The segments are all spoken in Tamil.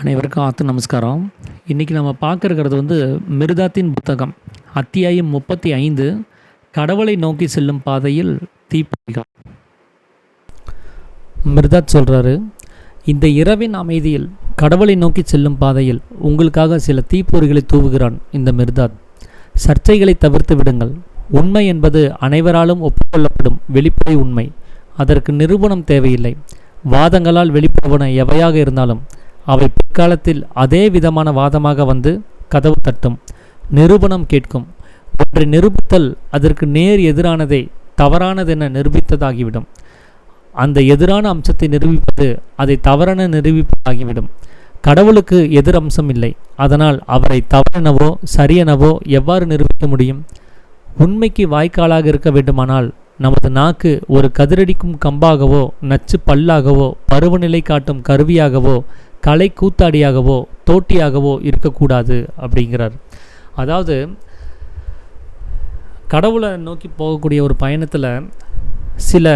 அனைவருக்கும் நமஸ்காரம். இன்றைக்கி நம்ம பார்க்குறது மிர்தாத்தின் புத்தகம் அத்தியாயம் 35 கடவுளை நோக்கி செல்லும் பாதையில் தீப்பொறிகள். மிர்தாத் சொல்கிறாரு, இந்த இரவின் அமைதியில் கடவுளை நோக்கி செல்லும் பாதையில் உங்களுக்காக சில தீப்பொறிகளை தூவுகிறான் இந்த மிர்தாத். சர்ச்சைகளை தவிர்த்து விடுங்கள். உண்மை என்பது அனைவராலும் ஒப்புக்கொள்ளப்படும் வெளிப்படை உண்மை. அதற்கு நிரூபணம் தேவையில்லை. வாதங்களால் வெளிப்படுவன எவையாக இருந்தாலும் அவை பிற்காலத்தில் அதே விதமான வாதமாக வந்து கதவு தட்டும், நிரூபணம் கேட்கும். ஒன்றை நிரூபித்தல் அதற்கு நேர் எதிரானதை தவறானதென நிரூபித்ததாகிவிடும். அந்த எதிரான அம்சத்தை நிரூபிப்பது அதை தவறான நிரூபிப்பதாகிவிடும். கடவுளுக்கு எதிர் அம்சம் இல்லை. அதனால் அவரை தவறெனவோ சரியெனவோ எவ்வாறு நிரூபிக்க முடியும்? உண்மைக்கு வாய்க்காலாக இருக்க வேண்டுமானால் நமது நாக்கு ஒரு கதிரடிக்கும் கம்பாகவோ நச்சு பல்லாகவோ பருவநிலை காட்டும் கருவியாகவோ கலை கூத்தாடியாகவோ தோட்டியாகவோ இருக்கக்கூடாது அப்படிங்கிறார். அதாவது கடவுளை நோக்கி போகக்கூடிய ஒரு பயணத்தில் சில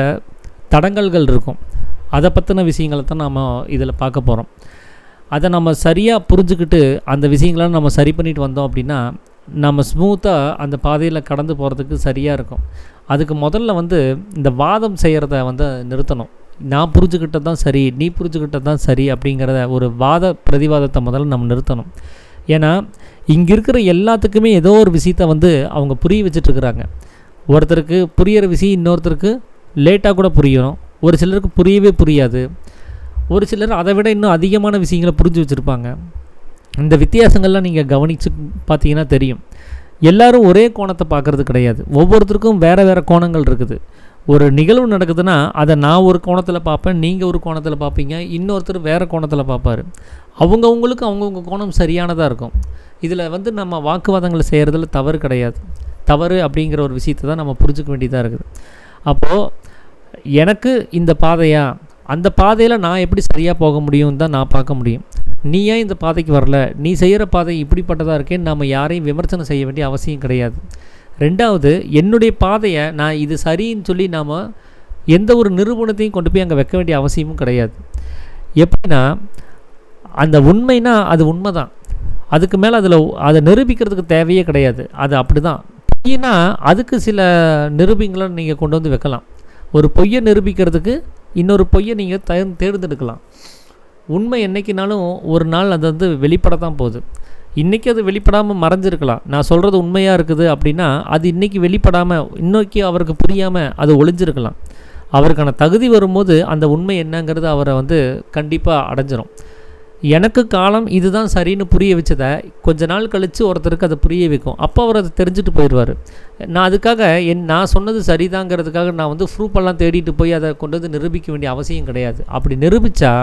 தடங்கல்கள் இருக்கும். அதை பற்றின விஷயங்களை தான் நாம் இதில் பார்க்க போகிறோம். அதை நம்ம சரியாக புரிஞ்சுக்கிட்டு அந்த விஷயங்களை நம்ம சரி பண்ணிட்டு வந்தோம் அப்படின்னா நம்ம ஸ்மூத்தாக அந்த பாதையில் கடந்து போகிறதுக்கு சரியாக இருக்கும். அதுக்கு முதல்ல இந்த வாதம் செய்கிறத நிறுத்தணும். நான் புரிஞ்சுக்கிட்டது தான் சரி, நீ புரிஞ்சுக்கிட்டது தான் சரி அப்படிங்கிறத ஒரு வாத பிரதிவாதத்தை முதல்ல நம்ம நிறுத்தணும். ஏன்னா இங்கே இருக்கிற எல்லாத்துக்குமே ஏதோ ஒரு விஷயத்தை அவங்க புரிய வச்சிட்ருக்குறாங்க. ஒருத்தருக்கு புரிகிற விஷயம் இன்னொருத்தருக்கு லேட்டாக கூட புரியணும். ஒரு சிலருக்கு புரியவே புரியாது. ஒரு சிலர் அதை விட இன்னும் அதிகமான விஷயங்களை புரிஞ்சு வச்சுருப்பாங்க. இந்த வித்தியாசங்கள்லாம் நீங்கள் கவனித்து பார்த்தீங்கன்னா தெரியும். எல்லோரும் ஒரே கோணத்தை பார்க்குறது கிடையாது. ஒவ்வொருத்தருக்கும் வேறு வேறு கோணங்கள் இருக்குது. ஒரு நிகழ்வு நடக்குதுன்னா அதை நான் ஒரு கோணத்தில் பார்ப்பேன், நீங்கள் ஒரு கோணத்தில் பார்ப்பீங்க, இன்னொருத்தர் வேறு கோணத்தில் பார்ப்பார். அவங்கவுங்களுக்கு அவங்கவுங்க கோணம் சரியானதாக இருக்கும். இதில் நம்ம வாக்குவாதங்களை செய்கிறதுல தவறு கிடையாது. தவறு அப்படிங்கிற ஒரு விஷயத்தை தான் நம்ம புரிஞ்சுக்க வேண்டியதாக இருக்குது. அப்போது எனக்கு இந்த பாதையா, அந்த பாதையில் நான் எப்படி சரியாக போக முடியும்னு தான் நான் பார்க்க முடியும். நீ ஏன் இந்த பாதைக்கு வரல, நீ செய்கிற பாதை இப்படிப்பட்டதாக இருக்கேன்னு நம்ம யாரையும் விமர்சனம் செய்ய வேண்டிய அவசியம் கிடையாது. ரெண்டாவது, என்னுடைய பாதையை நான் இது சரின்னு சொல்லி நாம் எந்த ஒரு நிரூபணத்தையும் கொண்டு போய் அங்கே வைக்க வேண்டிய அவசியமும் கிடையாது. எப்படின்னா, அந்த உண்மைனா அது உண்மை தான். அதுக்கு மேலே அதை நிரூபிக்கிறதுக்கு தேவையே கிடையாது. அது அப்படி தான். பொய்னா அதுக்கு சில நிரூபிங்களை நீங்கள் கொண்டு வைக்கலாம். ஒரு பொய்யை நிரூபிக்கிறதுக்கு இன்னொரு பொய்யை நீங்கள் தேர்ந்தெடுக்கலாம். உண்மை என்றைக்குனாலும் ஒரு நாள் அது வெளிப்பட தான் போகுது. இன்றைக்கி அது வெளிப்படாமல் மறைஞ்சிருக்கலாம். நான் சொல்கிறது உண்மையாக இருக்குது அப்படின்னா அது இன்றைக்கி வெளிப்படாமல் இன்னைக்கு அவருக்கு புரியாமல் அது ஒளிஞ்சிருக்கலாம். அவருக்கான தகுதி வரும்போது அந்த உண்மை என்னங்கிறது அவரை கண்டிப்பாக அடைஞ்சிரும். எனக்கு காலம் இதுதான் சரின்னு புரிய வச்சதை கொஞ்ச நாள் கழித்து ஒருத்தருக்கு அதை புரிய வைக்கும். அப்போ அவர் அதை தெரிஞ்சுட்டு போயிடுவார். நான் அதுக்காக நான் சொன்னது சரிதாங்கிறதுக்காக நான் ப்ரூஃபெல்லாம் தேடிட்டு போய் அதை கொண்டு நிரூபிக்க வேண்டிய அவசியம் கிடையாது. அப்படி நிரூபித்தா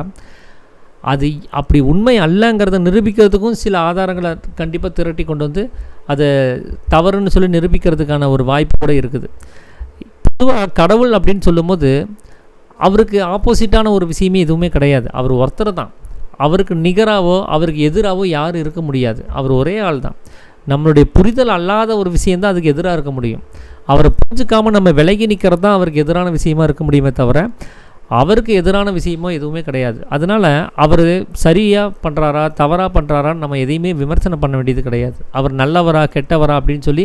அது அப்படி உண்மை அல்லங்கிறத நிரூபிக்கிறதுக்கும் சில ஆதாரங்களை கண்டிப்பாக திரட்டி கொண்டு அதை தவறுன்னு சொல்லி நிரூபிக்கிறதுக்கான ஒரு வாய்ப்பு கூட இருக்குது. பொதுவாக கடவுள் அப்படின்னு சொல்லும்போது அவருக்கு ஆப்போசிட்டான ஒரு விஷயமே எதுவுமே கிடையாது. அவர் ஒருத்தர் தான். அவருக்கு நிகராகவோ அவருக்கு எதிராகவோ யாரும் இருக்க முடியாது. அவர் ஒரே ஆள் தான். நம்மளுடைய புரிதல் அல்லாத ஒரு விஷயந்தான் அதுக்கு எதிராக இருக்க முடியும். அவரை புரிஞ்சுக்காமல் நம்ம விலகி நிற்கிறது தான் அவருக்கு எதிரான விஷயமா இருக்க முடியுமே தவிர அவருக்கு எதிரான விஷயமோ எதுவுமே கிடையாது. அதனால் அவர் சரியாக பண்ணுறாரா தவறாக பண்ணுறாரான்னு நம்ம எதையுமே விமர்சனம் பண்ண வேண்டியது கிடையாது. அவர் நல்லவரா கெட்டவரா அப்படின்னு சொல்லி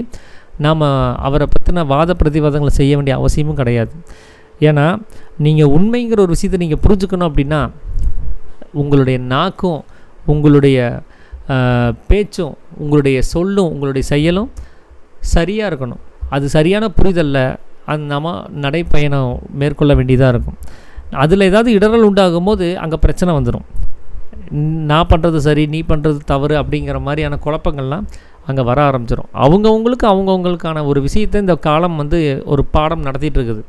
நாம் அவரை பற்றின வாத பிரதிவாதங்களை செய்ய வேண்டிய அவசியமும் கிடையாது. ஏன்னா நீங்கள் உண்மைங்கிற ஒரு விஷயத்தை நீங்கள் புரிஞ்சுக்கணும் அப்படின்னா உங்களுடைய நாக்கும் உங்களுடைய பேச்சும் உங்களுடைய சொல்லும் உங்களுடைய செயலும் சரியாக இருக்கணும். அது சரியான புரிதலில் அந்த நம்ம நடைப்பயணம் மேற்கொள்ள வேண்டியதாக இருக்கும். அதில் ஏதாவது இடரல் உண்டாகும் போது அங்கே பிரச்சனை வந்துடும். நான் பண்ணுறது சரி நீ பண்ணுறது தவறு அப்படிங்கிற மாதிரியான குழப்பங்கள்லாம் அங்கே வர ஆரம்பிச்சிடும். அவங்கவுங்களுக்கான ஒரு விஷயத்தை இந்த காலம் ஒரு பாடம் நடத்திட்டு இருக்குது.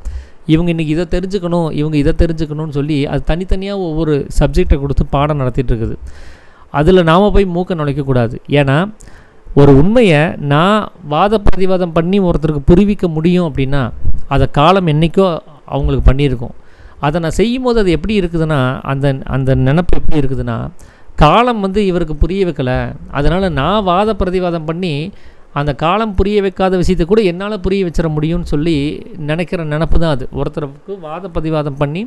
இவங்க இன்றைக்கி இதை தெரிஞ்சுக்கணும், இவங்க இதை தெரிஞ்சுக்கணும்னு சொல்லி அது தனித்தனியாக ஒவ்வொரு சப்ஜெக்டை கொடுத்து பாடம் நடத்திட்டு இருக்குது. அதில் நாம் போய் மூக்க நுழைக்கக்கூடாது. ஏன்னா ஒரு உண்மையை நான் வாத பிரதிவாதம் பண்ணி ஒருத்தருக்கு புரிவிக்க முடியும் அப்படின்னா அதை காலம் என்றைக்கோ அவங்களுக்கு பண்ணியிருக்கோம். அதை நான் செய்யும் போது அது எப்படி இருக்குதுன்னா அந்த நினப்பு எப்படி இருக்குதுன்னா காலம் இவருக்கு புரிய வைக்கலை. அதனால் நான் வாத பிரதிவாதம் பண்ணி அந்த காலம் புரிய வைக்காத விஷயத்தை கூட என்னால் புரிய வச்சிட முடியும்னு சொல்லி நினைக்கிற நினப்பு தான் அது. ஒருத்தருக்கு வாத பதிவாதம் பண்ணி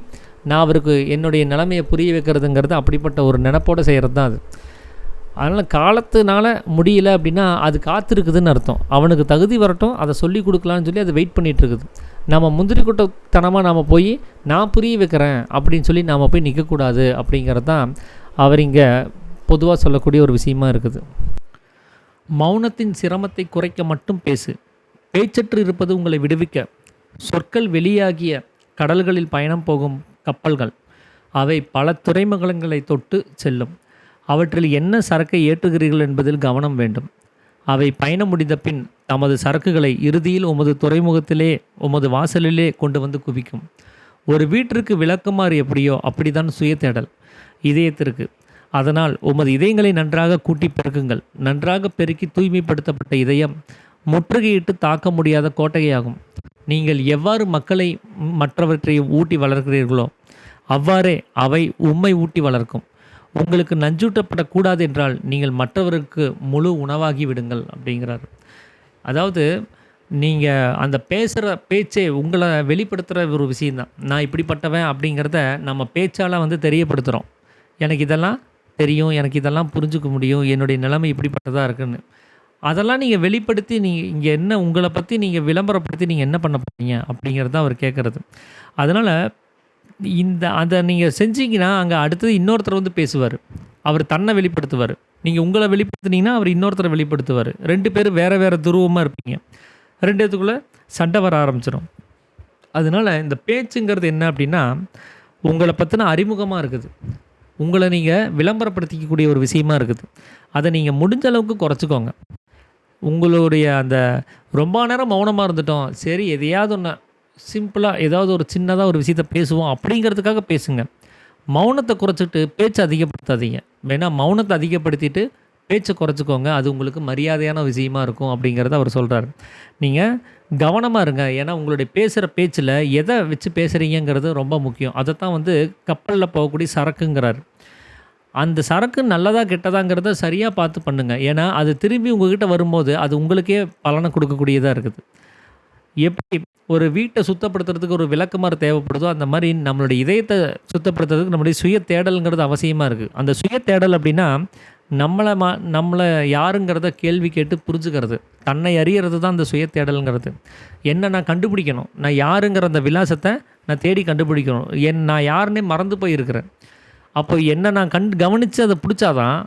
நான் அவருக்கு என்னுடைய நிலைமையை புரிய வைக்கிறதுங்கிறது அப்படிப்பட்ட ஒரு நினப்போடு செய்கிறது தான் அது. அதனால் காலத்தினால முடியல அப்படின்னா அது காத்திருக்குதுன்னு அர்த்தம். அவனுக்கு தகுதி வரட்டும், அதை சொல்லி கொடுக்கலான்னு சொல்லி அது வெயிட் பண்ணிகிட்ருக்குது. நம்ம முந்திரி கொட்டத்தனமாக நாம் போய் நான் புரிய வைக்கிறேன் அப்படின்னு சொல்லி நாம் போய் நிற்கக்கூடாது அப்படிங்கிறது தான் அவர் இங்கே பொதுவாக சொல்லக்கூடிய ஒரு விஷயமா இருக்குது. மௌனத்தின் சிரமத்தை குறைக்க மட்டும் பேசு. பேச்சற்று இருப்பது உங்களை விடுவிக்க. சொற்கள் வெளியாகிய கடல்களில் பயணம் போகும் கப்பல்கள். அவை பல துறைமுகங்களை தொட்டு செல்லும். அவற்றில் என்ன சரக்கை ஏற்றுகிறீர்கள் என்பதில் கவனம் வேண்டும். அவை பயணம் முடிந்த பின் தமது சரக்குகளை இறுதியில் உமது துறைமுகத்திலே உமது வாசலிலே கொண்டு வந்து குவிக்கும். ஒரு வீட்டிற்கு விளக்குமாறு எப்படியோ அப்படித்தான் சுய தேடல் இதயத்திற்கு. அதனால் உமது இதயங்களை நன்றாக கூட்டி பெருக்குங்கள். நன்றாக பெருக்கி தூய்மைப்படுத்தப்பட்ட இதயம் முற்றுகையிட்டு தாக்க முடியாத கோட்டையாகும். நீங்கள் எவ்வாறு மக்களை மற்றவற்றையும் ஊட்டி வளர்க்கிறீர்களோ அவ்வாறே அவை உம்மை ஊட்டி வளர்க்கும். உங்களுக்கு நஞ்சூட்டப்படக்கூடாது என்றால் நீங்கள் மற்றவருக்கு முழு உணவாகி விடுங்கள் அப்படிங்கிறார். அதாவது நீங்கள் அந்த பேசுகிற பேச்சே உங்களை வெளிப்படுத்துகிற ஒரு விஷயந்தான். நான் இப்படிப்பட்டவன் அப்படிங்கிறத நம்ம பேச்சால் தெரியப்படுத்துகிறோம். எனக்கு இதெல்லாம் தெரியும், எனக்கு இதெல்லாம் புரிஞ்சுக்க முடியும், என்னுடைய நிலைமை இப்படிப்பட்டதாக இருக்குன்னு. அதெல்லாம் நீங்கள் வெளிப்படுத்தி நீங்கள் இங்கே என்ன உங்களை பற்றி நீங்கள் விளம்பரப்படுத்தி நீங்கள் என்ன பண்ண போகிறீங்க அப்படிங்கிறது தான் அவர் கேட்குறது. அதனால் அதை நீங்கள் செஞ்சீங்கன்னா அங்கே அடுத்தது இன்னொருத்தர் பேசுவார். அவர் தன்னை வெளிப்படுத்துவார். நீங்கள் உங்களை வெளிப்படுத்துனீங்கன்னா அவர் இன்னொருத்தரை வெளிப்படுத்துவார். 2 பேரும் வேறு வேறு துருவமாக இருப்பீங்க. 2 பேத்துக்குள்ளே சண்டை வர ஆரம்பிச்சிடும். அதனால் இந்த பேச்சுங்கிறது என்ன அப்படின்னா உங்களை பற்றின அறிமுகமாக இருக்குது. உங்களை நீங்கள் விளம்பரப்படுத்திக்கக்கூடிய ஒரு விஷயமா இருக்குது. அதை நீங்கள் முடிஞ்ச அளவுக்கு குறைச்சிக்கோங்க. உங்களுடைய அந்த ரொம்ப நேரம் மௌனமாக இருந்துட்டோம், சரி எதையாவது ஒன்று சிம்பிளாக ஏதாவது ஒரு சின்னதாக ஒரு விஷயத்தை பேசுவோம் அப்படிங்கிறதுக்காக பேசுங்க. மௌனத்தை குறைச்சிட்டு பேச்சை அதிகப்படுத்தாதீங்க. வேணால் மௌனத்தை அதிகப்படுத்திட்டு பேச்சை குறைச்சிக்கோங்க. அது உங்களுக்கு மரியாதையான விஷயமா இருக்கும் அப்படிங்கிறத அவர் சொல்கிறார். நீங்கள் கவனமாக இருங்க. ஏன்னா உங்களுடைய பேசுகிற பேச்சில் எதை வச்சு பேசுகிறீங்கிறது ரொம்ப முக்கியம். அதைத்தான் கப்பலில் போகக்கூடிய சரக்குங்கிறார். அந்த சரக்கு நல்லதா கெட்டதாங்கிறத சரியாக பார்த்து பண்ணுங்கள். ஏன்னா அது திரும்பி உங்கள்கிட்ட வரும்போது அது உங்களுக்கே பலனை கொடுக்கக்கூடியதாக இருக்குது. எப்படி ஒரு வீட்டை சுத்தப்படுத்துறதுக்கு ஒரு விளக்குமாறு தேவைப்படுதோ அந்த மாதிரி நம்மளுடைய இதயத்தை சுத்தப்படுத்துறதுக்கு நம்மளுடைய சுய தேடலுங்கிறது அவசியமாக இருக்குது. அந்த சுய தேடல் அப்படின்னா நம்மளை யாருங்கிறத கேள்வி கேட்டு புரிஞ்சுக்கிறது, தன்னை அறியறது தான் அந்த சுய தேடலுங்கிறது. என்ன நான் கண்டுபிடிக்கணும், நான் யாருங்கிற அந்த விலாசத்தை நான் தேடி கண்டுபிடிக்கணும். நான் யாருன்னே மறந்து போயிருக்கிறேன். அப்போ என்ன நான் கவனித்து அதை பிடிச்சாதான்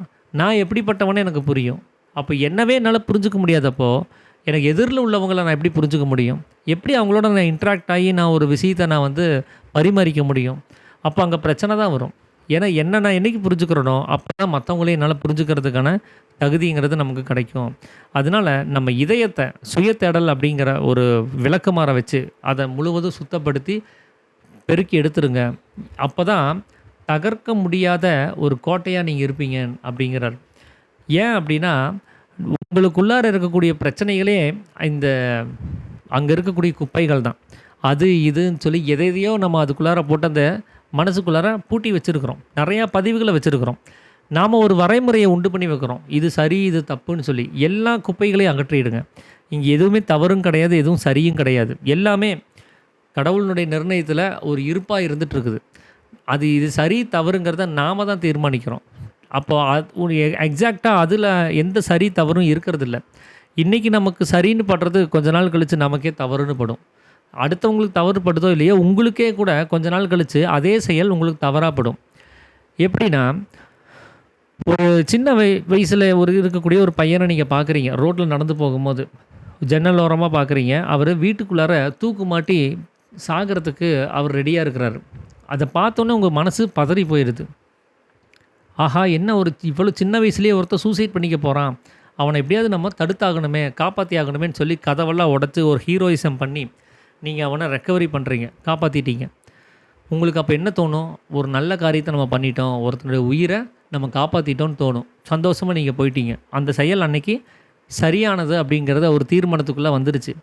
நான் எப்படிப்பட்டவனே எனக்கு புரியும். அப்போ என்னவே என்னால் புரிஞ்சுக்க முடியாதப்போ எனக்கு எதிரில் உள்ளவங்களை நான் எப்படி புரிஞ்சுக்க முடியும்? எப்படி அவங்களோட நான் இன்ட்ராக்ட் ஆகி நான் ஒரு விஷயத்தை நான் பரிமாறிக்க முடியும்? அப்போ அங்கே பிரச்சனை தான் வரும். ஏன்னா என்ன நான் என்றைக்கு புரிஞ்சுக்கிறனோ அப்போ தான் மற்றவங்களையும் என்னால் புரிஞ்சுக்கிறதுக்கான தகுதிங்கிறது நமக்கு கிடைக்கும். அதனால் நம்ம இதயத்தை சுய தேடல் அப்படிங்கிற ஒரு விளக்கமாற வச்சு அதை முழுவதும் சுத்தப்படுத்தி பெருக்கி எடுத்துருங்க. அப்போ தான் தகர்க்க முடியாத ஒரு கோட்டையாக நீங்கள் இருப்பீங்க அப்படிங்கிறார். ஏன் அப்படின்னா உங்களுக்குள்ளார இருக்கக்கூடிய பிரச்சனைகளே இந்த அங்கே இருக்கக்கூடிய குப்பைகள் தான். அது இதுன்னு சொல்லி எதையோ நம்ம அதுக்குள்ளார போட்டு அந்த மனசுக்குள்ளார பூட்டி வச்சுருக்கிறோம். நிறையா பதிவுகளை வச்சுருக்கிறோம். நாம் ஒரு வரைமுறையை உண்டு பண்ணி வைக்கிறோம். இது சரி இது தப்புன்னு சொல்லி எல்லா குப்பைகளையும் அகற்றிடுங்க. இங்கே எதுவுமே தவறும் கிடையாது, எதுவும் சரியும் கிடையாது. எல்லாமே கடவுளுடைய நிர்ணயத்தில் ஒரு இருப்பாக இருந்துகிட்ருக்குது. அது இது சரி தவறுங்கிறத நாம் தான் தீர்மானிக்கிறோம். அப்போது எக்ஸாக்டாக அதில் எந்த சரி தவறும் இருக்கிறதில்ல. இன்றைக்கி நமக்கு சரின்னு படுறது கொஞ்ச நாள் கழித்து நமக்கே தவறுன்னு படும். அடுத்தவங்களுக்கு தவறு படுதோ இல்லையோ உங்களுக்கே கூட கொஞ்ச நாள் கழித்து அதே செயல் உங்களுக்கு தவறாக படும். எப்படின்னா ஒரு சின்ன வயசில் இருக்கக்கூடிய ஒரு பையனை நீங்கள் பார்க்குறீங்க, ரோட்டில் நடந்து போகும்போது ஜன்னல் ஓரமாக பார்க்குறீங்க. அவர் வீட்டுக்குள்ளார தூக்கு மாட்டி சாகிறதுக்கு அவர் ரெடியாக இருக்கிறாரு. அதை பார்த்தோன்னே உங்கள் மனசு பதறி போயிடுது. ஆஹா, என்ன ஒரு இவ்வளோ சின்ன வயசுலேயே ஒருத்தர் சூசைட் பண்ணிக்க போகிறான், அவனை எப்படியாவது நம்ம தடுத்தாகணுமே காப்பாற்றி ஆகணுமேன்னு சொல்லி கதவெல்லாம் உடச்சி ஒரு ஹீரோயிசம் பண்ணி நீங்கள் அவனை ரெக்கவரி பண்ணுறீங்க, காப்பாற்றிட்டீங்க. உங்களுக்கு அப்போ என்ன தோணும்? ஒரு நல்ல காரியத்தை நம்ம பண்ணிட்டோம், ஒருத்தனுடைய உயிரை நம்ம காப்பாற்றிட்டோன்னு தோணும். சந்தோஷமாக நீங்கள் போயிட்டீங்க. அந்த செயல் அன்னைக்கு சரியானது அப்படிங்கிறத ஒரு தீர்மானத்துக்குள்ளே வந்துடுச்சு.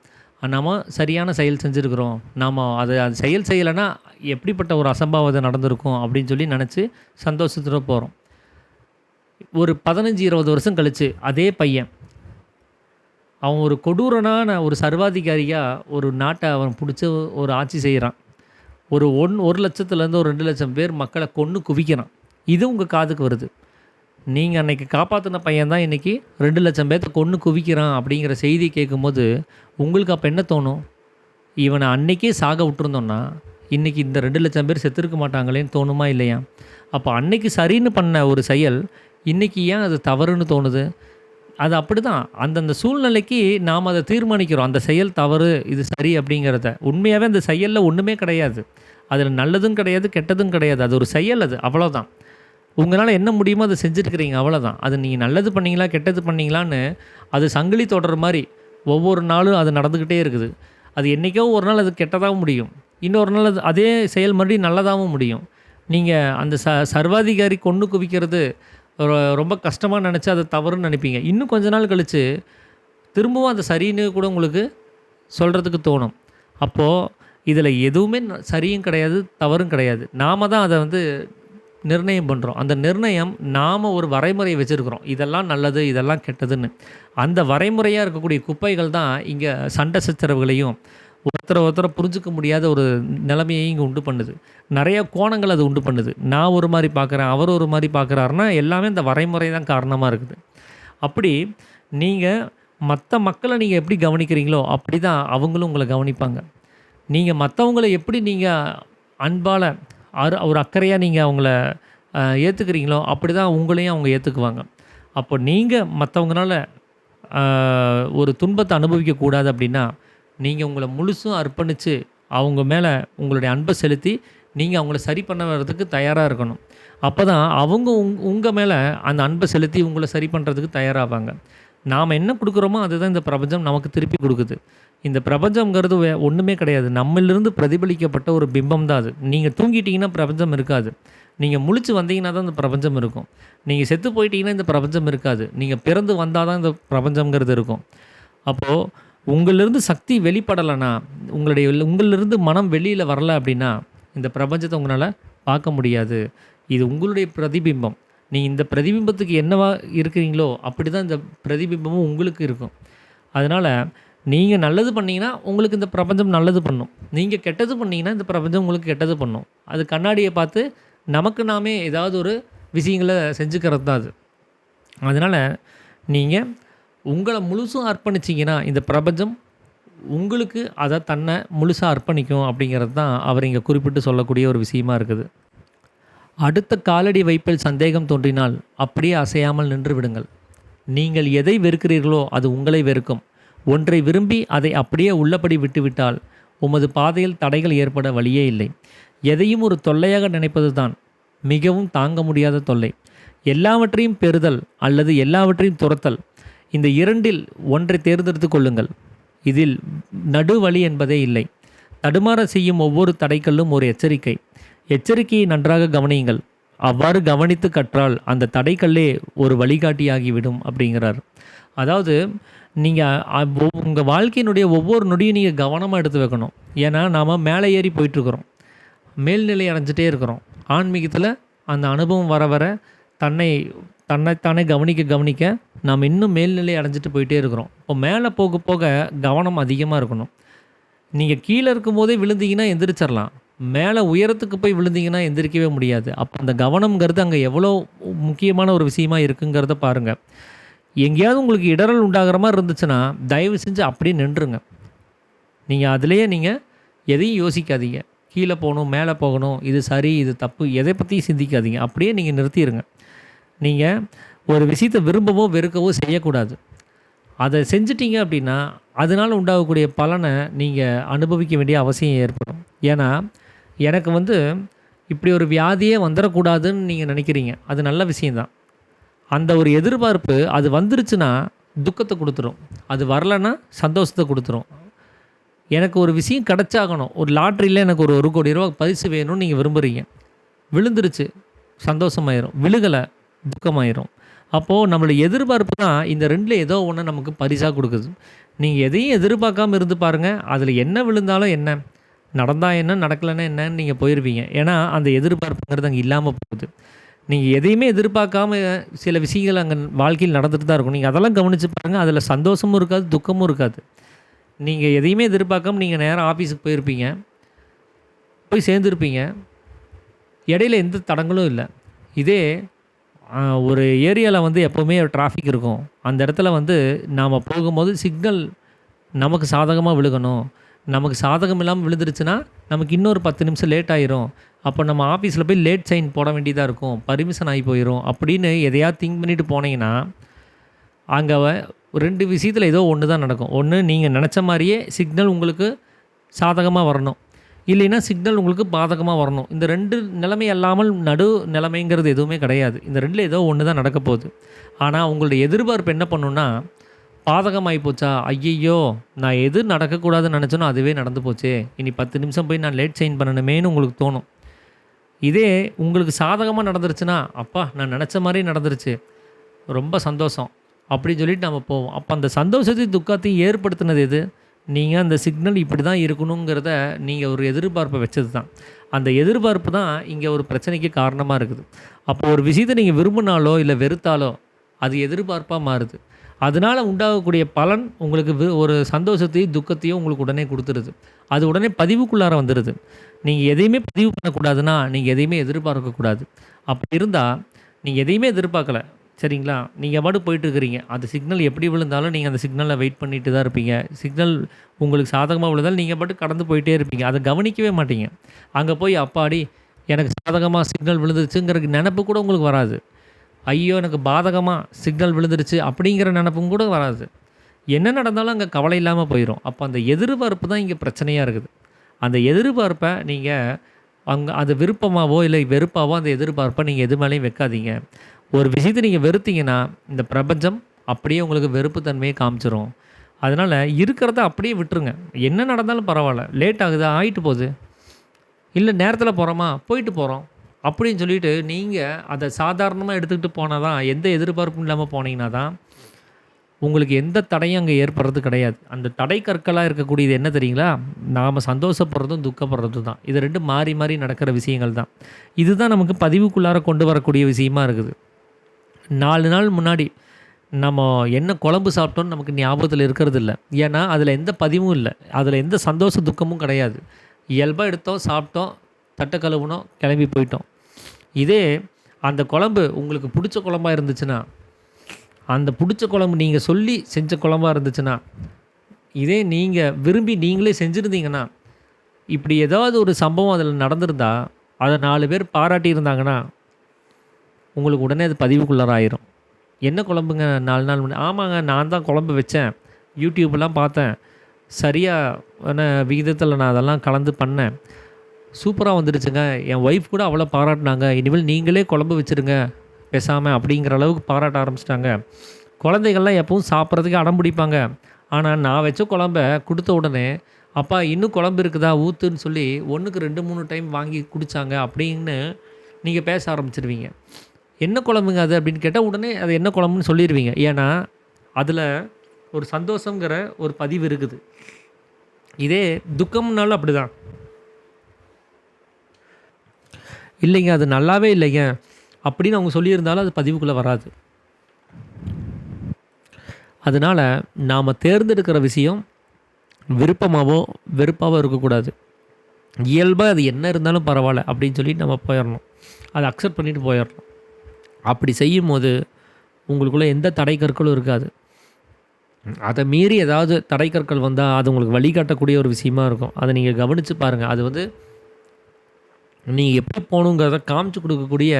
நாம் சரியான செயல் செஞ்சுருக்கிறோம், நாம் அது செயல் செய்யலைன்னா எப்படிப்பட்ட ஒரு அசம்பாவிதம் நடந்திருக்கும் அப்படின்னு சொல்லி நினச்சி சந்தோஷத்தோட போகிறோம். ஒரு 15-20 வருஷம் கழித்து அதே பையன் அவன் ஒரு கொடூரனான ஒரு சர்வாதிகாரியாக ஒரு நாட்டை அவன் பிடிச்சி ஒரு ஆட்சி செய்கிறான். ஒரு 1,00,000லேருந்து ஒரு 2,00,000 பேர் மக்களை கொன்று குவிக்கிறான். இது உங்கள் காதுக்கு வருது. நீங்கள் அன்னைக்கு காப்பாற்றின பையன் தான் இன்றைக்கி 2,00,000 பேர்த்த கொன்று குவிக்கிறான் அப்படிங்கிற செய்தி கேட்கும்போது உங்களுக்கு அப்போ என்ன தோணும்? இவனை அன்னைக்கே சாக விட்டுருந்தோன்னா இன்றைக்கி இந்த 2,00,000 பேர் செத்துருக்க மாட்டாங்களேன்னு தோணுமா இல்லையா? அப்போ அன்னைக்கு சரின்னு பண்ண ஒரு செயல் இன்றைக்கி ஏன் அது தவறுன்னு தோணுது? அது அப்படி தான். அந்தந்த சூழ்நிலைக்கு நாம் அதை தீர்மானிக்கிறோம். அந்த செயல் தவறு, இது சரி அப்படிங்கிறத. உண்மையாகவே அந்த செயலில் ஒன்றுமே கிடையாது. அதில் நல்லதும் கிடையாது, கெட்டதும் கிடையாது. அது ஒரு செயல், அது அவ்வளோதான். உங்களால் என்ன முடியுமோ அதை செஞ்சுட்டுருக்கிறீங்க, அவ்வளோதான். அது நீங்கள் நல்லது பண்ணீங்களா கெட்டது பண்ணீங்களான்னு அது சங்கிலி தொடர் மாதிரி ஒவ்வொரு நாளும் அது நடந்துக்கிட்டே இருக்குது. அது என்றைக்கோ ஒரு நாள் அது கெட்டதாகவும் முடியும், இன்னொரு நாள் அது அதே செயல் மறுபடியும் நல்லதாகவும் முடியும். நீங்கள் அந்த சர்வாதிகாரி கொன்று குவிக்கிறது ரொம்ப கஷ்டமாக நினச்சி அதை தவறுன்னு நினைப்பீங்க. இன்னும் கொஞ்ச நாள் கழித்து திரும்பவும் அது சரின்னு கூட உங்களுக்கு சொல்கிறதுக்கு தோணும். அப்போது இதில் எதுவுமே சரியும் கிடையாது, தவறும் கிடையாது. நாம் தான் அதை நிர்ணயம் பண்ணுறோம். அந்த நிர்ணயம் நாம் ஒரு வரைமுறையை வச்சுருக்கிறோம். இதெல்லாம் நல்லது, இதெல்லாம் கெட்டதுன்னு. அந்த வரைமுறையாக இருக்கக்கூடிய குப்பைகள் தான் இங்கே சண்டை சச்சரவுகளையும் ஒருத்தரை புரிஞ்சிக்க முடியாத ஒரு நிலைமையையும் இங்கே உண்டு பண்ணுது. நிறைய கோணங்கள் அது உண்டு பண்ணுது. நான் ஒரு மாதிரி பார்க்குறேன், அவர் ஒரு மாதிரி பார்க்குறாருன்னா எல்லாமே இந்த வரைமுறை தான் காரணமாக இருக்குது. அப்படி நீங்கள் மற்ற மக்களை நீங்கள் எப்படி கவனிக்கிறீங்களோ அப்படி தான் அவங்களும் உங்களை கவனிப்பாங்க. நீங்கள் மற்றவங்களை எப்படி நீங்கள் அன்பால் ஒரு அக்கறையாக நீங்கள் அவங்கள ஏற்றுக்கிறீங்களோ அப்படி தான் உங்களையும் அவங்க ஏற்றுக்குவாங்க. அப்போ நீங்கள் மற்றவங்களால ஒரு துன்பத்தை அனுபவிக்கக்கூடாது அப்படின்னா நீங்கள் உங்களை முழுசும் அர்ப்பணித்து அவங்க மேலே உங்களுடைய அன்பை செலுத்தி நீங்கள் அவங்கள சரி பண்ண வர்றதுக்கு தயாராக இருக்கணும். அப்போ தான் அவங்க உங்கள் மேலே அந்த அன்பை செலுத்தி உங்களை சரி பண்ணுறதுக்கு தயாராவாங்க. நாம் என்ன கொடுக்குறோமோ அதுதான் இந்த பிரபஞ்சம் நமக்கு திருப்பி கொடுக்குது. இந்த பிரபஞ்சங்கிறது ஒன்றுமே கிடையாது, நம்மளிருந்து பிரதிபலிக்கப்பட்ட ஒரு பிம்பம் தான் அது. நீங்கள் தூங்கிட்டீங்கன்னா பிரபஞ்சம் இருக்காது. நீங்கள் முழிச்சு வந்தீங்கன்னா தான் இந்த பிரபஞ்சம் இருக்கும். நீங்கள் செத்து போயிட்டீங்கன்னா இந்த பிரபஞ்சம் இருக்காது. நீங்கள் பிறந்து வந்தால் தான் இந்த பிரபஞ்சங்கிறது இருக்கும். அப்போது உங்களிலிருந்து சக்தி வெளிப்படலைன்னா, உங்களிலிருந்து மனம் வெளியில் வரலை அப்படின்னா இந்த பிரபஞ்சத்தை உங்களால் பார்க்க முடியாது. இது உங்களுடைய பிரதிபிம்பம். நீங்கள் இந்த பிரதிபிம்பத்துக்கு என்னவா இருக்கிறீங்களோ அப்படி தான் இந்த பிரதிபிம்பமும் உங்களுக்கு இருக்கும். அதனால் நீங்கள் நல்லது பண்ணிங்கன்னா உங்களுக்கு இந்த பிரபஞ்சம் நல்லது பண்ணும். நீங்கள் கெட்டது பண்ணிங்கன்னா இந்த பிரபஞ்சம் உங்களுக்கு கெட்டது பண்ணும். அது கண்ணாடியை பார்த்து நமக்கு நாமே ஏதாவது ஒரு விஷயங்களை செஞ்சுக்கிறது தான் அது. அதனால் நீங்கள் உங்களை முழுசும் அர்ப்பணிச்சிங்கன்னா இந்த பிரபஞ்சம் உங்களுக்கு அதை தன்னை முழுசாக அர்ப்பணிக்கும் அப்படிங்கிறது தான் அவர் இங்கே குறிப்பிட்டு சொல்லக்கூடிய ஒரு விஷயமா இருக்குது. அடுத்த காலடி வைப்பில் சந்தேகம் தோன்றினால் அப்படியே அசையாமல் நின்று விடுங்கள். நீங்கள் எதை வெறுக்கிறீர்களோ அது உங்களை வெறுக்கும். ஒன்றை விரும்பி அதை அப்படியே உள்ளபடி விட்டுவிட்டால் உமது பாதையில் தடைகள் ஏற்பட வழியே இல்லை. எதையும் ஒரு தொல்லையாக நினைப்பது தான் மிகவும் தாங்க முடியாத தொல்லை. எல்லாவற்றையும் பெறுதல் அல்லது எல்லாவற்றையும் துரத்தல், இந்த இரண்டில் ஒன்றை தேர்ந்தெடுத்து கொள்ளுங்கள். இதில் நடுவழி என்பதே இல்லை. தடுமாற செய்யும் ஒவ்வொரு தடைக்கல்லும் ஒரு எச்சரிக்கை. எச்சரிக்கையை நன்றாக கவனியுங்கள். அவ்வாறு கவனித்து கற்றால் அந்த தடைக்கல்லே ஒரு வழிகாட்டியாகிவிடும் அப்படிங்கிறார். அதாவது நீங்கள் உங்கள் வாழ்க்கையினுடைய ஒவ்வொரு நொடியும் நீங்கள் கவனமாக எடுத்து வைக்கணும். ஏன்னா நாம் மேலே ஏறி போயிட்டுருக்குறோம், மேல்நிலை அடைஞ்சிட்டே இருக்கிறோம். ஆன்மீகத்தில் அந்த அனுபவம் வர வர தன்னைத்தானே கவனிக்க நாம் இன்னும் மேல்நிலை அடைஞ்சிட்டு போயிட்டே இருக்கிறோம். இப்போ மேலே போக போக கவனம் அதிகமாக இருக்கணும். நீங்கள் கீழே இருக்கும்போதே விழுந்தீங்கன்னா எந்திரிச்சிடலாம், மேலே உயரத்துக்கு போய் விழுந்தீங்கன்னா எந்திரிக்கவே முடியாது. அப்போ அந்த கவனம்ங்கிறது அங்கே எவ்வளோ முக்கியமான ஒரு விஷயமா இருக்குங்கிறத பாருங்கள். எங்கேயாவது உங்களுக்கு இடரல் உண்டாகிற மாதிரி இருந்துச்சுன்னா தயவு செஞ்சு அப்படியே நின்றுங்க. நீங்கள் அதிலேயே எதையும் யோசிக்காதீங்க. கீழே போகணும், மேலே போகணும், இது சரி இது தப்பு, எதை பற்றியும் சிந்திக்காதீங்க. அப்படியே நீங்கள் நிறுத்திடுங்க. நீங்கள் ஒரு விஷயத்தை விரும்பவோ வெறுக்கவோ செய்யக்கூடாது. அதை செஞ்சிட்டிங்க அப்படின்னா அதனால் உண்டாகக்கூடிய பலனை நீங்கள் அனுபவிக்க வேண்டிய அவசியம் ஏற்படும். ஏன்னா எனக்கு இப்படி ஒரு வியாதியே வந்துடக்கூடாதுன்னு நீங்கள் நினைக்கிறீங்க, அது நல்ல விஷயந்தான். அந்த ஒரு எதிர்பார்ப்பு அது வந்துருச்சுன்னா துக்கத்தை கொடுத்துரும், அது வரலைன்னா சந்தோஷத்தை கொடுத்துரும். எனக்கு ஒரு விஷயம் கிடச்சாகணும், ஒரு லாட்ரியில் எனக்கு ஒரு 1 கோடி ரூபா பரிசு வேணும்னு நீங்கள் விரும்புகிறீங்க, விழுந்துருச்சு சந்தோஷமாயிரும், விழுகலை துக்கமாயிரும். அப்போது நம்மளுடைய எதிர்பார்ப்பு தான் இந்த ரெண்டில் ஏதோ ஒன்று நமக்கு பரிசாக கொடுக்குது. நீங்கள் எதையும் எதிர்பார்க்காமல் இருந்து பாருங்கள், அதில் என்ன விழுந்தாலும் என்ன, நடந்தால் என்ன நடக்கலைன்னா என்னன்னு நீங்கள் போயிடுவீங்க. ஏன்னா அந்த எதிர்பார்ப்புங்கிறது அங்கே இல்லாமல் போகுது. நீங்கள் எதையுமே எதிர்பார்க்காம சில விஷயங்கள் அங்கே வாழ்க்கையில் நடந்துட்டு தான் இருக்கும். நீங்கள் அதெல்லாம் கவனித்து பாருங்கள். அதில் சந்தோஷமும் இருக்காது, துக்கமும் இருக்காது. நீங்கள் எதையுமே எதிர்பார்க்காம நீங்கள் நேராக ஆஃபீஸுக்கு போயிருப்பீங்க, போய் சேர்ந்துருப்பீங்க, இடையில எந்த தடங்களும் இல்லை. இதே ஒரு ஏரியாவில் வந்து எப்போவுமே டிராஃபிக் இருக்கும். அந்த இடத்துல வந்து நாம் போகும்போது சிக்னல் நமக்கு சாதகமாக விழுகணும். நமக்கு சாதகம் இல்லாமல் விழுந்துருச்சுன்னா நமக்கு இன்னொரு 10 நிமிஷம் லேட் ஆயிரும். அப்போ நம்ம ஆஃபீஸில் போய் லேட் சைன் போட வேண்டியதாக இருக்கும், பர்மிஷன் ஆகி போயிடும் அப்படின்னு எதையாவது திங்க் பண்ணிவிட்டு போனீங்கன்னா அங்கே 2 விஷயத்தில் ஏதோ ஒன்று தான் நடக்கும். ஒன்று, நீங்கள் நினச்ச மாதிரியே சிக்னல் உங்களுக்கு சாதகமாக வரணும், இல்லைன்னா சிக்னல் உங்களுக்கு பாதகமாக வரணும். இந்த 2 நிலைமை அல்லாமல் நடு நிலைமைங்கிறது எதுவுமே கிடையாது. இந்த 2ல் ஏதோ ஒன்று தான் நடக்க போகுது. ஆனால் உங்களுடைய எதிர்பார்ப்பு என்ன பண்ணுன்னா, பாதகமாகி போச்சா, ஐயையோ நான் எது நடக்கக்கூடாதுன்னு நினச்சேனோ அதுவே நடந்து போச்சே, இனி 10 நிமிஷம் போய் நான் லேட் சைன் பண்ணணுமேனு உங்களுக்கு தோணும். இதே உங்களுக்கு சாதகமாக நடந்துருச்சுன்னா, அப்பா நான் நினச்ச மாதிரி நடந்துருச்சு, ரொம்ப சந்தோஷம் அப்படின்னு சொல்லிட்டு நம்ம போவோம். அப்போ அந்த சந்தோஷத்தையும் துக்கத்தையும் ஏற்படுத்தினது எது? நீங்கள் அந்த சிக்னல் இப்படி தான் இருக்கணுங்கிறத நீங்கள் ஒரு எதிர்பார்ப்பை வச்சது தான். அந்த எதிர்பார்ப்பு தான் இங்கே ஒரு பிரச்சனைக்கு காரணமாக இருக்குது. அப்போ ஒரு விஷயத்தை நீங்கள் விரும்பினாலோ இல்லை வெறுத்தாலோ அது எதிர்பார்ப்பாக மாறுது. அதனால் உண்டாகக்கூடிய பலன் உங்களுக்கு ஒரு சந்தோஷத்தையும் துக்கத்தையும் உங்களுக்கு உடனே கொடுத்துருது. அது உடனே பதிவுக்குள்ளார வந்துடுது. நீங்கள் எதையுமே பதிவு பண்ணக்கூடாதுன்னா நீங்கள் எதையுமே எதிர்பார்க்கக்கூடாது. அப்படி இருந்தால் நீங்கள் எதையுமே எதிர்பார்க்கல, சரிங்களா, நீங்கள் பாட்டு போயிட்டுருக்கிறீங்க. அந்த சிக்னல் எப்படி விழுந்தாலும் நீங்கள் அந்த சிக்னலில் வெயிட் பண்ணிட்டு தான் இருப்பீங்க. சிக்னல் உங்களுக்கு சாதகமாக விழுந்தாலும் நீங்கள் பாட்டு கடந்து போயிட்டே இருப்பீங்க. அதை கவனிக்கவே மாட்டீங்க. அங்கே போய் அப்பாடி எனக்கு சாதகமாக சிக்னல் விழுந்துருச்சுங்கிற நினப்பு கூட உங்களுக்கு வராது. ஐயோ எனக்கு பாதகமாக சிக்னல் விழுந்துருச்சு அப்படிங்கிற நினப்பும் கூட வராது. என்ன நடந்தாலும் அங்கே கவலை இல்லாமல் போயிடும். அப்போ அந்த எதிர்பார்ப்பு தான் இங்கே பிரச்சனையாக இருக்குது. அந்த எதிர்பார்ப்பை நீங்கள் அங்கே அது விருப்பமாகவோ இல்லை வெறுப்பாவோ அந்த எதிர்பார்ப்பை நீங்கள் எது மேலேயும் வைக்காதீங்க. ஒரு விஷயத்தை நீங்கள் வெறுத்தீங்கன்னா இந்த பிரபஞ்சம் அப்படியே உங்களுக்கு வெறுப்பு தன்மையை காமிச்சிரும். அதனால் இருக்கிறத அப்படியே விட்டுருங்க. என்ன நடந்தாலும் பரவாயில்ல, லேட் ஆகுதா, ஆகிட்டு போகுது, இல்லை நேரத்தில் போகிறோமா, போயிட்டு போகிறோம் அப்படின்னு சொல்லிவிட்டு நீங்கள் அதை சாதாரணமாக எடுத்துக்கிட்டு போனால் தான், எந்த எதிர்பார்ப்பும் இல்லாமல் போனீங்கன்னா தான் உங்களுக்கு எந்த தடையும் அங்கே ஏற்படுறது கிடையாது. அந்த தடை கற்களாக இருக்கக்கூடியது என்ன தெரியுங்களா? நாம் சந்தோஷப்படுறதும் துக்கப்படுறதும் தான். இது 2 மாறி மாறி நடக்கிற விஷயங்கள் தான். இதுதான் நமக்கு பதிவுக்குள்ளார கொண்டு வரக்கூடிய விஷயமா இருக்குது. 4 நாள் முன்னாடி நம்ம என்ன குழம்பு சாப்பிட்டோன்னு நமக்கு ஞாபகத்தில் இருக்கிறது இல்லை. ஏன்னா அதில் எந்த பதிவும் இல்லை, அதில் எந்த சந்தோஷ துக்கமும் கிடையாது. இயல்பாக எடுத்தோம், சாப்பிட்டோம், தட்டை கழுவுனோம், கிளம்பி போயிட்டோம். இதே அந்த குழம்பு உங்களுக்கு பிடிச்ச குழம்பாக இருந்துச்சுன்னா, அந்த பிடிச்ச குழம்பு நீங்கள் சொல்லி செஞ்ச குழம்பாக இருந்துச்சுன்னா, இதே நீங்கள் விரும்பி நீங்களே செஞ்சுருந்தீங்கன்னா, இப்படி ஏதாவது ஒரு சம்பவம் அதில் நடந்திருந்தா அதை 4 பேர் பாராட்டியிருந்தாங்கன்னா உங்களுக்கு உடனே அது பதிவுக்குள்ளார ஆயிரும். என்ன குழம்புங்க 4 நாள் முன்னாடி? ஆமாங்க நான் தான் குழம்பு வச்சேன், யூடியூப்லாம் பார்த்தேன், சரியான விகிதத்தில் நான் அதெல்லாம் கலந்து பண்ணேன், சூப்பராக வந்துடுச்சுங்க, என் ஒய்ஃப் கூட அவ்வளோ பாராட்டினாங்க, இனிமேல் நீங்களே குழம்பு வச்சுருங்க பேசாமல் அப்படிங்கிற அளவுக்கு பாராட்ட ஆரம்பிச்சிட்டாங்க. குழந்தைகள்லாம் எப்பவும் சாப்பிட்றதுக்கு அடம் பிடிப்பாங்க. ஆனால் நான் வச்ச குழம்ப கொடுத்த உடனே அப்பா இன்னும் குழம்பு இருக்குதா ஊற்றுன்னு சொல்லி 1க்கு 2 3 டைம் வாங்கி குடித்தாங்க அப்படின்னு நீங்கள் பேச ஆரம்பிச்சிடுவீங்க. என்ன குழம்புங்க அது அப்படின்னு கேட்டால் உடனே அது என்ன குழம்புன்னு சொல்லிடுவீங்க. ஏன்னா அதில் ஒரு சந்தோஷங்கிற ஒரு பதிவு இருக்குது. இதே துக்கம்னாலும் அப்படி தான். இல்லைங்க அது நல்லாவே இல்லைங்க அப்படின்னு அவங்க சொல்லியிருந்தாலும் அது பதிவுக்குள்ளே வராது. அதனால் நாம் தேர்ந்தெடுக்கிற விஷயம் விருப்பமாகவோ வெறுப்பாகவோ இருக்கக்கூடாது. இயல்பாக அது என்ன இருந்தாலும் பரவாயில்ல அப்படின்னு சொல்லிட்டு நம்ம போயிடணும், அதை அக்செப்ட் பண்ணிவிட்டு போயிடணும். அப்படி செய்யும் போது உங்களுக்குள்ளே எந்த தடை கற்களும் இருக்காது. அதை மீறி ஏதாவது தடை கற்கள் வந்தால் அது உங்களுக்கு வழிகாட்டக்கூடிய ஒரு விஷயமா இருக்கும். அதை நீங்கள் கவனித்து பாருங்கள். அது வந்து நீங்கள் எப்படி போகணுங்கிறத காமிச்சு கொடுக்கக்கூடிய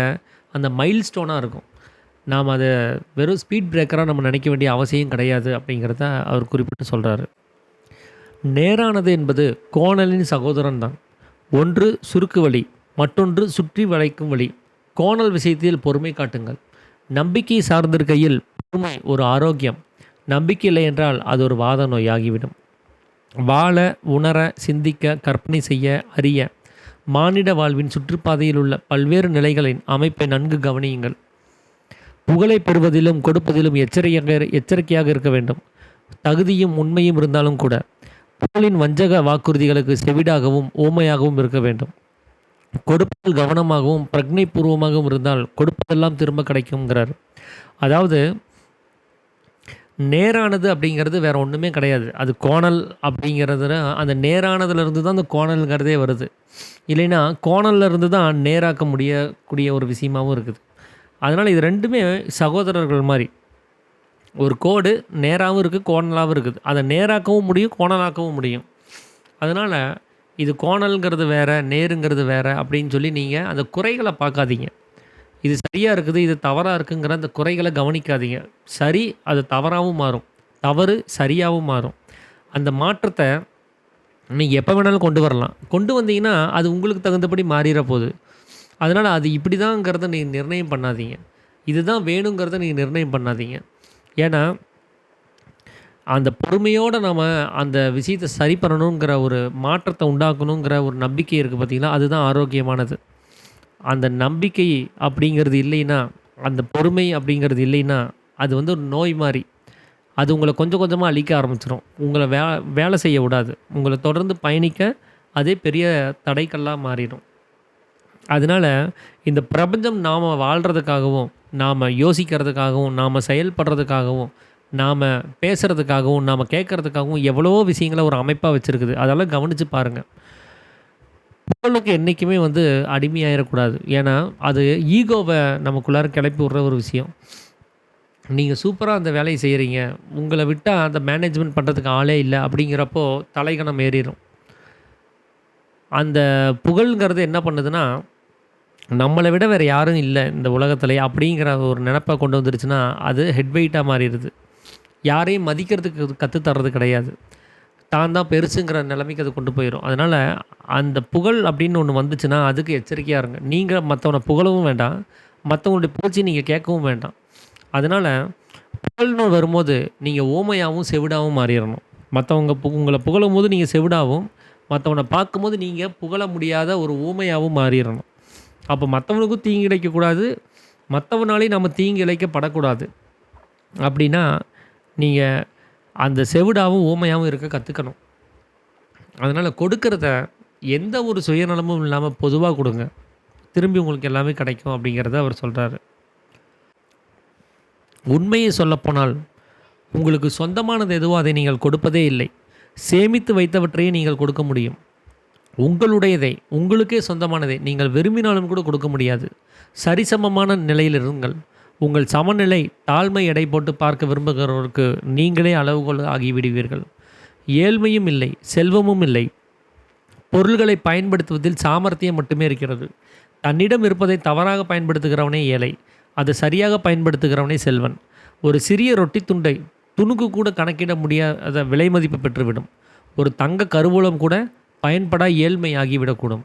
அந்த மைல் ஸ்டோனாக இருக்கும். நாம் அதை வெறும் ஸ்பீட் பிரேக்கராக நம்ம நினைக்க வேண்டிய அவசியம் கிடையாது அப்படிங்கிறத அவர் குறிப்பிட்டு சொல்கிறாரு. நேரானது என்பது கோணலின் சகோதரன் தான். ஒன்று சுருக்கு வழி, மற்றொன்று சுற்றி வளைக்கும் வழி. கோணல் விஷயத்தில் பொறுமை காட்டுங்கள். நம்பிக்கை சார்ந்திருக்கையில் பொறுமை ஒரு ஆரோக்கியம். நம்பிக்கை இல்லை என்றால் அது ஒரு வாத நோயாகிவிடும். வாழ, உணர, சிந்திக்க, கற்பனை செய்ய, அறிய மானிட வாழ்வின் சுற்றுப்பாதையில் உள்ள பல்வேறு நிலைகளின் அமைப்பை நன்கு கவனியுங்கள். புகழை பெறுவதிலும் கொடுப்பதிலும் எச்சரிக்கையாக இருக்க வேண்டும். தகுதியும் உண்மையும் இருந்தாலும் கூட புகழின் வஞ்சக வாக்குறுதிகளுக்கு செவிடாகவும் ஊமையாகவும் இருக்க வேண்டும். கொடுப்பதில் கவனமாகவும் பிரக்ஞை பூர்வமாகவும் இருந்தால் கொடுப்பதெல்லாம் திரும்ப கிடைக்குங்கிறார். அதாவது நேரானது அப்படிங்கிறது வேறு ஒன்றுமே கிடையாது. அது கோணல் அப்படிங்கிறதுனா அந்த நேரானதுலேருந்து தான் அந்த கோணல்ங்கிறதே வருது. இல்லைன்னா கோணல்லேருந்து தான் நேராக்க முடியக்கூடிய ஒரு விஷயமாகவும் இருக்குது. அதனால் இது ரெண்டுமே சகோதரர்கள் மாதிரி. ஒரு கோடு நேராகவும் இருக்குது, கோணலாகவும் இருக்குது. அதை நேராக்கவும் முடியும், கோணலாக்கவும் முடியும். அதனால் இது கோணல்ங்கிறது வேறு, நேருங்கிறது வேறு அப்படின்னு சொல்லி நீங்கள் அந்த குறைகளை பார்க்காதீங்க. இது சரியாக இருக்குது, இது தவறாக இருக்குங்கிற அந்த குறைகளை கவனிக்காதீங்க. சரி அது தவறாகவும் மாறும், தவறு சரியாகவும் மாறும். அந்த மாற்றத்தை நீங்கள் எப்போ வேணாலும் கொண்டு வரலாம். கொண்டு வந்தீங்கன்னா அது உங்களுக்கு தகுந்தபடி மாறிட போகுது. அதனால் அது இப்படி தாங்கிறத நீங்கள் நிர்ணயம் பண்ணாதீங்க. இதுதான் வேணுங்கிறத நீங்கள் நிர்ணயம் பண்ணாதீங்க. ஏன்னா அந்த பொறுமையோடு நம்ம அந்த விஷயத்தை சரி பண்ணணுங்கிற ஒரு மாற்றத்தை உண்டாக்கணுங்கிற ஒரு நம்பிக்கை இருக்குது பார்த்திங்களா, அதுதான் ஆரோக்கியமானது. அந்த நம்பிக்கை அப்படிங்கிறது இல்லைன்னா, அந்த பொறுமை அப்படிங்கிறது இல்லைன்னா, அது வந்து ஒரு நோய் மாதிரி. அது உங்களை கொஞ்சம் கொஞ்சமாக அழிக்க ஆரம்பிச்சிடும். உங்களை வேலை செய்ய விடாது. உங்களை தொடர்ந்து பயணிக்க அதே பெரிய தடைக்கல்லாக மாறிடும். அதனால் இந்த பிரபஞ்சம் நாம் வாழ்கிறதுக்காகவும், நாம் யோசிக்கிறதுக்காகவும், நாம் செயல்படுறதுக்காகவும், நாம் பேசுகிறதுக்காகவும், நாம் கேட்குறதுக்காகவும் எவ்வளவோ விஷயங்களை ஒரு அமைப்பாக வச்சுருக்குது. அதெல்லாம் கவனித்து பாருங்கள். புகழுக்கு என்றைக்குமே வந்து அடிமையாயிடக்கூடாது. ஏன்னா அது ஈகோவை நமக்குள்ளார கிளப்பி விட்ற ஒரு விஷயம். நீங்கள் சூப்பராக அந்த வேலையை செய்கிறீங்க, உங்களை விட்டால் அந்த மேனேஜ்மெண்ட் பண்ணுறதுக்கு ஆளே இல்லை அப்படிங்கிறப்போ தலைகணம் ஏறிடும். அந்த புகழ்ங்கிறது என்ன பண்ணுதுன்னா, நம்மளை விட வேறு யாரும் இல்லை இந்த உலகத்திலே அப்படிங்கிற ஒரு நினப்பை கொண்டு வந்துருச்சுன்னா அது ஹெட் வெயிட்டாக மாறிடுது. யாரையும் மதிக்கிறதுக்கு கற்றுத்தர்றது கிடையாது. தான் தான் பெருசுங்கிற நிலைமைக்கு அது கொண்டு போயிடும். அதனால் அந்த புகழ் அப்படின்னு ஒன்று வந்துச்சுன்னா அதுக்கு எச்சரிக்கையாக இருங்க. நீங்கள் மற்றவனை புகழவும் வேண்டாம், மற்றவங்களுடைய பேச்சை நீங்கள் கேட்கவும் வேண்டாம். அதனால் புகழ்னு வரும்போது நீங்கள் ஓமையாகவும் செவிடாகவும் மாறிடணும். மற்றவங்க உங்களை புகழும் போது நீங்கள் செவிடாகவும், மற்றவனை பார்க்கும்போது நீங்கள் புகழ முடியாத ஒரு ஊமையாகவும் மாறிடணும். அப்போ மற்றவனுக்கும் தீங்கு இழைக்கக்கூடாது, மற்றவனாலே நம்ம தீங்கு இழைக்கப்படக்கூடாது. அப்படின்னா நீங்கள் அந்த செவிடாகவும் ஊமையாகவும் இருக்க கற்றுக்கணும். அதனால் கொடுக்கறத எந்த ஒரு சுயநலமும் இல்லாமல் பொதுவாக கொடுங்க. திரும்பி உங்களுக்கு எல்லாமே கிடைக்கும் அப்படிங்கிறத அவர் சொல்கிறாரு. உண்மையை சொல்லப்போனால் உங்களுக்கு சொந்தமானது எதுவோ அதை நீங்கள் கொடுப்பதே இல்லை. சேமித்து வைத்தவற்றையே நீங்கள் கொடுக்க முடியும். உங்களுடையதை, உங்களுக்கே சொந்தமானதை நீங்கள் விரும்பினாலும் கூட கொடுக்க முடியாது. சரிசமமான நிலையில் இருங்கள். உங்கள் சமநிலை தாழ்மை எடை போட்டு பார்க்க விரும்புகிறவருக்கு நீங்களே அளவுகோல் ஆகிவிடுவீர்கள். ஏழ்மையும் இல்லை, செல்வமும் இல்லை. பொருள்களை பயன்படுத்துவதில் சாமர்த்தியம் மட்டுமே இருக்கிறது. தன்னிடம் இருப்பதை தவறாக பயன்படுத்துகிறவனே ஏழை, அதை சரியாக பயன்படுத்துகிறவனே செல்வன். ஒரு சிறிய ரொட்டி துண்டை துணுக்கு கூட கணக்கிட முடியாத விலை மதிப்பு பெற்றுவிடும். ஒரு தங்க கருவூலம் கூட பயன்படா ஏழ்மை ஆகிவிடக்கூடும்.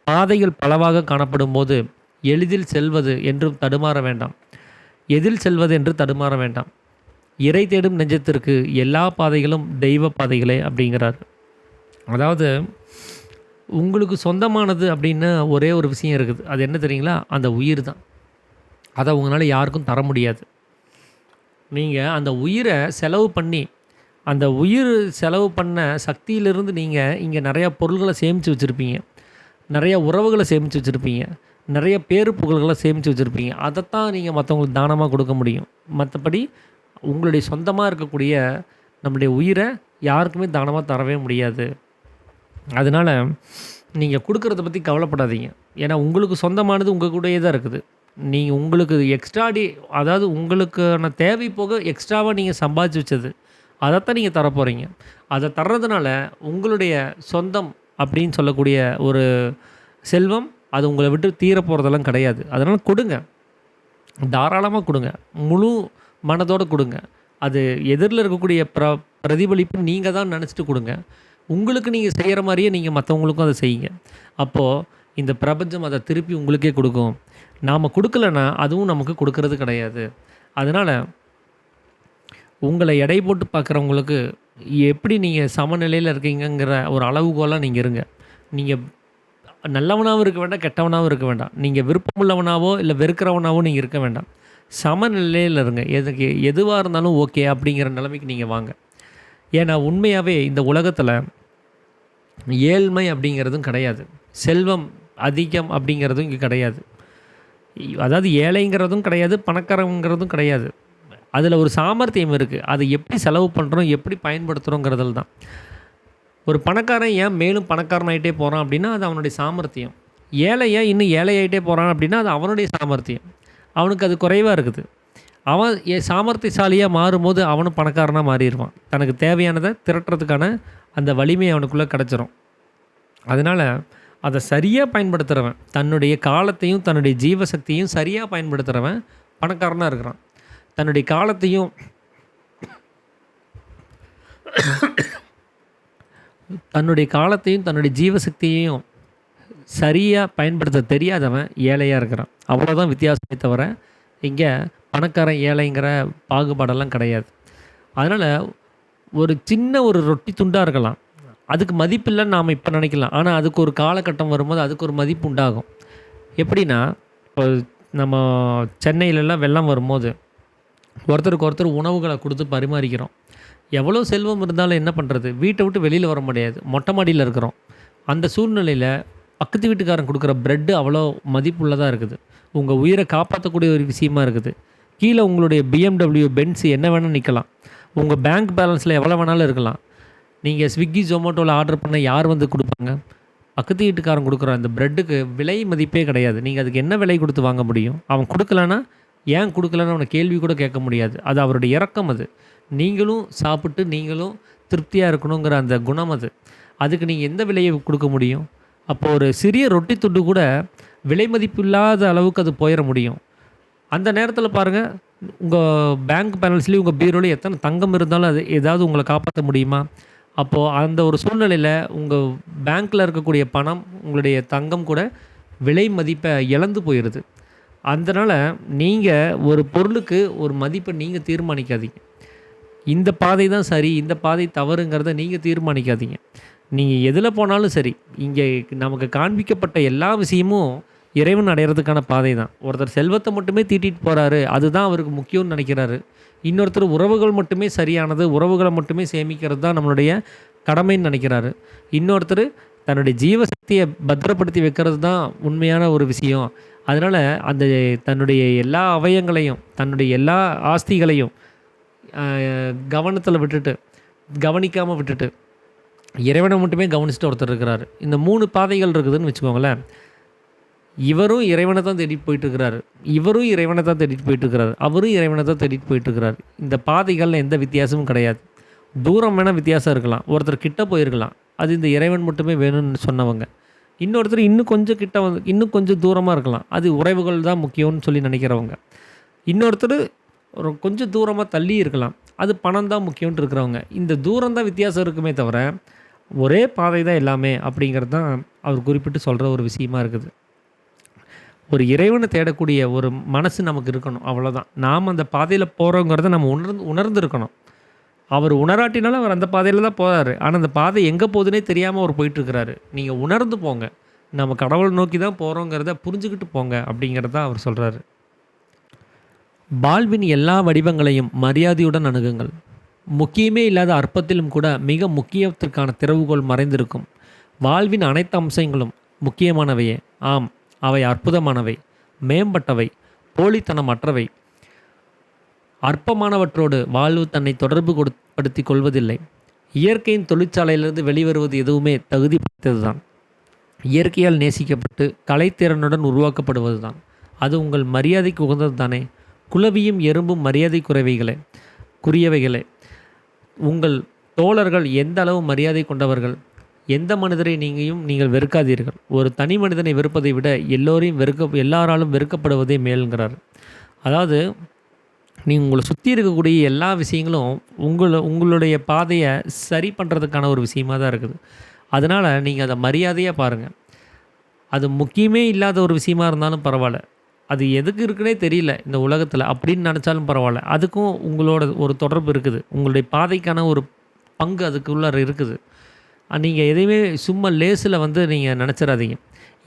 பாதைகள் பலவாக காணப்படும் போது எளிதில் செல்வது என்று தடுமாற வேண்டாம், எதில் செல்வது என்று தடுமாற வேண்டாம். இறை தேடும் நெஞ்சத்திற்கு எல்லா பாதைகளும் தெய்வ பாதைகளே அப்படிங்கிறார். அதாவது உங்களுக்கு சொந்தமானது அப்படின்னு ஒரே ஒரு விஷயம் இருக்குது. அது என்ன தெரியுங்களா? அந்த உயிர் தான். அதை உங்களால் யாருக்கும் தர முடியாது. நீங்கள் அந்த உயிரை செலவு பண்ணி, அந்த உயிர் செலவு பண்ண சக்தியிலிருந்து நீங்கள் இங்கே நிறையா பொருள்களை சேமித்து வச்சுருப்பீங்க, நிறையா உறவுகளை சேமித்து வச்சுருப்பீங்க, நிறைய பேரு புகழ்களை சேமித்து வச்சுருப்பீங்க. அதைத்தான் நீங்கள் மற்றவங்களுக்கு தானமாக கொடுக்க முடியும். மற்றபடி உங்களுடைய சொந்தமாக இருக்கக்கூடிய நம்முடைய உயிரை யாருக்குமே தானமாக தரவே முடியாது. அதனால் நீங்கள் கொடுக்குறத பற்றி கவலைப்படாதீங்க. ஏன்னா உங்களுக்கு சொந்தமானது உங்கள் கூடயே தான் இருக்குது. நீங்கள் உங்களுக்கு அதாவது உங்களுக்கான தேவை போக எக்ஸ்ட்ராவாக நீங்கள் சம்பாதிச்சு வச்சது அதைத்தான் நீங்கள் தரப்போகிறீங்க. அதை தர்றதுனால உங்களுடைய சொந்தம் அப்படின்னு சொல்லக்கூடிய ஒரு செல்வம் அது உங்களை விட்டு தீர போகிறதெல்லாம் கிடையாது. அதனால் கொடுங்க, தாராளமாக கொடுங்க, முழு மனதோடு கொடுங்க. அது எதிரில் இருக்கக்கூடிய பிரதிபலிப்பு நீங்கள் தான் நினச்சிட்டு கொடுங்க. உங்களுக்கு நீங்கள் செய்கிற மாதிரியே நீங்கள் மற்றவங்களுக்கும் அதை செய்யுங்க. அப்போது இந்த பிரபஞ்சம் அதை திருப்பி உங்களுக்கே கொடுக்கும். நாம் கொடுக்கலன்னா அதுவும் நமக்கு கொடுக்கறது கிடையாது. அதனால் உங்களை எடை போட்டு பார்க்குறவங்களுக்கு எப்படி நீங்கள் சமநிலையில் இருக்கீங்கிற ஒரு அளவுகோலாக நீங்கள் இருங்க. நீங்கள் நல்லவனாகவும் இருக்க வேண்டாம், கெட்டவனாகவும் இருக்க வேண்டாம். நீங்கள் விருப்பமுள்ளவனாவோ இல்லை வெறுக்கிறவனாவோ நீங்கள் இருக்க வேண்டாம். சமநிலையில் இருங்க. எதுவாக இருந்தாலும் ஓகே அப்படிங்கிற நிலைமைக்கு நீங்கள் வாங்க. ஏன்னா உண்மையாகவே இந்த உலகத்தில் ஏழ்மை அப்படிங்கிறதும் கிடையாது, செல்வம் அதிகம் அப்படிங்கிறதும் இங்கே கிடையாது. அதாவது ஏழைங்கிறதும் கிடையாது, பணக்காரங்கிறதும் கிடையாது. அதில் ஒரு சாமர்த்தியம் இருக்குது. அதை எப்படி செலவு பண்ணுறோம், எப்படி பயன்படுத்துகிறோங்கிறதுல தான். ஒரு பணக்காரன் ஏன் மேலும் பணக்காரனாகிட்டே போகிறான் அப்படின்னா அது அவனுடைய சாமர்த்தியம். ஏழையை இன்னும் ஏழையாகிட்டே போகிறான் அப்படின்னா அது அவனுடைய சாமர்த்தியம். அவனுக்கு அது குறைவாக இருக்குது. அவன் சாமர்த்தியசாலியாக மாறும்போது அவனும் பணக்காரனாக மாறிடுவான். தனக்கு தேவையானதை திரட்டுறதுக்கான அந்த வலிமை அவனுக்குள்ளே கிடச்சிரும். அதனால் அதை சரியாக பயன்படுத்துகிறவன், தன்னுடைய காலத்தையும் தன்னுடைய ஜீவசக்தியும் சரியாக பயன்படுத்துகிறவன் பணக்காரனாக இருக்கிறான். தன்னுடைய காலத்தையும் தன்னுடைய ஜீவசக்தியையும் சரியாக பயன்படுத்த தெரியாதவன் ஏழையாக இருக்கிறான். அவ்வளோதான் வித்தியாசமே தவிர இங்கே பணக்காரன் ஏழைங்கிற பாகுபாடெல்லாம் கிடையாது. அதனால் ஒரு சின்ன ஒரு ரொட்டி துண்டாக இருக்கலாம், அதுக்கு மதிப்பில்லைன்னு நாம் இப்போ நினைக்கலாம். ஆனால் அதுக்கு ஒரு காலகட்டம் வரும்போது அதுக்கு ஒரு மதிப்பு உண்டாகும். எப்படின்னா, இப்போ நம்ம சென்னையிலலாம் வெள்ளம் வரும்போது ஒருத்தருக்கு ஒருத்தர் உணவுகளை கொடுத்து பரிமாறிக்கிறோம். எவ்வளோ செல்வம் இருந்தாலும் என்ன பண்ணுறது, வீட்டை விட்டு வெளியில் வர முடியாது, மொட்டை மாடியில் இருக்கிறோம். அந்த சூழ்நிலையில் பக்கத்து வீட்டுக்காரன் கொடுக்குற ப்ரெட்டு அவ்வளோ மதிப்புள்ளதாக இருக்குது, உங்கள் உயிரை காப்பாற்றக்கூடிய ஒரு விஷயமா இருக்குது. கீழே உங்களுடைய BMW பென்ஸ் என்ன வேணால் நிற்கலாம், உங்கள் பேங்க் பேலன்ஸில் எவ்வளோ வேணாலும் இருக்கலாம். நீங்கள் ஸ்விக்கி ஜொமேட்டோவில் ஆர்டர் பண்ண யார் வந்து கொடுப்பாங்க? பக்கத்து வீட்டுக்காரன் கொடுக்குற அந்த ப்ரெட்டுக்கு விலை மதிப்பே கிடையாது. நீங்கள் அதுக்கு என்ன விலை கொடுத்து வாங்க முடியும்? அவன் கொடுக்கலன்னா ஏன் கொடுக்கலன்னு அவனை கேள்வி கூட கேட்க முடியாது. அது அவருடைய இரக்கம். அது நீங்களும் சாப்பிட்டு நீங்களும் திருப்தியாக இருக்கணுங்கிற அந்த குணம் அது. அதுக்கு நீங்கள் எந்த விலையை கொடுக்க முடியும்? அப்போ ஒரு சிறிய ரொட்டி துண்டு கூட விலை மதிப்பு இல்லாத அளவுக்கு அது போயிட முடியும். அந்த நேரத்தில் பாருங்கள், உங்கள் பேங்க் பேலன்ஸ்லேயும் உங்கள் பீரோலையும் எத்தனை தங்கம் இருந்தாலும் அது ஏதாவது உங்களை காப்பாற்ற முடியுமா? அப்போது அந்த ஒரு சூழ்நிலையில் உங்கள் பேங்க்கில் இருக்கக்கூடிய பணம், உங்களுடைய தங்கம் கூட விலை மதிப்பை இழந்து போயிடுது. அதனால் நீங்கள் ஒரு பொருளுக்கு ஒரு மதிப்பை நீங்கள் தீர்மானிக்காதீங்க. இந்த பாதை தான் சரி, இந்த பாதை தவறுங்கிறத நீங்கள் தீர்மானிக்காதீங்க. நீங்கள் எதில் போனாலும் சரி, இங்கே நமக்கு காண்பிக்கப்பட்ட எல்லா விஷயமும் இறைவன் அடையிறதுக்கான பாதை தான். ஒருத்தர் செல்வத்தை மட்டுமே தீட்டிட்டு போகிறாரு, அதுதான் அவருக்கு முக்கியம்னு நினைக்கிறாரு. இன்னொருத்தர் உறவுகள் மட்டுமே சரியானது, உறவுகளை மட்டுமே சேமிக்கிறது தான் நம்மளுடைய கடமைன்னு நினைக்கிறாரு. இன்னொருத்தர் தன்னுடைய ஜீவசக்தியை பத்திரப்படுத்தி வைக்கிறது தான் உண்மையான ஒரு விஷயம். அதனால் அந்த தன்னுடைய எல்லா அவயங்களையும் தன்னுடைய எல்லா ஆஸ்திகளையும் கவனிக்காமல் விட்டுட்டு இறைவனை மட்டுமே கவனிச்சுட்டு ஒருத்தர் இருக்கிறாரு. இந்த 3 பாதைகள் இருக்குதுன்னு வச்சுக்கோங்களேன். இவரும் இறைவனை தான் தேடிட்டு போயிட்டுருக்கிறாரு, இவரும் இறைவனை தான் தேடிட்டு போயிட்டுருக்கிறாரு, அவரும் இறைவனை தான் தேடிட்டு போயிட்டுருக்கிறாரு. இந்த பாதைகளில் எந்த வித்தியாசமும் கிடையாது. தூரம் வேணால் வித்தியாசம் இருக்கலாம், ஒருத்தர் கிட்ட போயிருக்கலாம், அது இந்த இறைவன் மட்டுமே வேணும்னு சொன்னவங்க. இன்னொருத்தர் இன்னும் கொஞ்சம் கிட்ட வந்து இன்னும் கொஞ்சம் தூரமாக இருக்கலாம், அது உறவுகள் தான் முக்கியம்னு சொல்லி நினைக்கிறவங்க. இன்னொருத்தர் ஒரு கொஞ்சம் தூரமாக தள்ளி இருக்கலாம், அது பணம் தான் முக்கியம்னு இருக்கிறவங்க. இந்த தூரம் தான் வித்தியாசம் இருக்குமே தவிர ஒரே பாதை தான் எல்லாமே அப்படிங்கிறது தான் அவர் குறிப்பிட்டு சொல்கிற ஒரு விஷயமா இருக்குது. ஒரு இறைவனை தேடக்கூடிய ஒரு மனசு நமக்கு இருக்கணும், அவ்வளோதான். நாம் அந்த பாதையில் போகிறோங்கிறத நம்ம உணர்ந்துருக்கணும். அவர் உணராட்டினாலும் அவர் அந்த பாதையில் தான் போகிறாரு, ஆனால் அந்த பாதை எங்கே போகுதுன்னே தெரியாமல் அவர் போயிட்டுருக்கிறாரு. நீங்கள் உணர்ந்து போங்க, நம்ம கடவுளை நோக்கி தான் போகிறோங்கிறத புரிஞ்சுக்கிட்டு போங்க அப்படிங்கிறத அவர் சொல்கிறாரு. வாழ்வின் எல்லா வடிவங்களையும் மரியாதையுடன் அணுகுங்கள். முக்கியமே இல்லாத அற்பத்திலும் கூட மிக முக்கியத்திற்கான திறவுகோல் மறைந்திருக்கும். வாழ்வின் அனைத்து அம்சங்களும் முக்கியமானவையே, ஆம், அவை அற்புதமானவை, மேம்பட்டவை, போலித்தனமற்றவை. அற்பமானவற்றோடு வாழ்வு தன்னை தொடர்பு படுத்தி கொள்வதில்லை. இயற்கையின் தொழிற்சாலையிலிருந்து வெளிவருவது எதுவுமே தகுதி படைத்தது தான். இயற்கையால் நேசிக்கப்பட்டு கலைத்திறனுடன் உருவாக்கப்படுவது தான். அது உங்கள் மரியாதைக்கு உகந்தது தானே. குளவியும் எறும்பும் மரியாதை குறியவைகளே. உங்கள் தோழர்கள் எந்த அளவு மரியாதை கொண்டவர்கள். எந்த மனிதரை நீங்கள் வெறுக்காதீர்கள். ஒரு தனி மனிதனை வெறுப்பதை விட எல்லாராலும் வெறுக்கப்படுவதே மேல்கிறார். அதாவது உங்களை சுற்றி இருக்கக்கூடிய எல்லா விஷயங்களும் உங்களுடைய பாதையை சரி பண்ணுறதுக்கான ஒரு விஷயமாக தான் இருக்குது. அதனால் நீங்கள் அதை மரியாதையாக பாருங்கள். அது முக்கியமே இல்லாத ஒரு விஷயமா இருந்தாலும் பரவாயில்ல, அது எதுக்கு இருக்குன்னே தெரியல இந்த உலகத்தில் அப்படின்னு நினச்சாலும் பரவாயில்ல, அதுக்கும் உங்களோட ஒரு தொடர்பு இருக்குது. உங்களுடைய பாதைக்கான ஒரு பங்கு அதுக்குள்ளே இருக்குது. நீங்கள் எதையுமே சும்மா லேஸில் நீங்கள் நினச்சிடாதீங்க.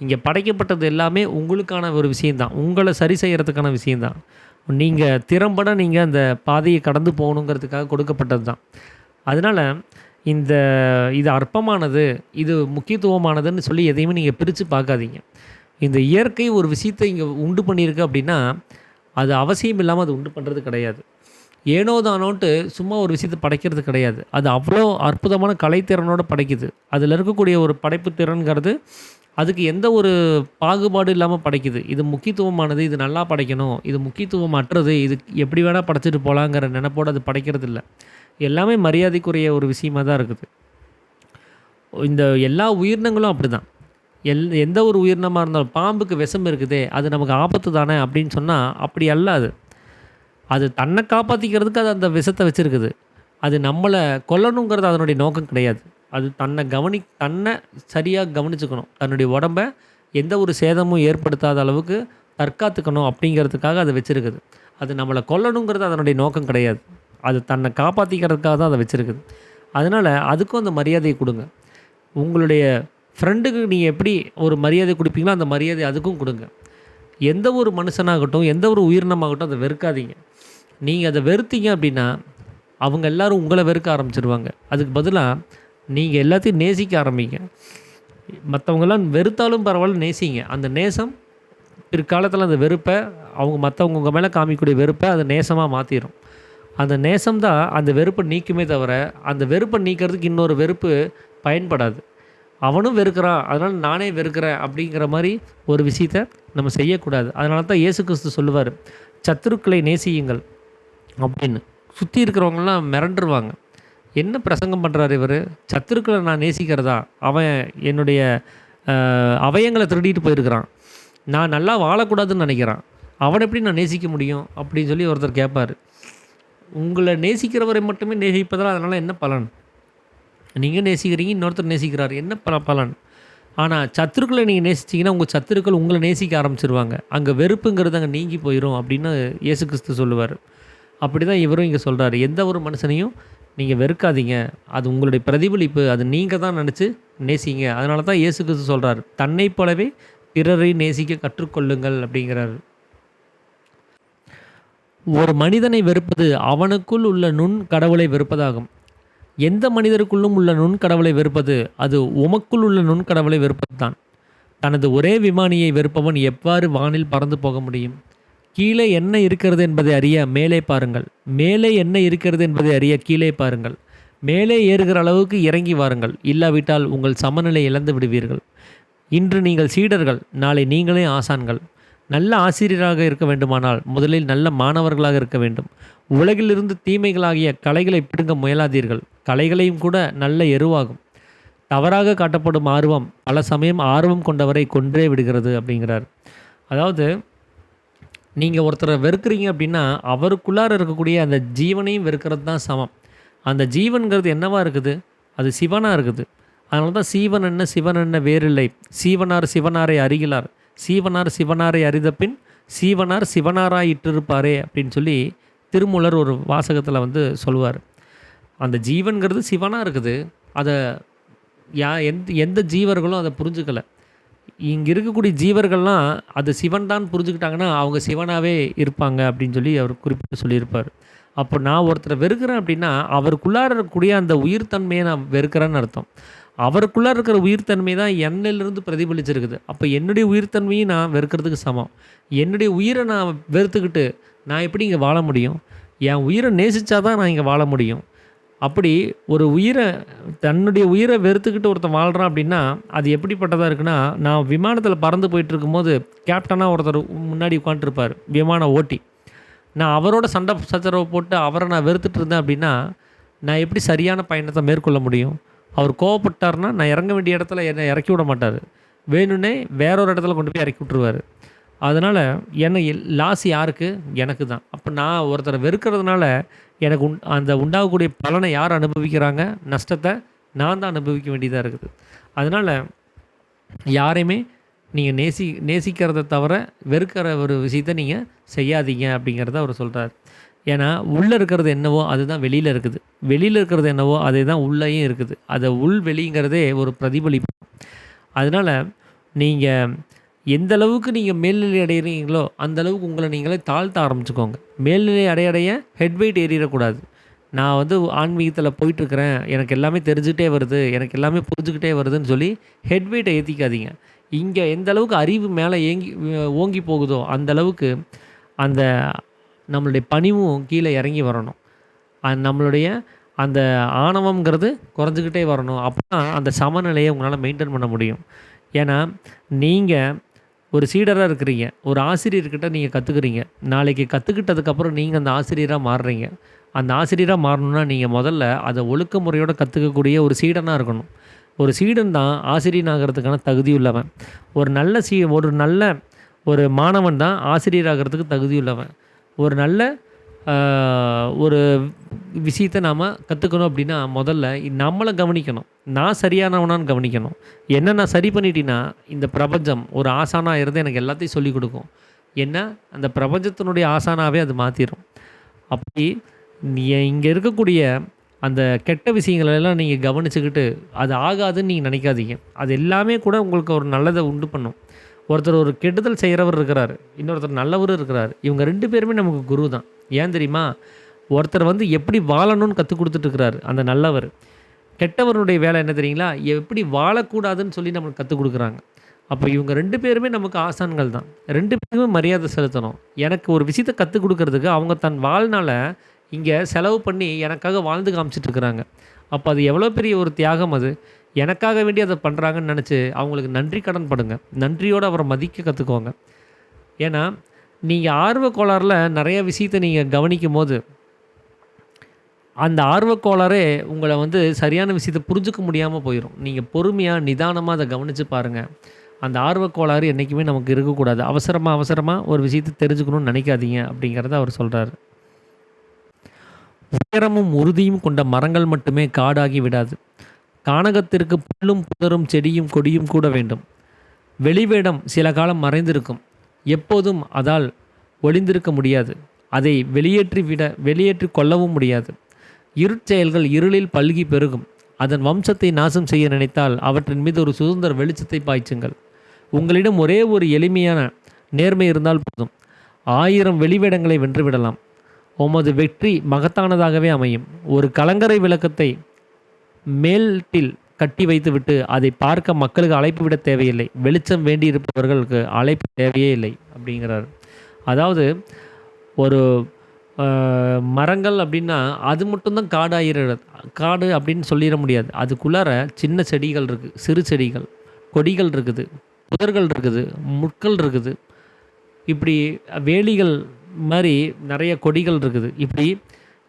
இங்கே படைக்கப்பட்டது எல்லாமே உங்களுக்கான ஒரு விஷயந்தான், உங்களை சரி செய்கிறதுக்கான விஷயந்தான். நீங்கள் திறம்பட அந்த பாதையை கடந்து போகணுங்கிறதுக்காக கொடுக்கப்பட்டது தான். அதனால் இந்த இது அற்பமானது, இது முக்கியத்துவமானதுன்னு சொல்லி எதையுமே நீங்கள் பிரித்து பார்க்காதீங்க. இந்த இயற்கை ஒரு விஷயத்தை இங்கே உண்டு பண்ணியிருக்கு அப்படின்னா, அது அவசியம் இல்லாமல் அது உண்டு பண்ணுறது கிடையாது. ஏனோ தானோன்ட்டு சும்மா ஒரு விஷயத்த படைக்கிறது கிடையாது. அது அவ்வளோ அற்புதமான கலைத்திறனோட படைக்குது. அதில் இருக்கக்கூடிய ஒரு படைப்பு திறன்கிறது அதுக்கு எந்த ஒரு பாகுபாடு இல்லாமல் படைக்குது. இது முக்கியத்துவமானது, இது நல்லா படைக்கணும், இது முக்கியத்துவம் அற்றது, இது எப்படி வேணால் படைச்சிட்டு போகலாங்கிற நினைப்போடு அது படைக்கிறது இல்லை. எல்லாமே மரியாதைக்குரிய ஒரு விஷயமா தான் இருக்குது. இந்த எல்லா உயிரினங்களும் அப்படி தான். எந்த ஒரு உயிரினமாக இருந்தாலும் பாம்புக்கு விஷம் இருக்குதே, அது நமக்கு ஆபத்து தானே அப்படின்னு சொன்னால் அப்படி அல்ல அது. அது தன்னை காப்பாற்றிக்கிறதுக்கு அது அந்த விஷத்தை வச்சுருக்குது. அது நம்மளை கொல்லணுங்கிறது அதனுடைய நோக்கம் கிடையாது. அது தன்னை சரியாக கவனிச்சுக்கணும். தன்னுடைய உடம்பை எந்த ஒரு சேதமும் ஏற்படுத்தாத அளவுக்கு தற்காத்துக்கணும் அப்படிங்கிறதுக்காக அதை வச்சுருக்குது. அது நம்மளை கொல்லணுங்கிறது அதனுடைய நோக்கம் கிடையாது. அது தன்னை காப்பாற்றிக்கிறதுக்காக தான் அதை வச்சுருக்குது. அதனால் அதுக்கும் அந்த மரியாதையை கொடுங்க. உங்களுடைய ஃப்ரெண்டுக்கு நீங்கள் எப்படி ஒரு மரியாதை கொடுப்பீங்களோ அந்த மரியாதை அதுக்கும் கொடுங்க. எந்த ஒரு மனுஷனாகட்டும், எந்த ஒரு உயிரினமாகட்டும் அதை வெறுக்காதீங்க. நீங்கள் அதை வெறுத்தீங்க அப்படின்னா அவங்க எல்லோரும் உங்களை வெறுக்க ஆரம்பிச்சிருவாங்க. அதுக்கு பதிலாக நீங்கள் எல்லாத்தையும் நேசிக்க ஆரம்பிங்க. மற்றவங்கெல்லாம் வெறுத்தாலும் பரவாயில்ல, நேசிங்க. அந்த நேசம் பிற்காலத்தில் அந்த வெறுப்பை மற்றவங்க உங்கள் மேலே காமிக்கக்கூடிய வெறுப்பை அது நேசமாக மாற்றிடும். அந்த நேசம் தான் அந்த வெறுப்பை நீக்குமே தவிர, அந்த வெறுப்பை நீக்கிறதுக்கு இன்னொரு வெறுப்பு பயன்படாது. அவனும் வெறுக்கிறான், அதனால் நானே வெறுக்கிறேன் அப்படிங்கிற மாதிரி ஒரு விஷயத்தை நம்ம செய்யக்கூடாது. அதனால தான் இயேசு கிறிஸ்து சொல்லுவார், சத்துருக்களை நேசியுங்கள் அப்படின்னு. சுற்றி இருக்கிறவங்களாம் மிரண்டுருவாங்க. என்ன பிரசங்கம் பண்ணுறாரு இவர்? சத்துருக்களை நான் நேசிக்கிறதா? அவன் என்னுடைய அவயங்களை திருடிட்டு போயிருக்கிறான், நான் நல்லா வாழக்கூடாதுன்னு நினைக்கிறான், அவனை எப்படி நான் நேசிக்க முடியும் அப்படின்னு சொல்லி ஒருத்தர் கேட்பார். உங்களை நேசிக்கிறவரை மட்டுமே நேசிப்பதால் அதனால் என்ன பலன்? நீங்கள் நேசிக்கிறீங்க, இன்னொருத்தர் நேசிக்கிறார், என்ன பலன்? ஆனால் சத்துருக்களை நீங்கள் நேசிச்சிங்கன்னா உங்கள் சத்துருக்கள் உங்களை நேசிக்க ஆரம்பிச்சிருவாங்க. அங்கே வெறுப்புங்கிறது அங்கே நீங்கி போயிடும் அப்படின்னு இயேசு கிறிஸ்து சொல்லுவார். அப்படி தான் இவரும் இங்கே சொல்கிறாரு. எந்த ஒரு மனுஷனையும் நீங்கள் வெறுக்காதீங்க, அது உங்களுடைய பிரதிபலிப்பு, அது நீங்கள் தான் நினச்சி நேசிங்க. அதனால தான் இயேசு கிறிஸ்து சொல்கிறார், தன்னை போலவே பிறரை நேசிக்க கற்றுக்கொள்ளுங்கள் அப்படிங்கிறாரு. ஒரு மனிதனை வெறுப்பது அவனுக்குள் உள்ள நுண் கடவுளை வெறுப்பதாகும். எந்த மனிதருக்குள்ளும் உள்ள நுண்கடவுளை வெறுப்பது அது உமக்குள் உள்ள நுண்கடவுளை வெறுப்பது தான். தனது ஒரே விமானியை வெறுப்பவன் எவ்வாறு வானில் பறந்து போக முடியும்? கீழே என்ன இருக்கிறது என்பதை அறிய மேலே பாருங்கள், மேலே என்ன இருக்கிறது என்பதை அறிய கீழே பாருங்கள், மேலே ஏறுகிற அளவுக்கு இறங்கி வாருங்கள், இல்லாவிட்டால் உங்கள் சமநிலை இழந்து விடுவீர்கள். இன்று நீங்கள் சீடர்கள், நாளை நீங்களே ஆசான்கள். நல்ல ஆசிரியராக இருக்க வேண்டுமானால் முதலில் நல்ல மாணவர்களாக இருக்க வேண்டும். உலகிலிருந்து தீமைகளாகிய கலைகளை பிடுங்க முயலாதீர்கள், கலைகளையும் கூட நல்ல எருவாகும். தவறாக காட்டப்படும் ஆர்வம் பல சமயம் ஆர்வம் கொண்டவரை கொன்றே விடுகிறது அப்படிங்கிறார். அதாவது நீங்கள் ஒருத்தரை வெறுக்கிறீங்க அப்படின்னா அவருக்குள்ளார இருக்கக்கூடிய அந்த ஜீவனையும் வெறுக்கிறது தான் சமம். அந்த ஜீவன்கிறது என்னவாக இருக்குது? அது சிவனாக இருக்குது. அதனால தான் சீவன் என்ன சிவன் என்ன வேறில்லை, சீவனார் சிவனாரை அறிகிறார், சீவனார் சிவனாரை அறிந்த பின் சீவனார் சிவனாராய் இட்டிருப்பாரே அப்படின்னு சொல்லி திருமூலர் ஒரு வாசகத்தில் சொல்லுவார். அந்த ஜீவன்கிறது சிவனாக இருக்குது. அதை எந்த ஜீவர்களும் அதை புரிஞ்சுக்கலை. இங்கே இருக்கக்கூடிய ஜீவர்கள்லாம் அது சிவன் தான் புரிஞ்சுக்கிட்டாங்கன்னா அவங்க சிவனாகவே இருப்பாங்க அப்படின்னு சொல்லி அவர் குறிப்பிட்டு சொல்லியிருப்பார். அப்போ நான் ஒருத்தரை வெறுக்கிறேன் அப்படின்னா அவருக்குள்ளார இருக்கக்கூடிய அந்த உயிர்த்தன்மையை நான் வெறுக்கிறேன்னு அர்த்தம். அவருக்குள்ளே இருக்கிற உயிர்த்தன்மை தான் என்னிலிருந்து பிரதிபலிச்சிருக்குது. அப்போ என்னுடைய உயிர்த்தன்மையும் நான் வெறுக்கிறதுக்கு சமம். என்னுடைய உயிரை நான் வெறுத்துக்கிட்டு நான் எப்படி இங்கே வாழ முடியும்? என் உயிரை நேசித்தா தான் நான் இங்கே வாழ முடியும். அப்படி ஒரு தன்னுடைய உயிரை வெறுத்துக்கிட்டு ஒருத்தன் வாழ்கிறான் அப்படின்னா அது எப்படிப்பட்டதாக இருக்குன்னா, நான் விமானத்தில் பறந்து போயிட்டு இருக்கும்போது கேப்டனாக ஒருத்தர் முன்னாடி உட்காந்துருப்பார், விமான ஓட்டி. நான் அவரோட சண்டை சச்சரவை போட்டு அவரை நான் வெறுத்துட்டு இருந்தேன் அப்படின்னா நான் எப்படி சரியான பயணத்தை மேற்கொள்ள முடியும்? அவர் கோவப்பட்டார்னா நான் இறங்க வேண்டிய இடத்துல என்னை இறக்கி விட மாட்டார், வேணும்னே வேறொரு இடத்துல கொண்டு போய் இறக்கி விட்டுருவார். அதனால் என்னை லாஸ் யாருக்கு? எனக்கு தான். அப்போ நான் ஒருத்தரை வெறுக்கிறதுனால எனக்கு அந்த உண்டாகக்கூடிய பலனை யார் அனுபவிக்கிறாங்க? நஷ்டத்தை நான் தான் அனுபவிக்க வேண்டியதாக இருக்குது. அதனால் யாரையுமே நீங்கள் நேசிக்கிறத தவிர வெறுக்கிற ஒரு விஷயத்தை நீங்கள் செய்யாதீங்க அப்படிங்கிறத அவர் சொல்கிறார். ஏன்னா உள்ளே இருக்கிறது என்னவோ அதுதான் வெளியில் இருக்குது, வெளியில் இருக்கிறது என்னவோ அதே தான் உள்ளேயும் இருக்குது. அதை வெளிங்கிறதே ஒரு பிரதிபலிப்பு. அதனால் நீங்கள் எந்த அளவுக்கு நீங்கள் மேல்நிலை அடைகிறீங்களோ அந்தளவுக்கு உங்களை நீங்களே தாழ்த்த ஆரம்பிச்சுக்கோங்க. மேல்நிலை அடைய ஹெட் வெயிட் ஏறிடக்கூடாது. நான் வந்து ஆன்மீகத்தில் போயிட்டுருக்கிறேன், எனக்கு எல்லாமே தெரிஞ்சுக்கிட்டே வருது, எனக்கு எல்லாமே புரிஞ்சுக்கிட்டே வருதுன்னு சொல்லி ஹெட் வெயிட்டை ஏற்றிக்காதீங்க. இங்கே எந்த அளவுக்கு அறிவு மேலே ஓங்கி போகுதோ அந்த அளவுக்கு அந்த நம்மளுடைய பணிவும் கீழே இறங்கி வரணும். நம்மளுடைய அந்த ஆணவம்ங்கிறது குறைஞ்சிக்கிட்டே வரணும். அப்போதான் அந்த சமநிலையை உங்களால் மெயின்டைன் பண்ண முடியும். ஏன்னா நீங்கள் ஒரு சீடராக இருக்கிறீங்க, ஒரு ஆசிரியர்கிட்ட நீங்கள் கற்றுக்குறீங்க. நாளைக்கு கற்றுக்கிட்டதுக்கப்புறம் நீங்கள் அந்த ஆசிரியராக மாறுறீங்க. அந்த ஆசிரியராக மாறணுன்னா நீங்கள் முதல்ல அதை ஒழுக்க முறையோடு கற்றுக்கக்கூடிய ஒரு சீடனாக இருக்கணும். ஒரு சீடன் தான் ஆசிரியன் ஆகிறதுக்கான தகுதி உள்ளவன். ஒரு நல்ல ஒரு மாணவன் தான் ஆசிரியராகிறதுக்கு தகுதி உள்ளவன். ஒரு நல்ல ஒரு விஷயத்தை நாம் கற்றுக்கணும் அப்படின்னா முதல்ல நம்மளை கவனிக்கணும். நான் சரியானவனான்னு கவனிக்கணும். என்ன நான் சரி பண்ணிட்டேன்னா இந்த பிரபஞ்சம் ஒரு ஆசானாக இருந்து எனக்கு எல்லாத்தையும் சொல்லிக் கொடுக்கும். என்ன அந்த பிரபஞ்சத்தினுடைய ஆசானாகவே அது மாற்றிடும். அப்படி இங்கே இருக்கக்கூடிய அந்த கெட்ட விஷயங்களெல்லாம் நீங்கள் கவனிச்சுக்கிட்டு அது ஆகாதுன்னு நீங்கள் நினைக்காதீங்க. அது எல்லாமே கூட உங்களுக்கு ஒரு நல்லதை உண்டு பண்ணும். ஒருத்தர் ஒரு கெடுதல் செய்கிறவர் இருக்கிறார், இன்னொருத்தர் நல்லவரும் இருக்கிறார். இவங்க 2 பேருமே நமக்கு குரு தான். ஏன் தெரியுமா? ஒருத்தர் வந்து எப்படி வாழணும்னு கற்றுக் கொடுத்துட்ருக்கிறார் அந்த நல்லவர். கெட்டவருடைய வேலை என்ன தெரியுங்களா? எப்படி வாழக்கூடாதுன்னு சொல்லி நமக்கு கற்றுக் கொடுக்குறாங்க. அப்போ இவங்க 2 பேருமே நமக்கு ஆசான்கள் தான். 2 பேருமே மரியாதை செலுத்தணும். எனக்கு ஒரு விஷயத்தை கற்றுக் கொடுக்கறதுக்கு அவங்க தன் வாழ்நாள இங்கே செலவு பண்ணி எனக்காக வாழ்ந்து காமிச்சிட்ருக்குறாங்க. அப்போ அது எவ்வளோ பெரிய ஒரு தியாகம் அது. எனக்காக வேண்டி அதை பண்ணுறாங்கன்னு நினச்சி அவங்களுக்கு நன்றி கடன் படுங்க. நன்றியோடு அவரை மதிக்க கற்றுக்கோங்க. ஏன்னா நீங்கள் ஆர்வக் கோளாறில் நிறைய விஷயத்தை நீங்கள் கவனிக்கும் போது அந்த ஆர்வக்கோளாறே உங்களை வந்து சரியான விஷயத்தை புரிஞ்சுக்க முடியாமல் போயிடும். நீங்கள் பொறுமையாக நிதானமாக அதை கவனித்து பாருங்கள். அந்த ஆர்வக்கோளாறு என்றைக்குமே நமக்கு இருக்கக்கூடாது. அவசரமாக ஒரு விஷயத்தை தெரிஞ்சுக்கணும்னு நினைக்காதீங்க அப்படிங்கிறத அவர் சொல்கிறார். உயரமும் உறுதியும் கொண்ட மரங்கள் மட்டுமே காடாகி விடாது. கானகத்திற்கு புல்லும் புதரும் செடியும் கொடியும் கூட வேண்டும். வெளிவேடம் சில காலம் மறைந்திருக்கும், எப்போதும் அதால் ஒளிந்திருக்க முடியாது. அதை வெளியேற்றி கொள்ளவும் முடியாது. இருட்செயல்கள் இருளில் பல்கி பெருகும். அதன் வம்சத்தை நாசம் செய்ய நினைத்தால் அவற்றின் மீது ஒரு சுதந்திர வெளிச்சத்தை பாய்ச்சுங்கள். உங்களிடம் ஒரே ஒரு எளிமையான நேர்மை இருந்தால் போதும், 1000 வெளிவேடங்களை வென்றுவிடலாம். உமது வெற்றி மகத்தானதாகவே அமையும். ஒரு கலங்கரை விளக்கத்தை மேல்ட்டில் கட்டி வைத்துவிட்டு அதை பார்க்க மக்களுக்கு அழைப்பு விட தேவையில்லை. வெளிச்சம் வேண்டியிருப்பவர்களுக்கு அழைப்பு தேவையே இல்லை அப்படிங்கிறார். அதாவது ஒரு மரங்கள் அப்படின்னா அது மட்டும்தான் காடாகிறது. காடு அப்படின்னு சொல்லிட முடியாது. அதுக்குள்ளார சின்ன செடிகள் இருக்குது, சிறு செடிகள், கொடிகள் இருக்குது, புதர்கள் இருக்குது, முட்கள் இருக்குது, இப்படி வேலிகள் மாதிரி நிறைய கொடிகள் இருக்குது. இப்படி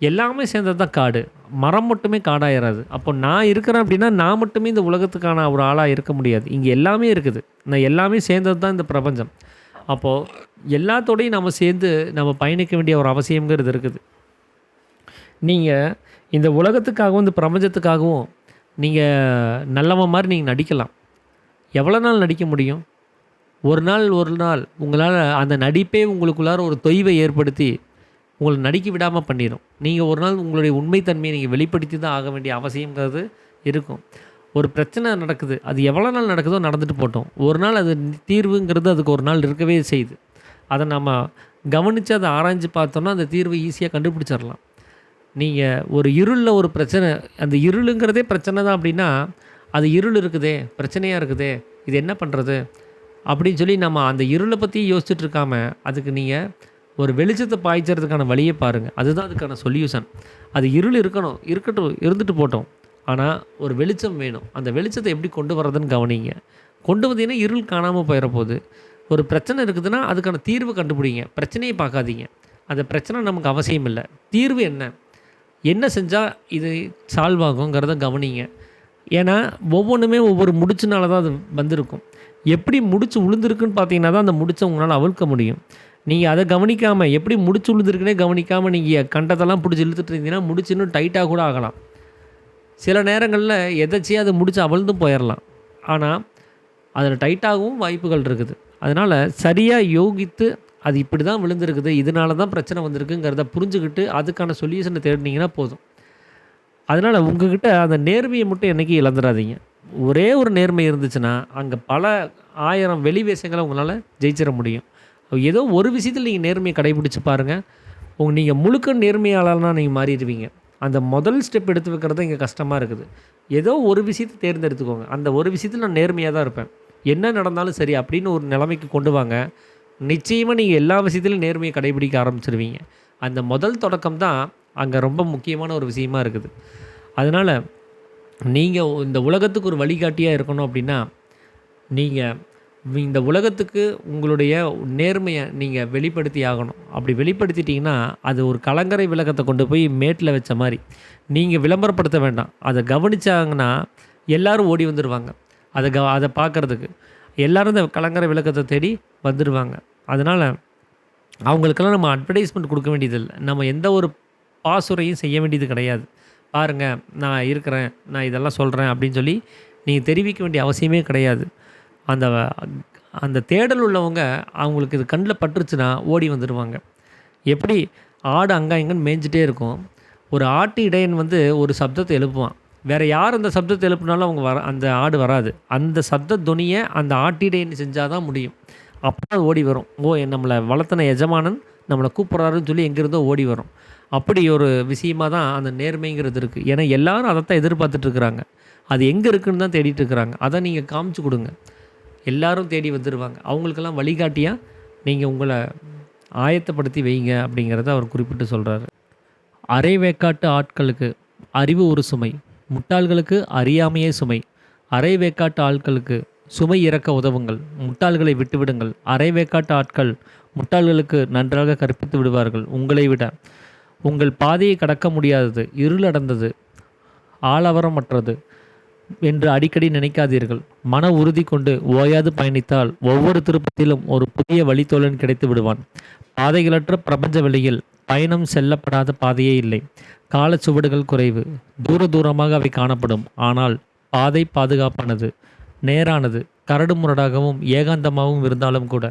எல்லாமே சேர்ந்தது தான் காடு. மரம் மட்டுமே காடாயிராது. அப்போ நான் இருக்கிறேன் அப்படின்னா நான் மட்டுமே இந்த உலகத்துக்கான ஒரு ஆளாக இருக்க முடியாது. இங்கே எல்லாமே இருக்குது. நான் எல்லாமே சேர்ந்தது தான் இந்த பிரபஞ்சம். அப்போது எல்லாத்தோடையும் நம்ம சேர்ந்து நம்ம பயணிக்க வேண்டிய ஒரு அவசியங்கிறது இருக்குது. நீங்கள் இந்த உலகத்துக்காகவும் இந்த பிரபஞ்சத்துக்காகவும் நீங்கள் நல்லவன் மாதிரி நீங்கள் நடிக்கலாம். எவ்வளோ நாள் நடிக்க முடியும்? ஒரு நாள் உங்களால் அந்த நடிப்பே உங்களுக்குள்ளார ஒரு தொய்வை ஏற்படுத்தி உங்களை நடிக்க விடாமல் பண்ணிடும். நீங்கள் ஒரு நாள் உங்களுடைய உண்மைத்தன்மையை நீங்கள் வெளிப்படுத்தி தான் ஆக வேண்டிய அவசியங்கிறது இருக்கும். ஒரு பிரச்சனை நடக்குது, அது எவ்வளோ நாள் நடக்குதோ நடந்துட்டு போட்டோம். ஒரு நாள் அது தீர்வுங்கிறது அதுக்கு ஒரு நாள் இருக்கவே செய்யுது. அதை நம்ம கவனித்து அதை ஆராய்ஞ்சு பார்த்தோன்னா அந்த தீர்வை ஈஸியாக கண்டுபிடிச்சிடலாம். நீங்கள் ஒரு இருளில் ஒரு பிரச்சனை, அந்த இருளுங்கிறதே பிரச்சனை தான் அப்படின்னா அது இருள் இருக்குதே, பிரச்சனையாக இருக்குதே, இது என்ன பண்ணுறது அப்படின்னு சொல்லி நம்ம அந்த இருளை பற்றி யோசிச்சுட்டு இருக்காமல் அதுக்கு நீங்கள் ஒரு வெளிச்சத்தை பாய்ச்சறதுக்கான வழியை பாருங்கள். அதுதான் அதுக்கான சொல்யூஷன். அது இருள் இருக்கட்டும், இருந்துட்டு போட்டோம். ஆனால் ஒரு வெளிச்சம் வேணும். அந்த வெளிச்சத்தை எப்படி கொண்டு வர்றதுன்னு கவனிங்க. கொண்டு வந்தீங்கன்னா இருள் காணாமல் போயிட போகுது. ஒரு பிரச்சனை இருக்குதுன்னா அதுக்கான தீர்வு கண்டுபிடிங்க. பிரச்சனையை பார்க்காதீங்க. அந்த பிரச்சனை நமக்கு அவசியம் இல்லை. தீர்வு என்ன செஞ்சால் இது சால்வ் ஆகுங்கிறத கவனிங்க. ஏன்னா ஒவ்வொன்றுமே ஒவ்வொரு முடிச்சுனால தான் அது வந்திருக்கும். எப்படி முடிச்சு உளுந்துருக்குன்னு பார்த்தீங்கன்னா தான் அந்த முடிச்சை உங்களால் அவிழ்க்க முடியும். நீங்கள் அதை கவனிக்காமல் எப்படி முடிச்சு உளுந்துருக்குன்னே கவனிக்காமல் நீங்கள் கண்டதெல்லாம் பிடிச்சி இழுத்துட்டு இருந்தீங்கன்னா முடிச்சு இன்னும் டைட்டாக கூட ஆகலாம். சில நேரங்களில் எதாச்சியாக அதை முடிச்சு அவிழ்ந்தும் போயிடலாம். ஆனால் அதில் டைட்டாகவும் வாய்ப்புகள் இருக்குது. அதனால் சரியாக யோகித்து அது இப்படி தான் விழுந்திருக்குது, இதனால தான் பிரச்சனை வந்திருக்குங்கிறத புரிஞ்சுக்கிட்டு அதுக்கான சொல்யூஷனை தேடினீங்கன்னா போதும். அதனால் உங்கள்கிட்ட அந்த நேர்மையை மட்டும் என்றைக்கும் இழந்துடாதீங்க. ஒரே ஒரு நேர்மை இருந்துச்சுன்னா அங்கே பல 1000 வெளி வேஷங்களை உங்களால் ஜெயிச்சிட முடியும். ஏதோ ஒரு விஷயத்தில் நீங்கள் நேர்மையை கடைபிடிச்சு பாருங்கள். நீங்கள் முழுக்க நேர்மையாளர்னால் நீங்கள் மாறிடுவீங்க. அந்த முதல் ஸ்டெப் எடுத்து வைக்கிறது இங்கே கஷ்டமாக இருக்குது. ஏதோ ஒரு விஷயத்தை தேர்ந்தெடுத்துக்கோங்க. அந்த ஒரு விஷயத்தில் நான் நேர்மையாக தான் இருப்பேன், என்ன நடந்தாலும் சரி அப்படின்னு ஒரு நிலைமைக்கு கொண்டு வாங்க. நிச்சயமாக நீங்கள் எல்லா விஷயத்துலையும் நேர்மையை கடைபிடிக்க ஆரம்பிச்சிருவீங்க. அந்த முதல் தொடக்கம் தான் அங்கே ரொம்ப முக்கியமான ஒரு விஷயமா இருக்குது. அதனால் நீங்கள் இந்த உலகத்துக்கு ஒரு வழிகாட்டியாக இருக்கணும் அப்படின்னா, நீங்கள் இந்த உலகத்துக்கு உங்களுடைய நேர்மையை நீங்கள் வெளிப்படுத்தி ஆகணும். அப்படி வெளிப்படுத்திட்டிங்கன்னா அது ஒரு கலங்கரை விளக்கத்தை கொண்டு போய் மேட்டில் வச்ச மாதிரி. நீங்கள் விளம்பரப்படுத்த வேண்டாம், அதை கவனித்தாங்கன்னா எல்லோரும் ஓடி வந்துடுவாங்க. அதை பார்க்குறதுக்கு எல்லோரும் இந்த கலங்கரை விளக்கத்தை தேடி வந்துடுவாங்க. அதனால் அவங்களுக்கெல்லாம் நம்ம அட்வர்டைஸ்மெண்ட் கொடுக்க வேண்டியதில்லை, நம்ம எந்த ஒரு பாசுரையும் செய்ய வேண்டியது கிடையாது. பாருங்கள் நான் இருக்கிறேன், நான் இதெல்லாம் சொல்கிறேன் அப்படின்னு சொல்லி நீங்கள் தெரிவிக்க வேண்டிய அவசியமே கிடையாது. அந்த அந்த தேடல் உள்ளவங்க அவங்களுக்கு இது கண்ணில் பட்டுருச்சுன்னா ஓடி வந்துடுவாங்க. எப்படி ஆடு அங்கே இங்கேன்னு மேய்ஞ்சிட்டே இருக்கும், ஒரு ஆட்டு இடையன் ஒரு சப்தத்தை எழுப்புவான், வேறு யார் அந்த சப்தத்தை எழுப்புனாலும் அவங்க அந்த ஆடு வராது. அந்த சப்த துணியை அந்த ஆட்டு இடையன் செஞ்சால் தான் முடியும். அப்போ அது ஓடி வரும். நம்மளை வளர்த்தன எஜமானன் நம்மளை கூப்பிட்றாருன்னு சொல்லி எங்கேருந்தோ ஓடி வரும். அப்படி ஒரு விஷயமாக தான் அந்த நேர்மைங்கிறது இருக்குது. ஏன்னா எல்லோரும் அதை தான் எதிர்பார்த்துட்ருக்குறாங்க, அது எங்கே இருக்குதுன்னு தான் தேடிட்டு இருக்கிறாங்க. அதை நீங்கள் காமிச்சு கொடுங்க, எல்லோரும் தேடி வந்துடுவாங்க. அவங்களுக்கெல்லாம் வழிகாட்டியாக நீங்கள் உங்களை ஆயத்தப்படுத்தி வைங்க அப்படிங்கிறத அவர் குறிப்பிட்டு சொல்கிறாரு. அரை வேக்காட்டு ஆட்களுக்கு அறிவு ஒரு சுமை, முட்டாள்களுக்கு அறியாமையே சுமை. அரை வேக்காட்டு ஆட்களுக்கு சுமை இறக்க உதவுங்கள், முட்டாள்களை விட்டுவிடுங்கள். அரை வேக்காட்டு ஆட்கள் முட்டாள்களுக்கு நன்றாக கற்பித்து விடுவார்கள். உங்களை விட உங்கள் பாதையை கடக்க முடியாதது, இருளடந்தது, ஆலவரமற்றது என்று அடிக்கடி நினைக்காதீர்கள். மன உறுதி கொண்டு ஓயாது பயணித்தால் ஒவ்வொரு திருப்பத்திலும் ஒரு புதிய வழித்தோழன் கிடைத்து விடுவான். பாதைகளற்ற பிரபஞ்ச வெளியில் பயணம் செல்லப்படாத பாதையே இல்லை. காலச்சுவடுகள் குறைவு, தூரமாக அவை காணப்படும். ஆனால் பாதை பாதுகாப்பானது, நேரானது. கரடு முரடாகவும் ஏகாந்தமாகவும் இருந்தாலும் கூட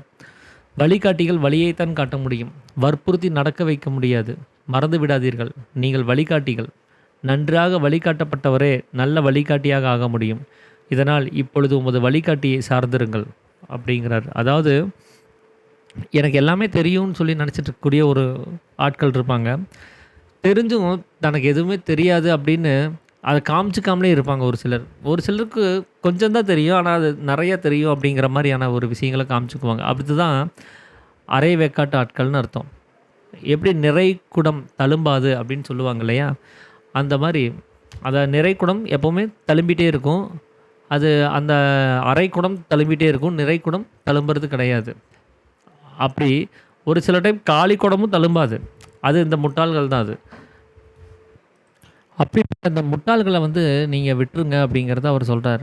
வழிகாட்டிகள் வழியைத்தான் காட்ட முடியும், வற்புறுத்தி நடக்க வைக்க முடியாது. மறந்து விடாதீர்கள், நீங்கள் வழிகாட்டிகள். நன்றாக வழிகாட்டப்பட்டவரே நல்ல வழிகாட்டியாக ஆக முடியும். இதனால் இப்பொழுது உமது வழிகாட்டியை சார்ந்திருங்கள் அப்படிங்கிறார். அதாவது எனக்கு எல்லாமே தெரியும்னு சொல்லி நினச்சிட்டு இருக்கக்கூடிய ஒரு ஆட்கள் இருப்பாங்க. தெரிஞ்சும் தனக்கு எதுவுமே தெரியாது அப்படின்னு அதை காமிச்சிக்காமலே இருப்பாங்க ஒரு சிலர். ஒரு சிலருக்கு கொஞ்சம் தான் தெரியும், ஆனால் அது நிறையா தெரியும் அப்படிங்கிற மாதிரியான ஒரு விஷயங்களை காமிச்சிக்குவாங்க. அப்படி தான் அரை வேக்காட்டு ஆட்கள்னு அர்த்தம். எப்படி நிறை குடம் தழும்பாது அப்படின்னு சொல்லுவாங்க இல்லையா, அந்த மாதிரி அதை நிறைக்குடம் எப்போவுமே தழும்பிகிட்டே இருக்கும். அது அந்த அரைக்குடம் தழும்பிகிட்டே இருக்கும், நிறைக்குடம் தழும்புறது கிடையாது. அப்படி ஒரு சில டைம் காலி குடமும் தழும்பாது, அது இந்த முட்டாள்கள் தான். அது அப்படி அந்த முட்டாள்களை நீங்கள் விட்டுருங்க அப்படிங்கிறத அவர் சொல்கிறார்.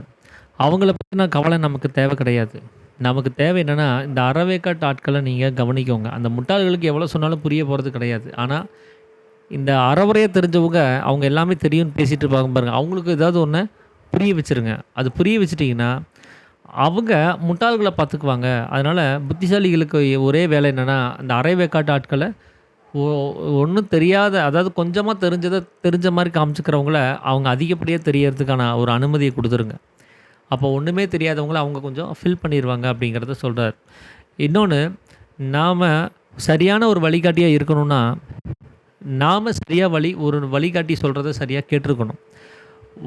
அவங்கள பற்றின கவலை நமக்கு தேவை கிடையாது. நமக்கு தேவை என்னென்னா இந்த அறவேக்காட்டு ஆட்களை நீங்கள் கவனிக்கோங்க. அந்த முட்டாள்களுக்கு எவ்வளோ சொன்னாலும் புரிய போகிறது கிடையாது. ஆனால் இந்த அறவுரையாக தெரிஞ்சவங்க அவங்க எல்லாமே தெரியும்னு பேசிகிட்டு இருப்பாங்க பாருங்கள், அவங்களுக்கு ஏதாவது ஒன்று புரிய வச்சுருங்க. அது புரிய வச்சுட்டிங்கன்னா அவங்க முட்டாள்களை பார்த்துக்குவாங்க. அதனால் புத்திசாலிகளுக்கு ஒரே வேலை என்னென்னா அந்த அரைவேக்காட்டு ஆட்களை ஒன்றும் தெரியாத, அதாவது கொஞ்சமாக தெரிஞ்ச மாதிரி காமிச்சிக்கிறவங்கள அவங்க அதிகப்படியாக தெரியறதுக்கான ஒரு அனுமதியை கொடுத்துருங்க. அப்போ ஒன்றுமே தெரியாதவங்கள அவங்க கொஞ்சம் ஃபில் பண்ணிடுவாங்க அப்படிங்கிறத சொல்கிறார். இன்னொன்று, நாம் சரியான ஒரு வழிகாட்டியாக இருக்கணும்னா நாம் சரியாக ஒரு வழிகாட்டி சொல்கிறத சரியாக கேட்டிருக்கணும்.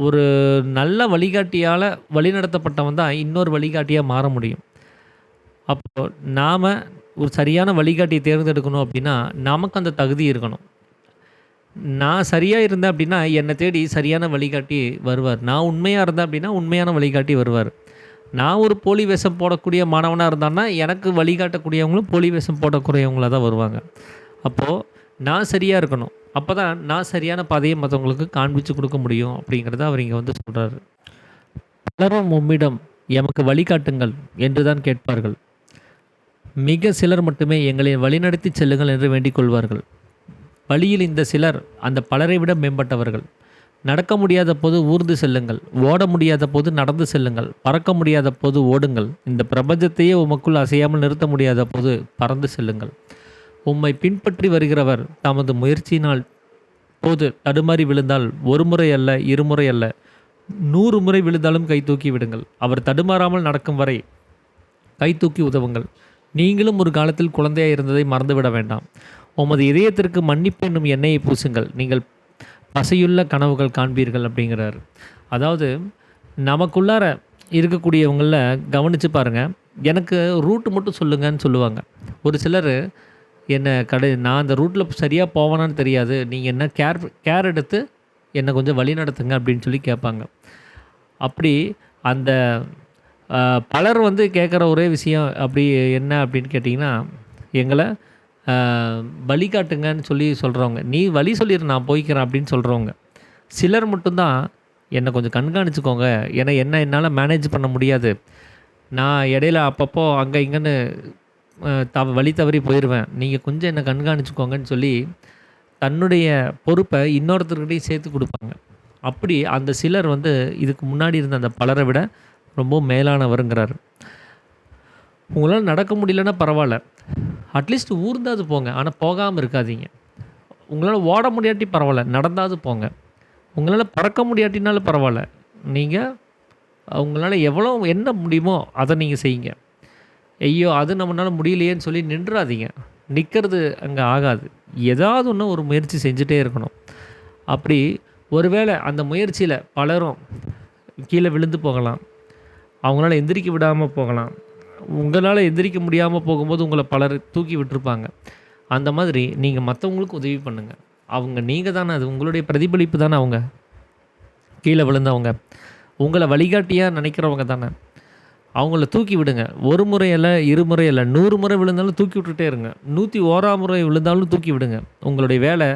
ஒரு நல்ல வழிகாட்டியால் வழிநடத்தப்பட்டவன் தான் இன்னொரு வழிகாட்டியாக மாற முடியும். அப்போது நாம் ஒரு சரியான வழிகாட்டியை தேர்ந்தெடுக்கணும் அப்படின்னா நமக்கு அந்த தகுதி இருக்கணும். நான் சரியாக இருந்தேன் அப்படின்னா என்னை தேடி சரியான வழிகாட்டி வருவார். நான் உண்மையாக இருந்தேன் அப்படின்னா உண்மையான வழிகாட்டி வருவார். நான் ஒரு போலி வேஷம் போடக்கூடிய மாணவனாக இருந்தான்னா எனக்கு வழிகாட்டக்கூடியவங்களும் போலி வேஷம் போடக்கூடியவங்களாக தான் வருவாங்க. அப்போது நான் சரியாக இருக்கணும், அப்போ தான் நான் சரியான பாதையை மற்றவங்களுக்கு காண்பித்து கொடுக்க முடியும் அப்படிங்கிறத அவர் இங்கே சொல்கிறாரு. பலரும் உம்மிடம் எமக்கு வழிகாட்டுங்கள் என்று தான் கேட்பார்கள். மிக சிலர் மட்டுமே எங்களை வழிநடத்தி செல்லுங்கள் என்று வேண்டிக் கொள்வார்கள். வழியில் இந்த சிலர் அந்த பலரை விட மேம்பட்டவர்கள். நடக்க முடியாத போது ஊர்ந்து செல்லுங்கள், ஓட முடியாத போது நடந்து செல்லுங்கள், பறக்க முடியாத போது ஓடுங்கள். இந்த பிரபஞ்சத்தையே உமக்குள் அசையாமல் நிறுத்த முடியாத போது பறந்து செல்லுங்கள். உம்மை பின்பற்றி வருகிறவர் தமது முயற்சியினால் போது தடுமாறி விழுந்தால் ஒரு முறை அல்ல, இருமுறை அல்ல, 100 முறை விழுந்தாலும் கை தூக்கி விடுங்கள். அவர் தடுமாறாமல் நடக்கும் வரை கை தூக்கி உதவுங்கள். நீங்களும் ஒரு காலத்தில் குழந்தையாக இருந்ததை மறந்துவிட வேண்டாம். உமது இதயத்திற்கு மன்னிப்பு என்னும் எண்ணெயை பூசுங்கள். நீங்கள் பசையுள்ள கனவுகள் காண்பீர்கள் அப்படிங்கிறாரு. அதாவது நமக்குள்ளார இருக்கக்கூடியவங்களில் கவனித்து பாருங்கள். எனக்கு ரூட்டு மட்டும் சொல்லுங்கன்னு சொல்லுவாங்க. ஒரு சிலர் என்ன நான் அந்த ரூட்டில் சரியாக போவேனான்னு தெரியாது, நீங்கள் என்ன கேர் எடுத்து என்னை கொஞ்சம் வழி நடத்துங்க அப்படின்னு சொல்லி கேட்பாங்க. அப்படி அந்த பலர் வந்து கேட்குற ஒரே விஷயம் அப்படி என்ன அப்படின்னு கேட்டிங்கன்னா, எங்களை வழிகாட்டுங்கன்னு சொல்லி சொல்கிறவங்க. நீ வழி சொல்லிடு நான் போய்க்கிறேன் அப்படின்னு சொல்கிறவங்க. சிலர் மட்டும்தான் என்னை கொஞ்சம் கண்காணிச்சுக்கோங்க, ஏன்னா என்னால் மேனேஜ் பண்ண முடியாது, நான் இடையில அப்பப்போ அங்கே இங்கேன்னு வழி தவறி போயிடுவேன், நீங்கள் கொஞ்சம் என்னை கண்காணிச்சுக்கோங்கன்னு சொல்லி தன்னுடைய பொறுப்பை இன்னொருத்தர்கிட்டையும் சேர்த்து கொடுப்பாங்க. அப்படி அந்த சிலர் வந்து இதுக்கு முன்னாடி இருந்த அந்த பலரை விட ரொம்ப மேலானவருங்கிறார். உங்களால் நடக்க முடியலன்னா பரவாயில்ல, அட்லீஸ்ட் ஊர்ந்தாவது போங்க, ஆனால் போகாமல் இருக்காதீங்க. உங்களால் ஓட முடியாட்டி பரவாயில்ல, நடந்தாவது போங்க. உங்களால் பறக்க முடியாட்டினாலும் பரவாயில்ல, நீங்கள் உங்களால் எவ்வளோ என்ன முடியுமோ அதை நீங்கள் செய்யுங்க. ஐயோ அது நம்மளால் முடியலையேன்னு சொல்லி நின்றுடாதீங்க. நிற்கிறது அங்கே ஆகாது. ஏதாவது ஒன்று ஒரு முயற்சி செஞ்சுட்டே இருக்கணும். அப்படி ஒருவேளை அந்த முயற்சியில் பலரும் கீழே விழுந்து போகலாம், அவங்களால எந்திரிக்க விடாமல் போகலாம். உங்களால் எந்திரிக்க முடியாமல் போகும்போது உங்களை பலர் தூக்கி விட்டுருப்பாங்க. அந்த மாதிரி நீங்கள் மற்றவங்களுக்கு உதவி பண்ணுங்கள். நீங்கள் தானே, அது உங்களுடைய பிரதிபலிப்பு தானே. அவங்க கீழே விழுந்தவங்க உங்களை வழிகாட்டியாக நினைக்கிறவங்க தானே. அவங்கள தூக்கி விடுங்க. ஒரு முறை இல்லை, 2 முறை இல்லை, 100 முறை விழுந்தாலும் தூக்கி விட்டுட்டே இருங்க. 101 முறை விழுந்தாலும் தூக்கி விடுங்க. உங்களுடைய வேலை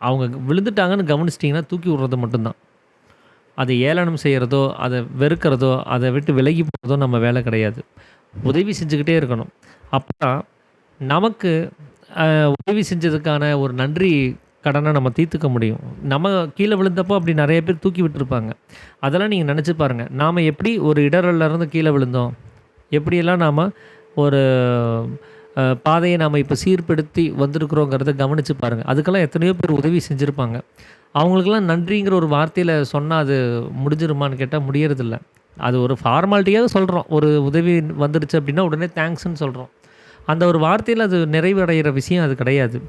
அவங்க விழுந்துட்டாங்கன்னு கவனிச்சிட்டிங்கன்னா தூக்கி விடுறது மட்டும்தான். அதை ஏளனம் செய்கிறதோ, அதை வெறுக்கிறதோ, அதை விட்டு விலகி போகிறதோ நம்ம வேலை கிடையாது. உதவி செஞ்சுக்கிட்டே இருக்கணும். அப்போ தான் நமக்கு உதவி செஞ்சதுக்கான ஒரு நன்றி கடனை நம்ம தீர்த்துக்க முடியும். நம்ம கீழே விழுந்தப்போ அப்படி நிறைய பேர் தூக்கி விட்டுருப்பாங்க. அதெல்லாம் நீங்கள் நினச்சி பாருங்கள். நாம் எப்படி ஒரு இடரல்லேருந்து கீழே விழுந்தோம், எப்படியெல்லாம் நாம் ஒரு பாதையை நாம் இப்போ சீர்படுத்தி வந்திருக்கிறோங்கிறத கவனித்து பாருங்கள். அதுக்கெல்லாம் எத்தனையோ பேர் உதவி செஞ்சுருப்பாங்க. அவங்களுக்கெல்லாம் நன்றிங்கிற ஒரு வார்த்தையில் சொன்னால் அது முடிஞ்சிருமான்னு கேட்டால் முடியறதில்ல. அது ஒரு ஃபார்மாலிட்டியாக சொல்கிறோம். ஒரு உதவி வந்துடுச்சு அப்படின்னா உடனே தேங்க்ஸ்ன்னு சொல்கிறோம். அந்த ஒரு வார்த்தையில் அது நிறைவடைகிற விஷயம் அது கிடையாது.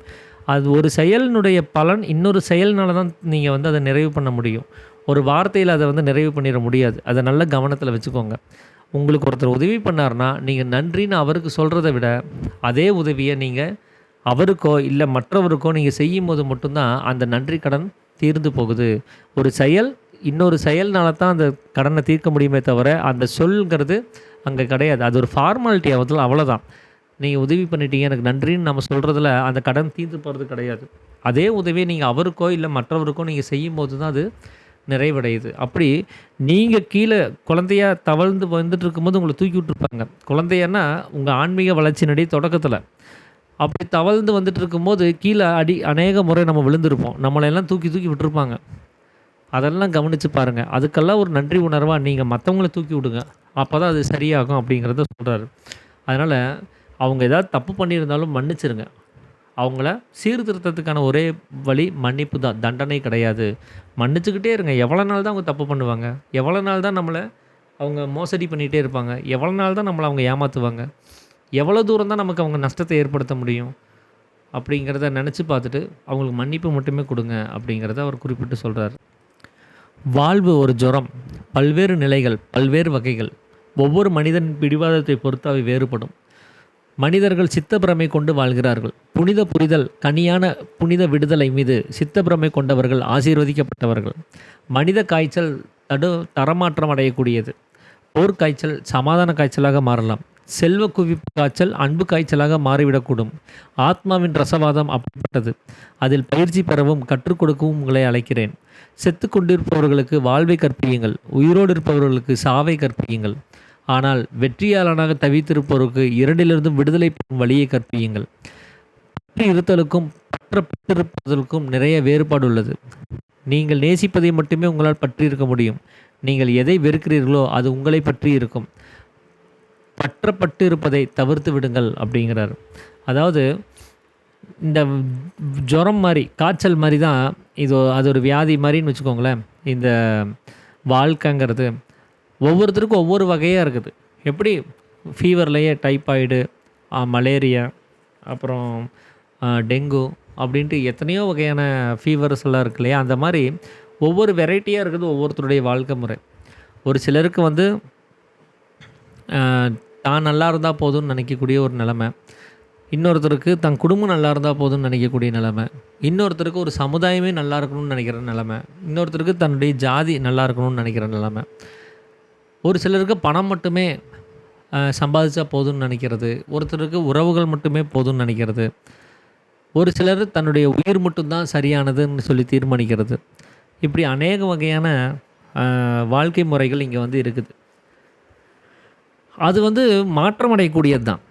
அது ஒரு செயலினுடைய பலன் இன்னொரு செயல்னால தான் நீங்கள் வந்து அதை நிறைவு பண்ண முடியும். ஒரு வார்த்தையில் அதை வந்து நிறைவு பண்ணிட முடியாது. அதை நல்ல கவனத்தில் வச்சுக்கோங்க. உங்களுக்கு ஒருத்தர் உதவி பண்ணார்னா நீங்கள் நன்றின்னு அவருக்கு சொல்கிறத விட அதே உதவியை நீங்கள் அவருக்கோ இல்லை மற்றவருக்கோ நீங்கள் செய்யும் போது மட்டும்தான் அந்த நன்றி கடன் தீர்ந்து போகுது. ஒரு செயல் இன்னொரு செயல்னால தான் அந்த கடனை தீர்க்க முடியுமே தவிர அந்த சொல்ங்கிறது அங்கே கிடையாது. அது ஒரு ஃபார்மாலிட்டி ஆகுதுல, அவ்வளோதான். நீங்கள் உதவி பண்ணிட்டீங்க எனக்கு நன்றின்னு நம்ம சொல்கிறதுல அந்த கடன் தீர்ந்து போகிறது கிடையாது. அதே உதவியை நீங்கள் அவருக்கோ இல்லை மற்றவருக்கோ நீங்கள் செய்யும் போது தான் அது நிறைவடையுது. அப்படி நீங்கள் கீழே குழந்தையாக தவழ்ந்து வந்துட்டு இருக்கும்போது உங்களை தூக்கி விட்டுருப்பாங்க. குழந்தையன்னா உங்கள் ஆன்மீக வளர்ச்சியினுடைய தொடக்கத்தில் அப்படி தவழ்ந்து வந்துட்டு இருக்கும்போது கீழே அநேக முறை நம்ம விழுந்திருப்போம். நம்மளையெல்லாம் தூக்கி தூக்கி விட்டுருப்பாங்க. அதெல்லாம் கவனித்து பாருங்கள். அதுக்கெல்லாம் ஒரு நன்றி உணர்வாக நீங்கள் மற்றவங்கள தூக்கி விடுங்க. அப்போ தான் அது சரியாகும் அப்படிங்கிறத சொல்கிறாரு. அதனால் அவங்க ஏதாவது தப்பு பண்ணியிருந்தாலும் மன்னிச்சிருங்க. அவங்கள சீர்திருத்தத்துக்கான ஒரே வழி மன்னிப்பு தான், தண்டனை கிடையாது. மன்னிச்சுக்கிட்டே இருங்க. எவ்வளோ நாள் தான் அவங்க தப்பு பண்ணுவாங்க? எவ்வளோ நாள் தான் நம்மளை அவங்க மோசடி பண்ணிகிட்டே இருப்பாங்க? எவ்வளோ நாள் தான் நம்மளை அவங்க ஏமாற்றுவாங்க? எவ்வளோ தூரம் தான் நமக்கு அவங்க நஷ்டத்தை ஏற்படுத்த முடியும்? அப்படிங்கிறத நினச்சி பார்த்துட்டு அவங்களுக்கு மன்னிப்பு மட்டுமே கொடுங்க அப்படிங்கிறத அவர் குறிப்பிட்டு சொல்கிறார். வாழ்வு ஒரு ஜுரம். பல்வேறு நிலைகள், பல்வேறு வகைகள். ஒவ்வொரு மனிதன் பிடிவாதத்தை பொறுத்து அவை வேறுபடும். மனிதர்கள் சித்தப்பிரமை கொண்டு வாழ்கிறார்கள். புனித புரிதல் கனியான புனித விடுதலை மீது சித்தப்பிரமை கொண்டவர்கள் ஆசீர்வதிக்கப்பட்டவர்கள். மனித காய்ச்சல் தரமாற்றம் அடையக்கூடியது. போர்க்காய்ச்சல் சமாதான காய்ச்சலாக மாறலாம். செல்வ குவிப்பு காய்ச்சல் அன்பு காய்ச்சலாக மாறிவிடக்கூடும். ஆத்மாவின் ரசவாதம் அப்படிப்பட்டது. அதில் பயிற்சி பெறவும் கற்றுக் கொடுக்கவும் உங்களை அழைக்கிறேன். செத்து கொண்டிருப்பவர்களுக்கு வாழ்வை கற்பியுங்கள், உயிரோடு இருப்பவர்களுக்கு சாவை கற்பியுங்கள். ஆனால் வெற்றியாளனாக தவித்திருப்பவருக்கு இரண்டிலிருந்தும் விடுதலை பெறும் வழியை கற்பியுங்கள். பற்றி இருத்தலுக்கும் பற்றப்பட்டிருப்பதற்கும் நிறைய வேறுபாடு உள்ளது. நீங்கள் நேசிப்பதை மட்டுமே உங்களால் பற்றி இருக்க முடியும். நீங்கள் எதை வெறுக்கிறீர்களோ அது உங்களை பற்றி இருக்கும். பற்றப்பட்டு இருப்பதை தவிர்த்து விடுங்கள் அப்படிங்கிறார். அதாவது இந்த ஜுரம் மாதிரி, காய்ச்சல் மாதிரி தான் இது. அது ஒரு வியாதி மாதிரின்னு வச்சுக்கோங்களேன். இந்த வாழ்க்கைங்கிறது ஒவ்வொருத்தருக்கும் ஒவ்வொரு வகையாக இருக்குது. எப்படி ஃபீவர்லேயே டைப்பாய்டு, மலேரியா, அப்புறம் டெங்கு, அப்படின்ட்டு எத்தனையோ வகையான ஃபீவர்ஸ் எல்லாம் இருக்கு இல்லையா? அந்த மாரி ஒவ்வொரு வெரைட்டியா இருக்குது ஒவ்வொருத்தருடைய வாழ்க்கை முறை. ஒரு சிலருக்கு வந்து அ தான் நல்லா இருந்தா போதும்னு நினைக்கக்கூடிய ஒரு நிலைமை. இன்னொருத்தருக்கு தன் குடும்பம் நல்லா இருந்தா போதும்னு நினைக்கக்கூடிய நிலைமை. இன்னொருத்தருக்கு ஒரு சமுதாயமே நல்லா இருக்கணும்னு நினைக்கிற நிலைமை. இன்னொருத்தருக்கு தன்னுடைய ஜாதி நல்லா இருக்கணும்னு நினைக்கிற நிலைமை. ஒரு சிலருக்கு பணம் மட்டுமே சம்பாதிச்சா போதும்னு நினைக்கிறது. ஒருத்தருக்கு உறவுகள் மட்டுமே போதும்னு நினைக்கிறது. ஒரு சிலர் தன்னுடைய உயிர் மட்டும் தான் சரியானதுன்னு சொல்லி தீர்மானிக்கிறது. இப்படி அநேக வகையான வாழ்க்கை முறைகள் இங்கே வந்து இருக்குது. அது வந்து மாற்றமடையக்கூடியது தான்.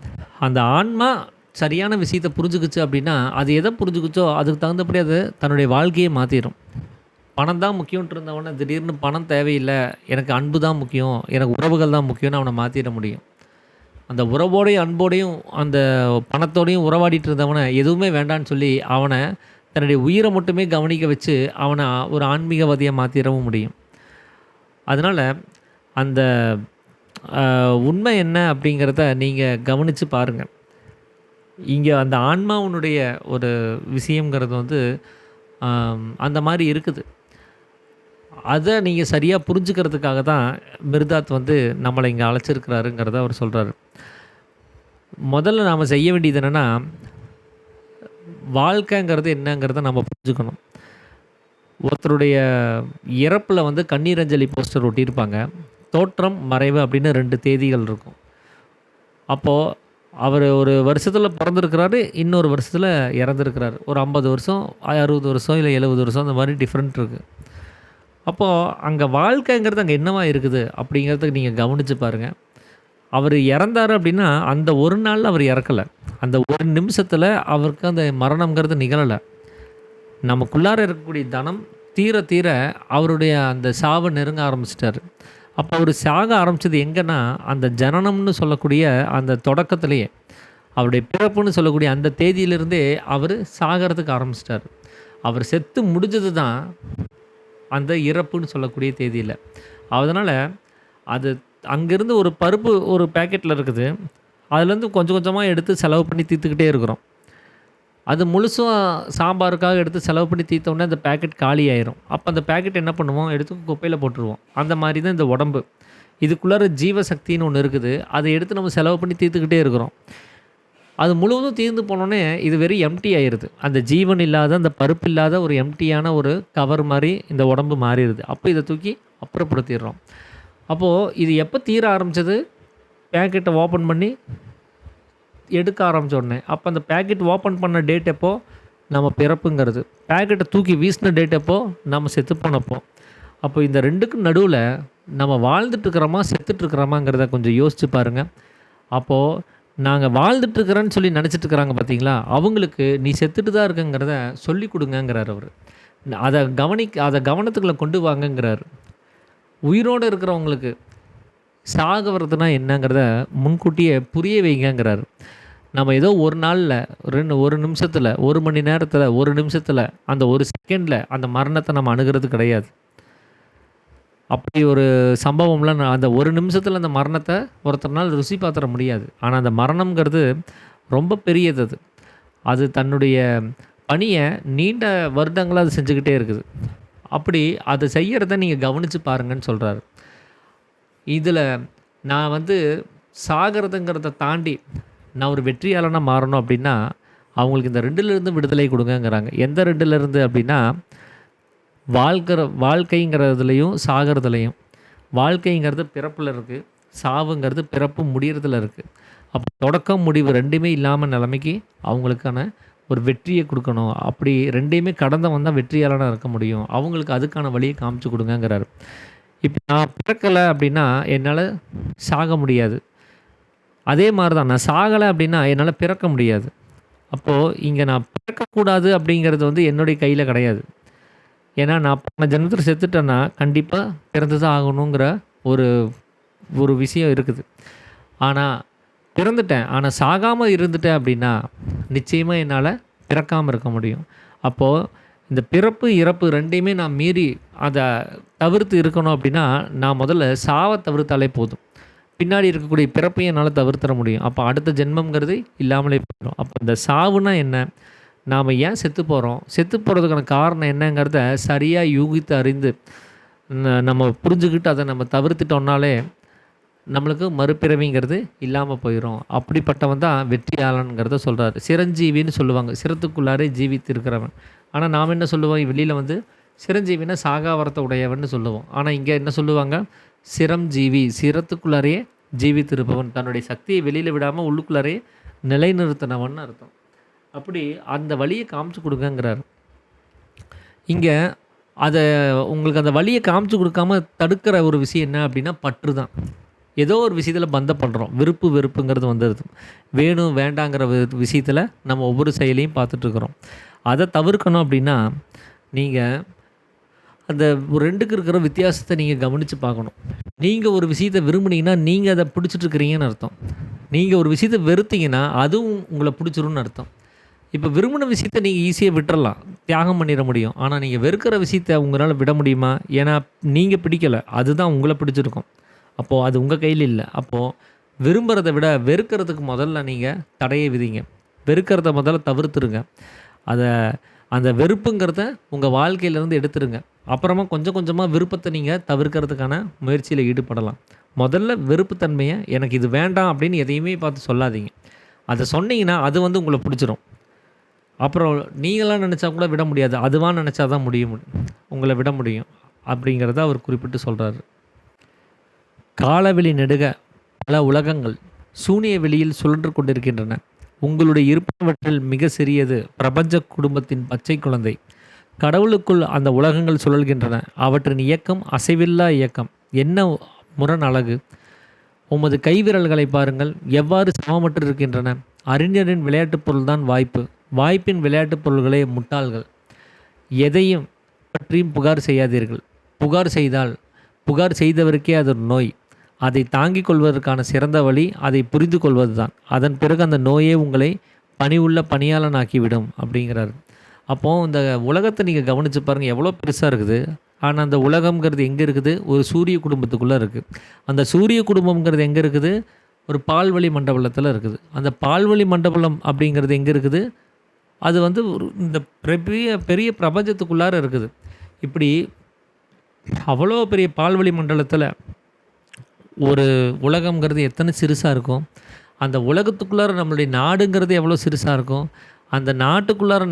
அந்த ஆன்மா சரியான விஷயத்த புரிஞ்சுக்கிச்சு அப்படின்னா, அது எதை புரிஞ்சுக்கிச்சோ அதுக்கு தகுந்தபடி அது தன்னுடைய வாழ்க்கையே மாற்றிடும். பணம் தான் முக்கியம்ன்ட்டு இருந்தவன திடீர்னு பணம் தேவையில்லை, எனக்கு அன்பு தான் முக்கியம், எனக்கு உறவுகள் தான் முக்கியம்னு அவனை மாற்றிட முடியும். அந்த உறவோடையும் அன்போடையும் அந்த பணத்தோடையும் உறவாடிட்டு இருந்தவனை எதுவுமே வேண்டான்னு சொல்லி அவனை தன்னுடைய உயிரை மட்டுமே கவனிக்க வச்சு அவனை ஒரு ஆன்மீகவாதியாக மாற்றிடவும் முடியும். அதனால் அந்த உண்மை என்ன அப்படிங்கிறத நீங்கள் கவனித்து பாருங்கள். இங்கே அந்த ஆன்மாவுனுடைய ஒரு விஷயங்கிறது வந்து அந்த மாதிரி இருக்குது. அதை நீங்கள் சரியாக புரிஞ்சுக்கிறதுக்காக தான் மிர்தாத் வந்து நம்மளை இங்கே அழைச்சிருக்கிறாருங்கிறத அவர் சொல்கிறாரு. முதல்ல நாம் செய்ய வேண்டியது என்னென்னா, வாழ்க்கைங்கிறது என்னங்கிறத நம்ம புரிஞ்சுக்கணும். ஒருத்தருடைய இறப்பில் வந்து கண்ணீரஞ்சலி போஸ்டர் ஒட்டியிருப்பாங்க. தோற்றம் மறைவு அப்படின்னு 2 தேதிகள் இருக்கும். அப்போது அவர் ஒரு வருஷத்தில் பிறந்திருக்கிறாரு, இன்னொரு வருஷத்தில் இறந்துருக்கிறாரு. ஒரு 50 வருஷம் 60 வருஷம் இல்லை 70 வருஷம் அந்த மாதிரி டிஃப்ரெண்ட் இருக்குது. அப்போது அங்கே வாழ்க்கைங்கிறது அங்கே என்னவா இருக்குது அப்படிங்கிறதுக்கு நீங்கள் கவனித்து பாருங்கள். அவர் இறந்தார் அப்படின்னா அந்த ஒரு நாளில் அவர் இறக்கலை. அந்த ஒரு நிமிஷத்தில் அவருக்கு அந்த மரணங்கிறது நிகழலை. நமக்குள்ளார இருக்கக்கூடிய தனம் தீர தீர அவருடைய அந்த சாவை நெருங்க ஆரம்பிச்சிட்டாரு. அப்போ அவர் சாக ஆரம்பித்தது எங்கன்னா, அந்த ஜனனம்னு சொல்லக்கூடிய அந்த தொடக்கத்திலேயே, அவருடைய பிறப்புன்னு சொல்லக்கூடிய அந்த தேதியிலிருந்தே அவர் சாகிறதுக்கு ஆரம்பிச்சிட்டார். அவர் செத்து முடிஞ்சது தான் அந்த இறப்புன்னு சொல்லக்கூடிய தேதியில். அதனால் அது அங்கேருந்து ஒரு பருப்பு ஒரு பேக்கெட்டில் இருக்குது, அதுலேருந்து கொஞ்சம் கொஞ்சமாக எடுத்து செலவு பண்ணி தீர்த்துக்கிட்டே இருக்கிறோம். அது முழுசும் சாம்பாருக்காக எடுத்து செலவு பண்ணி தீர்த்தோடனே அந்த பேக்கெட் காலி ஆயிரும். அப்போ அந்த பேக்கெட் என்ன பண்ணுவோம், எடுத்து குப்பையில் போட்டுருவோம். அந்த மாதிரி தான் இந்த உடம்பு. இதுக்குள்ளார ஜீவசக்தின்னு ஒன்று இருக்குது. அதை எடுத்து நம்ம செலவு பண்ணி தீர்த்துக்கிட்டே இருக்கிறோம். அது முழுவதும் தீர்ந்து போனோடனே இது வெறும் எம்டி ஆயிடுது. அந்த ஜீவன் இல்லாத, அந்த பருப்பு இல்லாத ஒரு எம்டியான ஒரு கவர் மாதிரி இந்த உடம்பு மாறிடுது. அப்போ இதை தூக்கி அப்புறப்படுத்திடுறோம். அப்போது இது எப்போ தீர ஆரம்பித்தது, பேக்கெட்டை ஓப்பன் பண்ணி எடுக்க ஆரம்பித்த உடனே. அப்போ அந்த பேக்கெட் ஓப்பன் பண்ண டேட் எப்போ, நம்ம பிறப்புங்கிறது. பேக்கெட்டை தூக்கி வீசின டேட் எப்போ, நம்ம செத்து போனப்போ. அப்போ இந்த 2க்கும் நடுவில் நம்ம வாழ்ந்துட்டுருக்கிறோமா செத்துட்ருக்கிறோமாங்கிறத கொஞ்சம் யோசித்து பாருங்கள். அப்போது நாங்கள் வாழ்ந்துட்டுருக்கிறேன்னு சொல்லி நினச்சிட்ருக்குறாங்க பார்த்தீங்களா, அவங்களுக்கு நீ செத்துட்டு தான் இருக்குங்கிறத சொல்லி கொடுங்கங்கிறார் அவர். அதை கவனத்துக்குள்ளே கொண்டு வாங்கங்கிறார். உயிரோடு இருக்கிறவங்களுக்கு சாக வர்றதுனா என்னங்கிறத முன்கூட்டியே புரிய வைங்கங்கிறார். நம்ம ஏதோ ஒரு நாளில் ஒரு நிமிஷத்தில், ஒரு மணி நேரத்தில், ஒரு நிமிஷத்தில், அந்த ஒரு செகண்டில் அந்த மரணத்தை நம்ம அணுகிறது கிடையாது. அப்படி ஒரு சம்பவம்லாம் அந்த ஒரு நிமிஷத்தில் அந்த மரணத்தை ஒருத்தர்னால் ருசி பார்த்துட முடியாது. ஆனால் அந்த மரணம்ங்கிறது ரொம்ப பெரியது. அது தன்னுடைய பணியை நீண்ட வருடங்களாக அது செஞ்சுக்கிட்டே இருக்குது. அப்படி அதை செய்கிறத நீங்கள் கவனித்து பாருங்கன்னு சொல்கிறாரு. இதில் நான் வந்து சாகிறதுங்கிறத தாண்டி நான் ஒரு வெற்றியாளனாக மாறணும் அப்படின்னா, அவங்களுக்கு இந்த 2லேருந்து விடுதலை கொடுங்கங்கிறாங்க. எந்த 2லேருந்து அப்படின்னா, வாழ்க்கைங்கிறதுலையும் சாகிறதுலையும். வாழ்க்கைங்கிறது பிறப்பில் இருக்குது, சாவுங்கிறது பிறப்பு முடிகிறதுல இருக்குது. அப்போ தொடக்கம் முடிவு 2மே இல்லாமல் நிலைமைக்கு அவங்களுக்கான ஒரு வெற்றியை கொடுக்கணும். அப்படி 2யுமே கடந்து வந்தால் வெற்றியாளனாக இருக்க முடியும். அவங்களுக்கு அதுக்கான வழியை காமிச்சு கொடுங்கங்கிறாரு. இப்போ நான் பிறக்கலை அப்படின்னா என்னால் சாக முடியாது. அதே மாதிரி தான் நான் சாகலை அப்படின்னா என்னால் பிறக்க முடியாது. அப்போது இங்கே நான் பிறக்கக்கூடாது அப்படிங்கிறது வந்து என்னுடைய கையில் கிடையாது. ஏன்னா நான் போன ஜென்மத்தில் செத்துட்டேன்னா கண்டிப்பாக பிறந்து தான் ஆகணுங்கிற ஒரு ஒரு விஷயம் இருக்குது. ஆனால் பிறந்துட்டேன், ஆனால் சாகாமல் இருந்துட்டேன் அப்படின்னா நிச்சயமாக என்னால் பிறக்காமல் இருக்க முடியும். அப்போது இந்த பிறப்பு இறப்பு 2யுமே நான் மீறி அதை தவிர்த்து இருக்கணும் அப்படின்னா, நான் முதல்ல சாவை தவிர்த்தாலே போதும். பின்னாடி இருக்கக்கூடிய பிறப்பையும் என்னால் தவிர்த்திட முடியும். அப்போ அடுத்த ஜென்மங்கிறது இல்லாமலே போயிடும். அப்போ இந்த சாவுனா என்ன, நாம் ஏன் செத்து போகிறோம், செத்து போகிறதுக்கான காரணம் என்னங்கிறத சரியாக யூகித்து அறிந்து நம்ம புரிஞ்சுக்கிட்டு அதை நம்ம தவிர்த்துட்டோம்னாலே நம்மளுக்கு மறுபிறவிங்கிறது இல்லாமல் போயிடும். அப்படிப்பட்டவன் தான் வெற்றியாளனுங்கிறத சொல்கிறார். சிரஞ்சீவின்னு சொல்லுவாங்க, சிரத்துக்குள்ளாரே ஜீவித்து இருக்கிறவன். ஆனால் நாம் என்ன சொல்லுவோம், வெளியில் வந்து சிரஞ்சீவினா சாகாவரத்தை உடையவன் சொல்லுவோம். ஆனால் இங்கே என்ன சொல்லுவாங்க, சிரஞ்சீவி, சிரத்துக்குள்ளாரையே ஜீவித்திருப்பவன், தன்னுடைய சக்தியை வெளியில் விடாமல் உள்ளுக்குள்ளாரே நிலைநிறுத்தினவன் அர்த்தம். அப்படி அந்த வழியை காமிச்சு கொடுங்கங்கிறார். இங்கே அதை உங்களுக்கு அந்த வழியை காமிச்சு கொடுக்காம தடுக்கிற ஒரு விஷயம் என்ன அப்படின்னா பற்று தான். ஏதோ ஒரு விஷயத்தில் பந்தப்படுறோம், விருப்பு வெறுப்புங்கிறது வந்துடுது. வேணும் வேண்டாங்கிற விஷயத்தில் நம்ம ஒவ்வொரு செயலையும் பார்த்துட்ருக்குறோம். அதை தவிர்க்கணும் அப்படின்னா நீங்கள் அந்த ரெண்டுக்கு இருக்கிற வித்தியாசத்தை நீங்கள் கவனித்து பார்க்கணும். நீங்கள் ஒரு விஷயத்தை விரும்புனீங்கன்னா நீங்கள் அதை பிடிச்சிட்ருக்கிறீங்கன்னு அர்த்தம். நீங்கள் ஒரு விஷயத்தை வெறுத்தீங்கன்னா அதுவும் உங்களை பிடிச்சிரும்னு அர்த்தம். இப்போ விரும்பின விஷயத்தை நீங்கள் ஈஸியாக விட்டுறலாம், தியாகம் பண்ணிட முடியும். ஆனால் நீங்கள் வெறுக்கிற விஷயத்தை உங்களால் விட முடியுமா? ஏன்னா நீங்கள் பிடிக்கலை, அதுதான் உங்களை பிடிச்சிருக்கும். அப்போது அது உங்கள் கையில் இல்லை. அப்போது விரும்புகிறத விட வெறுக்கிறதுக்கு முதல்ல நீங்கள் தடையை விதிங்க. வெறுக்கிறத முதல்ல தவிர்த்துருங்க. அந்த வெறுப்புங்கிறத உங்கள் வாழ்க்கையிலேருந்து எடுத்துருங்க. அப்புறமா கொஞ்சம் கொஞ்சமாக விருப்பத்தை நீங்கள் தவிர்க்கிறதுக்கான முயற்சியில் ஈடுபடலாம். முதல்ல விருப்புத்தன்மையை, எனக்கு இது வேண்டாம் அப்படின்னு எதையுமே பார்த்து சொல்லாதீங்க. அதை சொன்னீங்கன்னா அது வந்து உங்களை பிடிச்சிரும். அப்புறம் நீங்களாக நினச்சா கூட விட முடியாது, அதுவாக நினச்சா தான் உங்களை விட முடியும் அப்படிங்கிறத அவர் குறிப்பிட்டு சொல்கிறார். காலவெளி நெடுக பல உலகங்கள் சூனிய வெளியில் சுழன்று கொண்டிருக்கின்றன. உங்களுடைய இருப்பவற்றில் மிக சிறியது பிரபஞ்ச குடும்பத்தின் பச்சை குழந்தை. கடவுளுக்குள் அந்த உலகங்கள் சுழல்கின்றன. அவற்றின் இயக்கம் அசைவில்லா இயக்கம். என்ன முரண் அழகு! உமது கைவிரல்களை பாருங்கள், எவ்வாறு சமமற்று இருக்கின்றன. அறிஞரின் விளையாட்டுப் பொருள்தான் வாய்ப்பு. வாய்ப்பின் விளையாட்டுப் பொருள்களே முட்டாள்கள். எதையும் பற்றியும் புகார் செய்யாதீர்கள். புகார் செய்தவருக்கே அது ஒரு நோய். அதை தாங்கிக் கொள்வதற்கான சிறந்த வழி அதை புரிந்து கொள்வது தான். அதன் பிறகு அந்த நோயே உங்களை பணிவுள்ள பணியாளனாக்கிவிடும் அப்படிங்கிறார். அப்போது இந்த உலகத்தை நீங்கள் கவனித்து பாருங்கள், எவ்வளோ பெருசாக இருக்குது. ஆனால் அந்த உலகம்ங்கிறது எங்கே இருக்குது? ஒரு சூரிய குடும்பத்துக்குள்ளே இருக்குது. அந்த சூரிய குடும்பம்ங்கிறது எங்கே இருக்குது? ஒரு பால்வழி மண்டபத்தில் இருக்குது. அந்த பால்வழி மண்டபம் அப்படிங்கிறது எங்கே இருக்குது? அது வந்து இந்த பெரிய பிரபஞ்சத்துக்குள்ளார இருக்குது. இப்படி அவ்வளோ பெரிய பால்வழி மண்டலத்தில் ஒரு உலகம்ங்கிறது எத்தனை சிறுசாக இருக்கும். அந்த உலகத்துக்குள்ளார நம்மளுடைய நாடுங்கிறது எவ்வளோ சிறுசாக இருக்கும். அந்த நாட்டுக்குள்ளார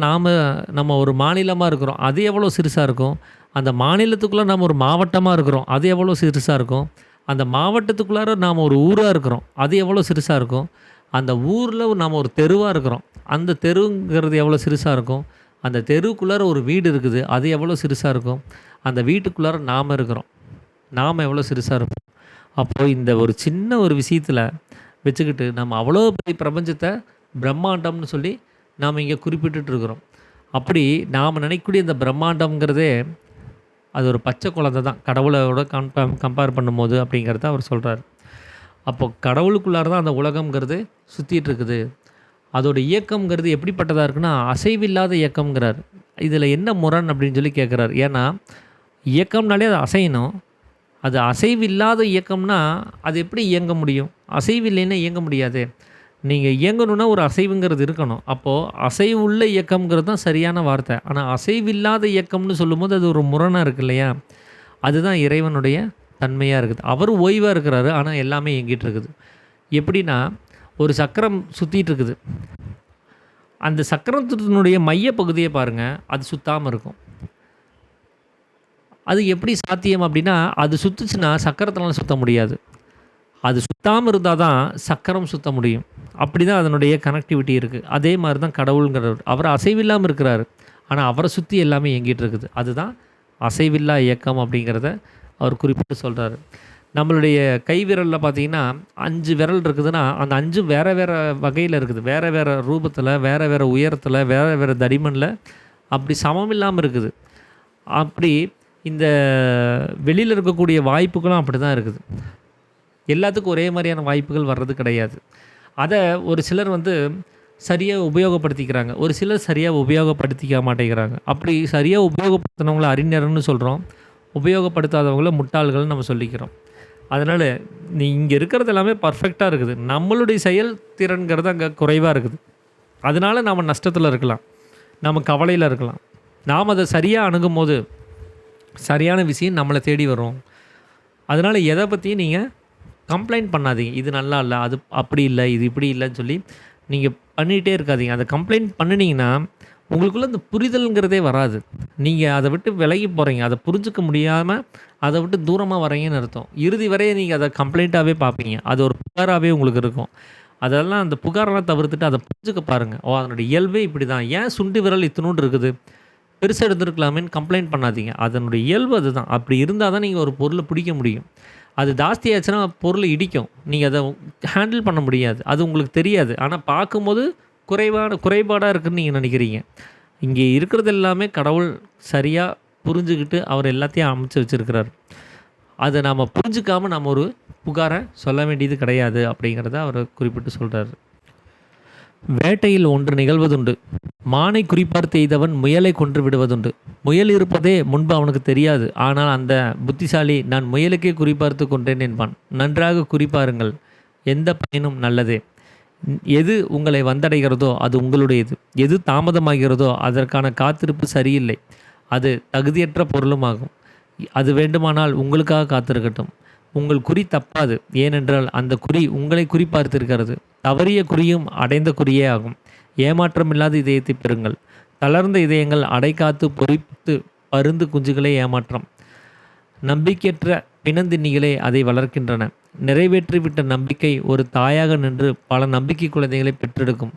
நம்ம ஒரு மாநிலமாக இருக்கிறோம், அது எவ்வளோ சிறுசாக இருக்கும். அந்த மாநிலத்துக்குள்ளே நம்ம ஒரு மாவட்டமாக இருக்கிறோம், அது எவ்வளோ சிறுசாக இருக்கும். அந்த மாவட்டத்துக்குள்ளார நாம் ஒரு ஊராக இருக்கிறோம், அது எவ்வளோ சிறுசாக இருக்கும். அந்த ஊரில் நாம் ஒரு தெருவாக இருக்கிறோம், அந்த தெருங்கிறது எவ்வளோ சிறுசாக இருக்கும். அந்த தெருவுக்குள்ளார ஒரு வீடு இருக்குது, அது எவ்வளோ சிறுசாக இருக்கும். அந்த வீட்டுக்குள்ளார நாம் இருக்கிறோம், நாம் எவ்வளோ சிறுசாக இருக்கும். அப்போது இந்த ஒரு சின்ன ஒரு விஷயத்தில் வச்சுக்கிட்டு நம்ம அவ்வளோ பெரிய பிரபஞ்சத்தை பிரம்மாண்டம்னு சொல்லி நாம் இங்கே குறிப்பிட்டுட்டு இருக்கிறோம். அப்படி நாம் நினைக்கக்கூடிய இந்த பிரம்மாண்டம்ங்கிறதே அது ஒரு பச்சை குழந்தை தான் கடவுளோட கம்பேர் பண்ணும்போது அப்படிங்கிறத அவர் சொல்கிறார். அப்போது கடவுளுக்குள்ளார தான் அந்த உலகம்ங்கிறது சுற்றிட்டு இருக்குது. அதோட இயக்கம்ங்கிறது எப்படிப்பட்டதாக இருக்குன்னா அசைவில்லாத இயக்கம்ங்கிறார். இதில் என்ன முரண் அப்படின்னு சொல்லி கேட்குறாரு. ஏன்னா இயக்கம்னாலே அது அசையணும். அது அசைவில்லாத இயக்கம்னா அது எப்படி இயங்க முடியும்? அசைவில்லைன்னா இயங்க முடியாது. நீங்கள் இயங்கணுன்னா ஒரு அசைவுங்கிறது இருக்கணும். அப்போது அசைவுள்ள இயக்கம்ங்கிறது தான் சரியான வார்த்தை. ஆனால் அசைவில்லாத இயக்கம்னு சொல்லும்போது அது ஒரு முரணாக இருக்குது இல்லையா? அதுதான் இறைவனுடைய தன்மையாக இருக்குது. அவர் ஓய்வாக இருக்கிறாரு, ஆனால் எல்லாமே இயங்கிட்டு இருக்குது. எப்படின்னா ஒரு சக்கரம் சுற்றிட்டு இருக்குது, அந்த சக்கரத்தினுடைய மையப்பகுதியை பாருங்கள், அது சுற்றாமல் இருக்கும். அது எப்படி சாத்தியம் அப்படின்னா அது சுற்றுச்சுன்னா சக்கரத்தினால சுற்ற முடியாது. அது சுற்றாமல் இருந்தால் தான் சக்கரம் சுற்ற முடியும். அப்படி தான் அதனுடைய கனெக்டிவிட்டி இருக்குது. அதே மாதிரி தான் கடவுளுங்கிறவர், அவர் அசைவில்லாமல் இருக்கிறாரு, ஆனால் அவரை சுற்றி எல்லாமே இயங்கிட்டு இருக்குது. அதுதான் அசைவில்லா இயக்கம் அப்படிங்கிறத அவர் குறிப்பிட்டு சொல்கிறாரு. நம்மளுடைய கை விரலில் பார்த்திங்கன்னா 5 விரல் இருக்குதுன்னா அந்த 5 வேறு வேறு வகையில் இருக்குது, வேறு வேறு ரூபத்தில், வேறு வேறு உயரத்தில், வேறு வேறு தடிமனில், அப்படி சமம் இல்லாமல் இருக்குது. அப்படி இந்த வெளியில் இருக்கக்கூடிய வாய்ப்புகளும் அப்படி தான் இருக்குது. எல்லாத்துக்கும் ஒரே மாதிரியான வாய்ப்புகள் வர்றது கிடையாது. அதை ஒரு சிலர் வந்து சரியாக உபயோகப்படுத்திக்கிறாங்க, ஒரு சிலர் சரியாக உபயோகப்படுத்திக்க மாட்டேங்கிறாங்க. அப்படி சரியாக உபயோகப்படுத்தினவங்கள அறிஞர்னு சொல்கிறோம், உபயோகப்படுத்தாதவங்கள முட்டாள்கள்னு நம்ம சொல்லிக்கிறோம். அதனால் இங்கே இருக்கிறது எல்லாமே பர்ஃபெக்டாக இருக்குது, நம்மளுடைய செயல் திறன்கிறது அங்கே குறைவாக இருக்குது. அதனால் நாம் நஷ்டத்தில் இருக்கலாம். நம்ம கவலையில் இருக்கலாம். நாம் அதை சரியாக அணுகும்போது சரியான விஷயம் நம்மளை தேடி வரும். அதனால் எதை பற்றியும் நீங்கள் கம்ப்ளைண்ட் பண்ணாதீங்க. இது நல்லா இல்லை, அது அப்படி இல்லை, இது இப்படி இல்லைன்னு சொல்லி நீங்கள் பண்ணிகிட்டே இருக்காதீங்க. அதை கம்ப்ளைண்ட் பண்ணினீங்கன்னா உங்களுக்குள்ளே அந்த புரிதல்ங்கிறதே வராது. நீங்கள் அதை விட்டு விலகி போகிறீங்க. அதை புரிஞ்சுக்க முடியாமல் அதை விட்டு தூரமாக வரீங்கன்னு அர்த்தம். இறுதி வரைய நீங்கள் அதை கம்ப்ளைண்ட்டாகவே பார்ப்பீங்க. அது ஒரு புகாராகவே உங்களுக்கு இருக்கும். அதெல்லாம் அந்த புகாரெல்லாம் தவிர்த்துட்டு அதை புரிஞ்சுக்க பாருங்கள். அதனுடைய இயல்பே இப்படி தான். ஏன் சுண்டு விரல் இத்தினோண்டு இருக்குது, பெருசாக எடுத்துருக்கலாமேன்னு கம்ப்ளைண்ட் பண்ணாதீங்க. அதனுடைய இயல்பு அதுதான். அப்படி இருந்தால் தான் நீங்கள் ஒரு பொருளை பிடிக்க முடியும். அது ஜாஸ்தியாச்சுன்னா பொருளை இடிக்கும். நீங்கள் அதை ஹேண்டில் பண்ண முடியாது. அது உங்களுக்கு தெரியாது. ஆனால் பார்க்கும்போது குறைபாடாக இருக்குதுன்னு நீங்கள் நினைக்கிறீங்க. இங்கே இருக்கிறது எல்லாமே கடவுள் சரியாக புரிஞ்சுக்கிட்டு அவர் எல்லாத்தையும் அமைச்சு வச்சுருக்கிறார். அதை நாம் புரிஞ்சுக்காமல் நம்ம ஒரு புகாரை சொல்ல வேண்டியது கிடையாது அப்படிங்கிறத அவர் குறிப்பிட்டு சொல்கிறார். வேட்டையில் ஒன்று நிகழ்வதுண்டு. மானை குறிப்பார்த்து எய்தவன் முயலை கொன்று விடுவதுண்டு. முயல் இருப்பதே முன்பு அவனுக்கு தெரியாது. ஆனால் அந்த புத்திசாலி நான் முயலுக்கே குறிப்பார்த்து கொண்டேன் என்பான். நன்றாக குறிப்பாருங்கள், எந்த பயனும் நல்லதே. எது உங்களை வந்தடைகிறதோ அது உங்களுடையது. எது தாமதமாகிறதோ அதற்கான காத்திருப்பு சரியில்லை. அது தகுதியற்ற பொருளுமாகும். அது வேண்டுமானால் உங்களுக்காக காத்திருக்கட்டும். உங்கள் குறி தப்பாது. ஏனென்றால் அந்த குறி உங்களை குறிப்பார்த்திருக்கிறது. தவறிய குறியும் அடைந்த குறியே ஆகும். ஏமாற்றமில்லாத இதயத்தை பெறுங்கள். தளர்ந்த இதயங்கள் அடைக்காத்து பொறித்து பருந்து குஞ்சுகளே ஏமாற்றம். நம்பிக்கையற்ற பிணந்தின்னிகளே அதை வளர்க்கின்றன. நிறைவேற்றிவிட்ட நம்பிக்கை ஒரு தாயாக நின்று பல நம்பிக்கை குழந்தைகளை பெற்றெடுக்கும்.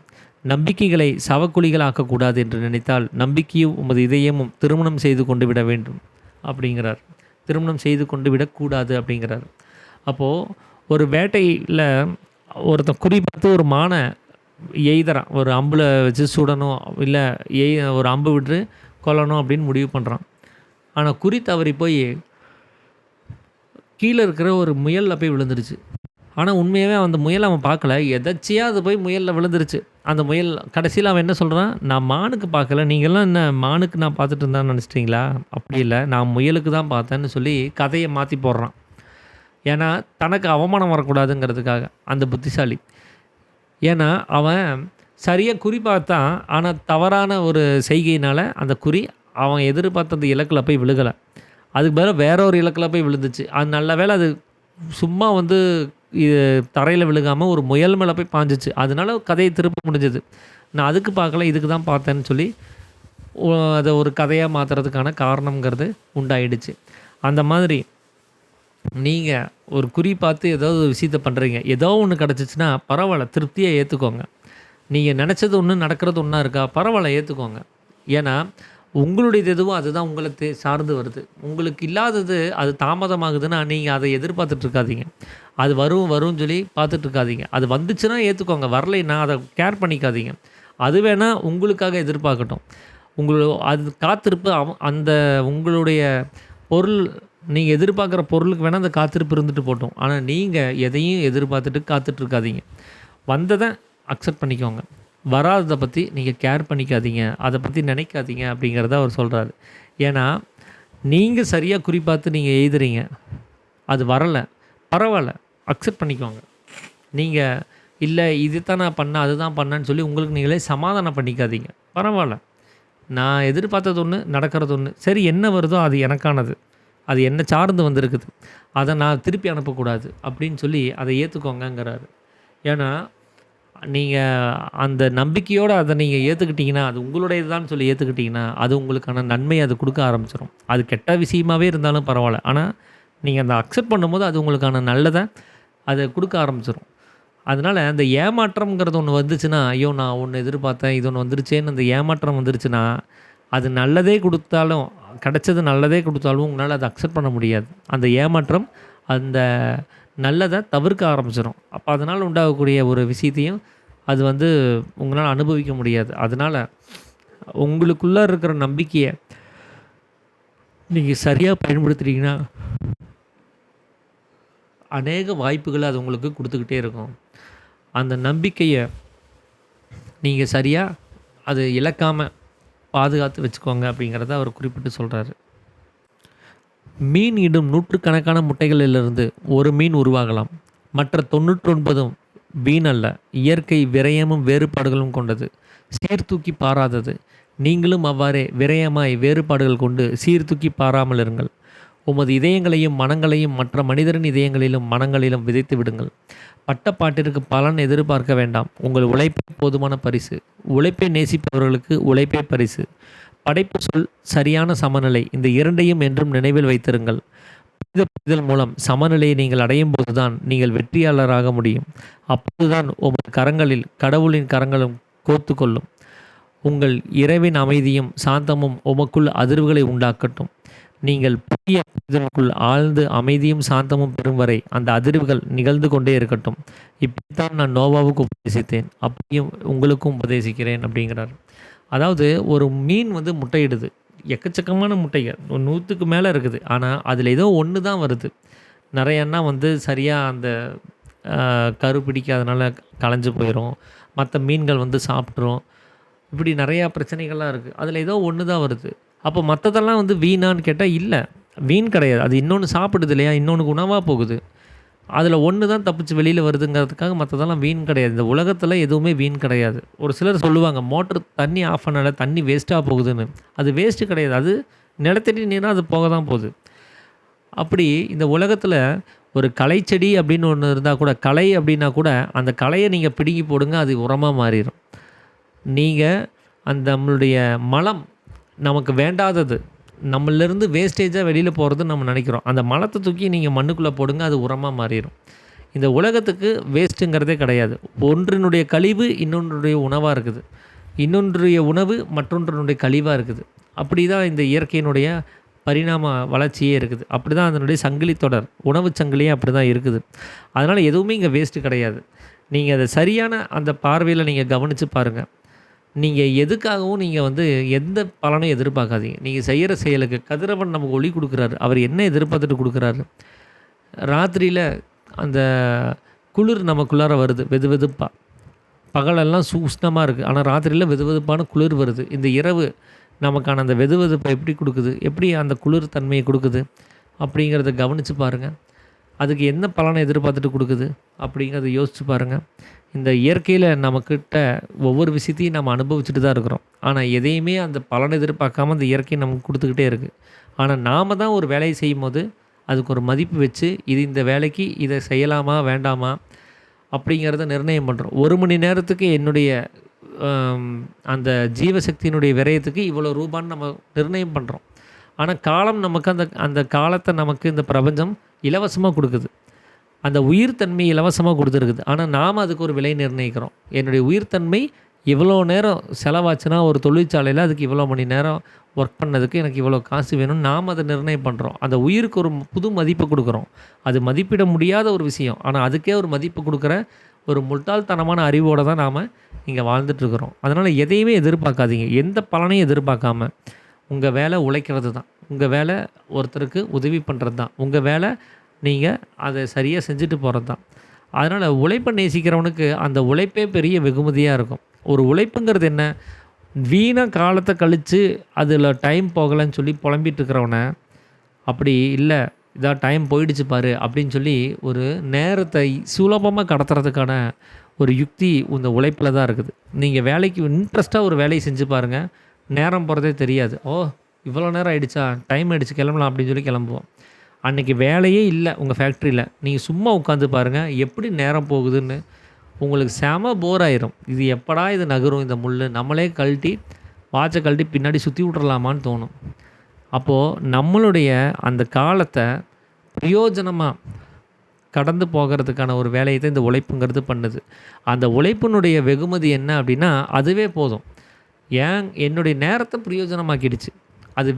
நம்பிக்கைகளை சவக்குழிகள் ஆக்கக்கூடாது என்று நினைத்தால் நம்பிக்கையும் உமது இதயமும் திருமணம் செய்து கொண்டு விட வேண்டும் அப்படிங்கிறார். திருமணம் செய்து கொண்டு விடக்கூடாது அப்படிங்கிறார். அப்போது ஒரு வேட்டையில் ஒருத்தன் குறி பார்த்து ஒரு மானை எய்தறான். ஒரு அம்பில் வச்சு சுடணும், இல்லை ஒரு அம்பு விட்டு கொல்லணும் அப்படின்னு முடிவு பண்ணுறான். ஆனால் குறி தவறி போய் கீழே இருக்கிற ஒரு முயலில் போய் விழுந்துருச்சு. ஆனால் உண்மையாகவே அந்த முயல் அவன் பார்க்கல. எதாச்சியாக அது போய் முயலில் விழுந்துருச்சு. அந்த முயல் கடைசியில் அவன் என்ன சொல்கிறான், நான் மானுக்கு பார்க்கல, நீங்கள்லாம் என்ன மானுக்கு நான் பார்த்துட்டு இருந்தான்னு நினச்சிட்டிங்களா? அப்படி இல்லை, நான் முயலுக்கு தான் பார்த்தேன்னு சொல்லி கதையை மாற்றி போடுறான். ஏன்னா தனக்கு அவமானம் வரக்கூடாதுங்கிறதுக்காக அந்த புத்திசாலி. ஏன்னா அவன் சரியாக குறி பார்த்தான். ஆனால் தவறான ஒரு செய்கையினால் அந்த குறி அவன் எதிர்பார்த்த அந்த இலக்கில் போய் விழுகலை. அதுக்கு பதிலாக வேற ஒரு இலக்கில் போய் விழுந்துச்சு. அது நல்ல வேளை அது சும்மா தரையில் விழுகாமல் ஒரு முயல் மேலே போய் பாஞ்சிச்சு. அதனால கதையை திருப்ப முடிஞ்சது. நான் அதுக்கு பார்க்கல, இதுக்கு தான் பார்த்தேன்னு சொல்லி அதை ஒரு கதையாக மாற்றுறதுக்கான காரணங்கிறது உண்டாயிடுச்சு. அந்த மாதிரி நீங்கள் ஒரு குறி பார்த்து ஏதாவது ஒரு விஷயத்தை பண்ணுறீங்க, ஏதோ ஒன்று கிடச்சிச்சின்னா பரவாயில்ல, திருப்தியாக ஏற்றுக்கோங்க. நீங்கள் நினச்சது ஒன்று நடக்கிறது ஒன்றா இருக்கா, பரவாயில்ல, ஏற்றுக்கோங்க. ஏன்னா உங்களுடையது எதுவோ அதுதான் உங்களை சார்ந்து வருது. உங்களுக்கு இல்லாதது அது தாமதமாகுதுன்னா நீங்கள் அதை எதிர்பார்த்துட்ருக்காதீங்க. அது வரும்னு சொல்லி பார்த்துட்ருக்காதீங்க. அது வந்துச்சுன்னா ஏற்றுக்கோங்க, வரலைன்னா அதை கேர் பண்ணிக்காதீங்க. அது வேணால் உங்களுக்காக எதிர்பார்க்கட்டும். அது காத்திருப்பு அந்த உங்களுடைய பொருள், நீங்கள் எதிர்பார்க்குற பொருளுக்கு வேணால் அந்த காத்திருப்பு இருந்துட்டு போட்டோம். ஆனால் நீங்கள் எதையும் எதிர்பார்த்துட்டு காத்துட்ருக்காதீங்க. வந்ததை அக்செப்ட் பண்ணிக்கோங்க. வராததை பற்றி நீங்கள் கேர் பண்ணிக்காதீங்க, அதை பற்றி நினைக்காதீங்க அப்படிங்கிறத அவர் சொல்கிறாரு. ஏன்னா நீங்கள் சரியாக குறிப்பார்த்து நீங்கள் எழுதுறீங்க, அது வரலை, பரவாயில்ல, அக்செப்ட் பண்ணிக்கோங்க. நீங்கள் இல்லை இது தான் நான் பண்ணேன், அதுதான் பண்ணேன்னு சொல்லி உங்களுக்கு நீங்களே சமாதானம் பண்ணிக்காதீங்க. பரவாயில்ல, நான் எதிர்பார்த்தது ஒன்று, நடக்கிறது ஒன்று. சரி, என்ன வருதோ அது எனக்கானது, அது என்னை சார்ந்து வந்திருக்குது, அதை நான் திருப்பி அனுப்பக்கூடாது அப்படின்னு சொல்லி அதை ஏற்றுக்கோங்கங்கிறாரு. ஏன்னா நீங்கள் அந்த நம்பிக்கையோடு அதை நீங்கள் ஏற்றுக்கிட்டிங்கன்னா, அது உங்களுடையது தான் சொல்லி ஏற்றுக்கிட்டிங்கன்னா, அது உங்களுக்கான நன்மையை அது கொடுக்க ஆரம்பிச்சிடும். அது கெட்ட விஷயமாகவே இருந்தாலும் பரவாயில்ல, ஆனால் நீங்கள் அந்த அக்செப்ட் பண்ணும்போது அது உங்களுக்கான நல்லதை அதை கொடுக்க ஆரம்பிச்சிடும். அதனால் அந்த ஏமாற்றம்ங்கிறது ஒன்று வந்துச்சுன்னா, ஐயோ நான் ஒன்று எதிர்பார்த்தேன், இது ஒன்று வந்துருச்சேன்னு அந்த ஏமாற்றம் வந்துருச்சுன்னா, அது நல்லதே கொடுத்தாலும், கிடைச்சது நல்லதே கொடுத்தாலும் உங்களால் அதை அக்செப்ட் பண்ண முடியாது. அந்த ஏமாற்றம் அந்த நல்லதை தவிர்க்க ஆரம்பிச்சிடும். அப்போ அதனால் உண்டாகக்கூடிய ஒரு விஷயத்தையும் அது உங்களால் அனுபவிக்க முடியாது. அதனால் உங்களுக்குள்ளே இருக்கிற நம்பிக்கையை நீங்கள் சரியாக பயன்படுத்துகிறீங்கன்னா அநேக வாய்ப்புகளை அது உங்களுக்கு கொடுத்துக்கிட்டே இருக்கும். அந்த நம்பிக்கையை நீங்கள் சரியாக அது இழக்காமல் பாதுகாத்து வச்சுக்கோங்க அப்படிங்கிறத அவர் குறிப்பிட்டு சொல்கிறாரு. மீன் இடும் நூற்றுக்கணக்கான முட்டைகளிலிருந்து ஒரு மீன் உருவாகலாம். மற்ற 99 வீண் அல்ல. இயற்கை விரயமும் வேறுபாடுகளும் கொண்டது, சீர்தூக்கி பாராதது. நீங்களும் அவ்வாறே விரயமாய் வேறுபாடுகள் கொண்டு சீர்தூக்கி பாராமல் இருங்கள். உமது இதயங்களையும் மனங்களையும் மற்ற மனிதரின் இதயங்களிலும் மனங்களிலும் விதைத்து விடுங்கள். பட்டப்பாட்டிற்கு பலன் எதிர்பார்க்க வேண்டாம். உங்கள் உழைப்பே போதுமான பரிசு. உழைப்பை நேசிப்பவர்களுக்கு உழைப்பே பரிசு. படைப்பு சொல் சரியான சமநிலை, இந்த இரண்டையும் என்றும் நினைவில் வைத்திருங்கள். புரிதல் மூலம் சமநிலையை நீங்கள் அடையும் போதுதான் நீங்கள் வெற்றியாளராக முடியும். அப்போதுதான் உமது கரங்களில் கடவுளின் கரங்களும் கோர்த்து கொள்ளும். உங்கள் இரவின் அமைதியும் சாந்தமும் உமக்குள் அதிர்வுகளை உண்டாக்கட்டும். நீங்கள் புதிய புரிதலுக்குள் ஆழ்ந்து அமைதியும் சாந்தமும் பெறும் வரை அந்த அதிர்வுகள் நிகழ்ந்து கொண்டே இருக்கட்டும். இப்படித்தான் நான் நோவாவுக்கு உபதேசித்தேன், அப்படியும் உங்களுக்கும் உபதேசிக்கிறேன் அப்படிங்கிறார். அதாவது ஒரு மீன் முட்டையிடுது. எக்கச்சக்கமான முட்டைகள் 100க்கு மேலே இருக்குது. ஆனால் அதில் ஏதோ ஒன்று தான் வருது. நிறையன்னா சரியாக அந்த கரு பிடிக்காதனால களைஞ்சு போயிடும். மற்ற மீன்கள் சாப்பிட்ரும். இப்படி நிறையா பிரச்சனைகள்லாம் இருக்குது. அதில் ஏதோ ஒன்று தான் வருது. அப்போ மற்றதெல்லாம் வீணான்னு கேட்டால் இல்லை, வீண் கிடையாது. அது இன்னொன்று சாப்பிடுது இல்லையா, இன்னொன்று உணவாக போகுது. அதில் ஒன்று தான் தப்பிச்சு வெளியில் வருதுங்கிறதுக்காக மற்றதெல்லாம் வீண் கிடையாது. இந்த உலகத்தில் எதுவுமே வீண் கிடையாது. ஒரு சிலர் சொல்லுவாங்க, மோட்ரு தண்ணி ஆஃப் பண்ணால தண்ணி வேஸ்ட்டாக போகுதுன்னு. அது வேஸ்ட்டு கிடையாது. அது நிலத்தடி நீராக அது போக தான் போகுது. அப்படி இந்த உலகத்தில் ஒரு களை செடி அப்படின்னு ஒன்று இருந்தால் கூட, களை அப்படின்னா கூட அந்த களையை நீங்கள் பிடுங்கி போடுங்க, அது உரமாக மாறிடும். நீங்கள் அந்த நம்மளுடைய மலம் நமக்கு வேண்டாதது, நம்மளிருந்து வேஸ்டேஜாக வெளியில் போகிறது நம்ம நினைக்கிறோம். அந்த மலத்தை தூக்கி நீங்கள் மண்ணுக்குள்ளே போடுங்க, அது உரமாக மாறிடும். இந்த உலகத்துக்கு வேஸ்ட்டுங்கிறதே கிடையாது. ஒன்றினுடைய கழிவு இன்னொன்றுடைய உணவாக இருக்குது, இன்னொன்றுடைய உணவு மற்றொன்றினுடைய கழிவாக இருக்குது. அப்படி தான் இந்த இயற்கையினுடைய பரிணாம வளர்ச்சியே இருக்குது. அப்படி தான் அதனுடைய சங்கிலி தொடர், உணவு சங்கிலியே அப்படி தான் இருக்குது. அதனால் எதுவுமே இங்கே வேஸ்ட்டு கிடையாது. நீங்கள் அதை சரியான அந்த பார்வையில் நீங்கள் கவனித்து பாருங்கள். நீங்கள் எதுக்காகவும் நீங்கள் எந்த பலனும் எதிர்பார்க்காதீங்க. நீங்கள் செய்கிற செயலுக்கு கதிரவன் நமக்கு ஒளி கொடுக்குறாரு. அவர் என்ன எதிர்பார்த்துட்டு கொடுக்குறாரு? ராத்திரியில் அந்த குளிர் நமக்குள்ளார வருது வெது வெதுப்பாக. பகலெல்லாம் உஷ்ணமாக இருக்குது, ஆனால் ராத்திரியில் வெது வெதுப்பான குளிர் வருது. இந்த இரவு நமக்கான அந்த வெது வெதுப்பை எப்படி கொடுக்குது, எப்படி அந்த குளிர் தன்மையை கொடுக்குது அப்படிங்கிறத கவனித்து பாருங்கள். அதுக்கு என்ன பலனை எதிர்பார்த்துட்டு கொடுக்குது அப்படிங்கிறத யோசித்து பாருங்கள். இந்த இயற்கையில் நம்மக்கிட்ட ஒவ்வொரு விஷயத்தையும் நம்ம அனுபவிச்சுட்டு தான் இருக்கிறோம். ஆனால் எதையுமே அந்த பலனை எதிர்பார்க்காம அந்த இயற்கை நமக்கு கொடுத்துக்கிட்டே இருக்குது. ஆனால் நாம் தான் ஒரு வேலையை செய்யும் போது அதுக்கு ஒரு மதிப்பு வச்சு, இது இந்த வேலைக்கு இதை செய்யலாமா வேண்டாமா அப்படிங்கிறத நிர்ணயம் பண்ணுறோம். 1 மணி நேரத்துக்கு என்னுடைய அந்த ஜீவசக்தியினுடைய விரயத்துக்கு இவ்வளோ ரூபான்னு நம்ம நிர்ணயம் பண்ணுறோம். ஆனால் காலம் நமக்கு அந்த காலத்தை நமக்கு இந்த பிரபஞ்சம் இலவசமாக கொடுக்குது. அந்த உயிர்த்தன்மை இலவசமாக கொடுத்துருக்குது. ஆனால் நாம் அதுக்கு ஒரு விலை நிர்ணயிக்கிறோம். என்னுடைய உயிர்த்தன்மை இவ்வளோ நேரம் செலவாச்சுன்னா ஒரு தொழிற்சாலையில் அதுக்கு இவ்வளோ மணி நேரம் ஒர்க் பண்ணதுக்கு எனக்கு இவ்வளோ காசு வேணும்னு நாம் அதை நிர்ணயம் பண்ணுறோம். அந்த உயிருக்கு ஒரு புது மதிப்பு கொடுக்குறோம். அது மதிப்பிட முடியாத ஒரு விஷயம். ஆனால் அதுக்கே ஒரு மதிப்பு கொடுக்குற ஒரு முட்டாள்தனமான அறிவோடு தான் நாம் இங்கே வாழ்ந்துட்டுருக்குறோம். அதனால் எதையுமே எதிர்பார்க்காதீங்க. எந்த பலனையும் எதிர்பார்க்காம உங்கள் வேலை உழைக்கிறது தான். உங்கள் வேலை ஒருத்தருக்கு உதவி பண்ணுறது தான். உங்கள் வேலை நீங்கள் அதை சரியாக செஞ்சுட்டு போகிறது தான். அதனால் உழைப்பை நேசிக்கிறவனுக்கு அந்த உழைப்பே பெரிய வெகுமதியாக இருக்கும். ஒரு உழைப்புங்கிறது என்ன? வீணாக காலத்தை கழித்து அதில் டைம் போகலைன்னு சொல்லி புலம்பிகிட்டு இருக்கிறவனை, அப்படி இல்லை இதாக டைம் போயிடுச்சு பாரு அப்படின்னு சொல்லி ஒரு நேரத்தை சுலபமாக கடத்துறதுக்கான ஒரு யுக்தி இந்த உழைப்பில் தான் இருக்குது. நீங்கள் வேலைக்கு இன்ட்ரெஸ்ட்டாக ஒரு வேலையை செஞ்சு பாருங்கள், நேரம் போகிறதே தெரியாது. ஓ இவ்வளோ நேரம் ஆகிடுச்சா, டைம் ஆகிடுச்சு கிளம்பலாம் அப்படின்னு சொல்லி கிளம்புவோம். அன்றைக்கி வேலையே இல்லை உங்கள் ஃபேக்ட்ரியில், நீங்கள் சும்மா உட்காந்து பாருங்கள் எப்படி நேரம் போகுதுன்னு. உங்களுக்கு செம போர் ஆயிரும். இது எப்படா இது நகரும் இந்த முள், நம்மளே கழட்டி வாட்சை கழட்டி பின்னாடி சுற்றி விட்றலாமான்னு தோணும். அப்போது நம்மளுடைய அந்த காலத்தை பிரயோஜனமாக கடந்து போகிறதுக்கான ஒரு வேலையை தான் இந்த உழைப்புங்கிறது பண்ணுது. அந்த உழைப்பினுடைய வெகுமதி என்ன அப்படின்னா அதுவே போதும். என்னுடைய நேரத்தை பிரயோஜனமாக்கிடுச்சு. அது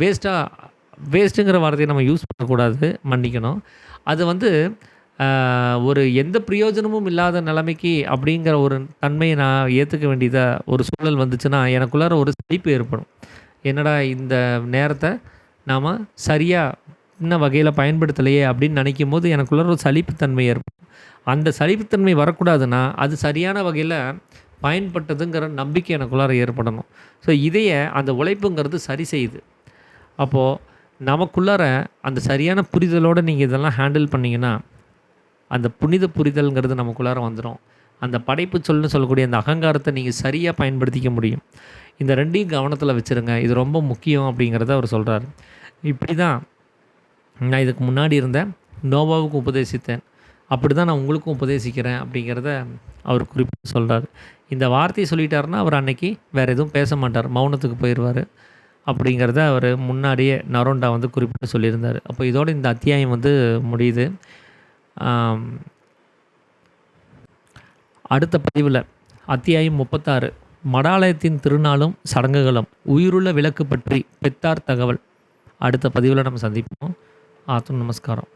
வேஸ்ட்டுங்கிற வார்த்தையை நம்ம யூஸ் பண்ணக்கூடாது, மன்னிக்கணும். அது ஒரு எந்த பிரயோஜனமும் இல்லாத நிலைமைக்கு அப்படிங்கிற ஒரு தன்மையை நான் ஏற்றுக்க வேண்டியதாக ஒரு சூழல் வந்துச்சுன்னா எனக்குள்ளார ஒரு சலிப்பு ஏற்படும். என்னடா இந்த நேரத்தை நாம் சரியாக இன்ன வகையில் பயன்படுத்தலையே அப்படின்னு நினைக்கும் போது எனக்குள்ளார ஒரு சலிப்புத்தன்மை ஏற்படும். அந்த சலிப்புத்தன்மை வரக்கூடாதுன்னா அது சரியான வகையில் பயன்பட்டதுங்கிற நம்பிக்கை எனக்குள்ளார ஏற்படணும். ஸோ இதையே அந்த உழைப்புங்கிறது சரி செய்யுது. அப்போது நமக்குள்ளார அந்த சரியான புரிதலோடு நீங்கள் இதெல்லாம் ஹேண்டில் பண்ணிங்கன்னா அந்த புனித புரிதல்ங்கிறது நமக்குள்ளார வந்துடும். அந்த படைப்பு சொல்லுன்னு சொல்லக்கூடிய அந்த அகங்காரத்தை நீங்கள் சரியாக பயன்படுத்திக்க முடியும். இந்த 2யும் கவனத்தில் வச்சுருங்க, இது ரொம்ப முக்கியம் அப்படிங்கிறத அவர் சொல்கிறார். இப்படி தான் நான் இதுக்கு முன்னாடி இருந்தேன், நோவாவுக்கு உபதேசித்தேன், அப்படி தான் நான் உங்களுக்கும் உபதேசிக்கிறேன் அப்படிங்கிறத அவர் குறிப்பிட்டு சொல்கிறார். இந்த வார்த்தையை சொல்லிட்டாருன்னா அவர் அன்னைக்கு வேறு எதுவும் பேச மாட்டார், மௌனத்துக்கு போயிடுவார் அப்படிங்கிறத அவர் முன்னாடியே நரோண்டா வந்து குறிப்பிட்டு சொல்லியிருந்தார். அப்போ இதோடு இந்த அத்தியாயம் வந்து முடியுது. அடுத்த பதிவில் அத்தியாயம் 36 மடாலயத்தின் திருநாளும் சடங்குகளும் உயிருள்ள விளக்கு பற்றி பெத்தார் தகவல் அடுத்த பதிவில் நம்ம சந்திப்போம். நமஸ்காரம்.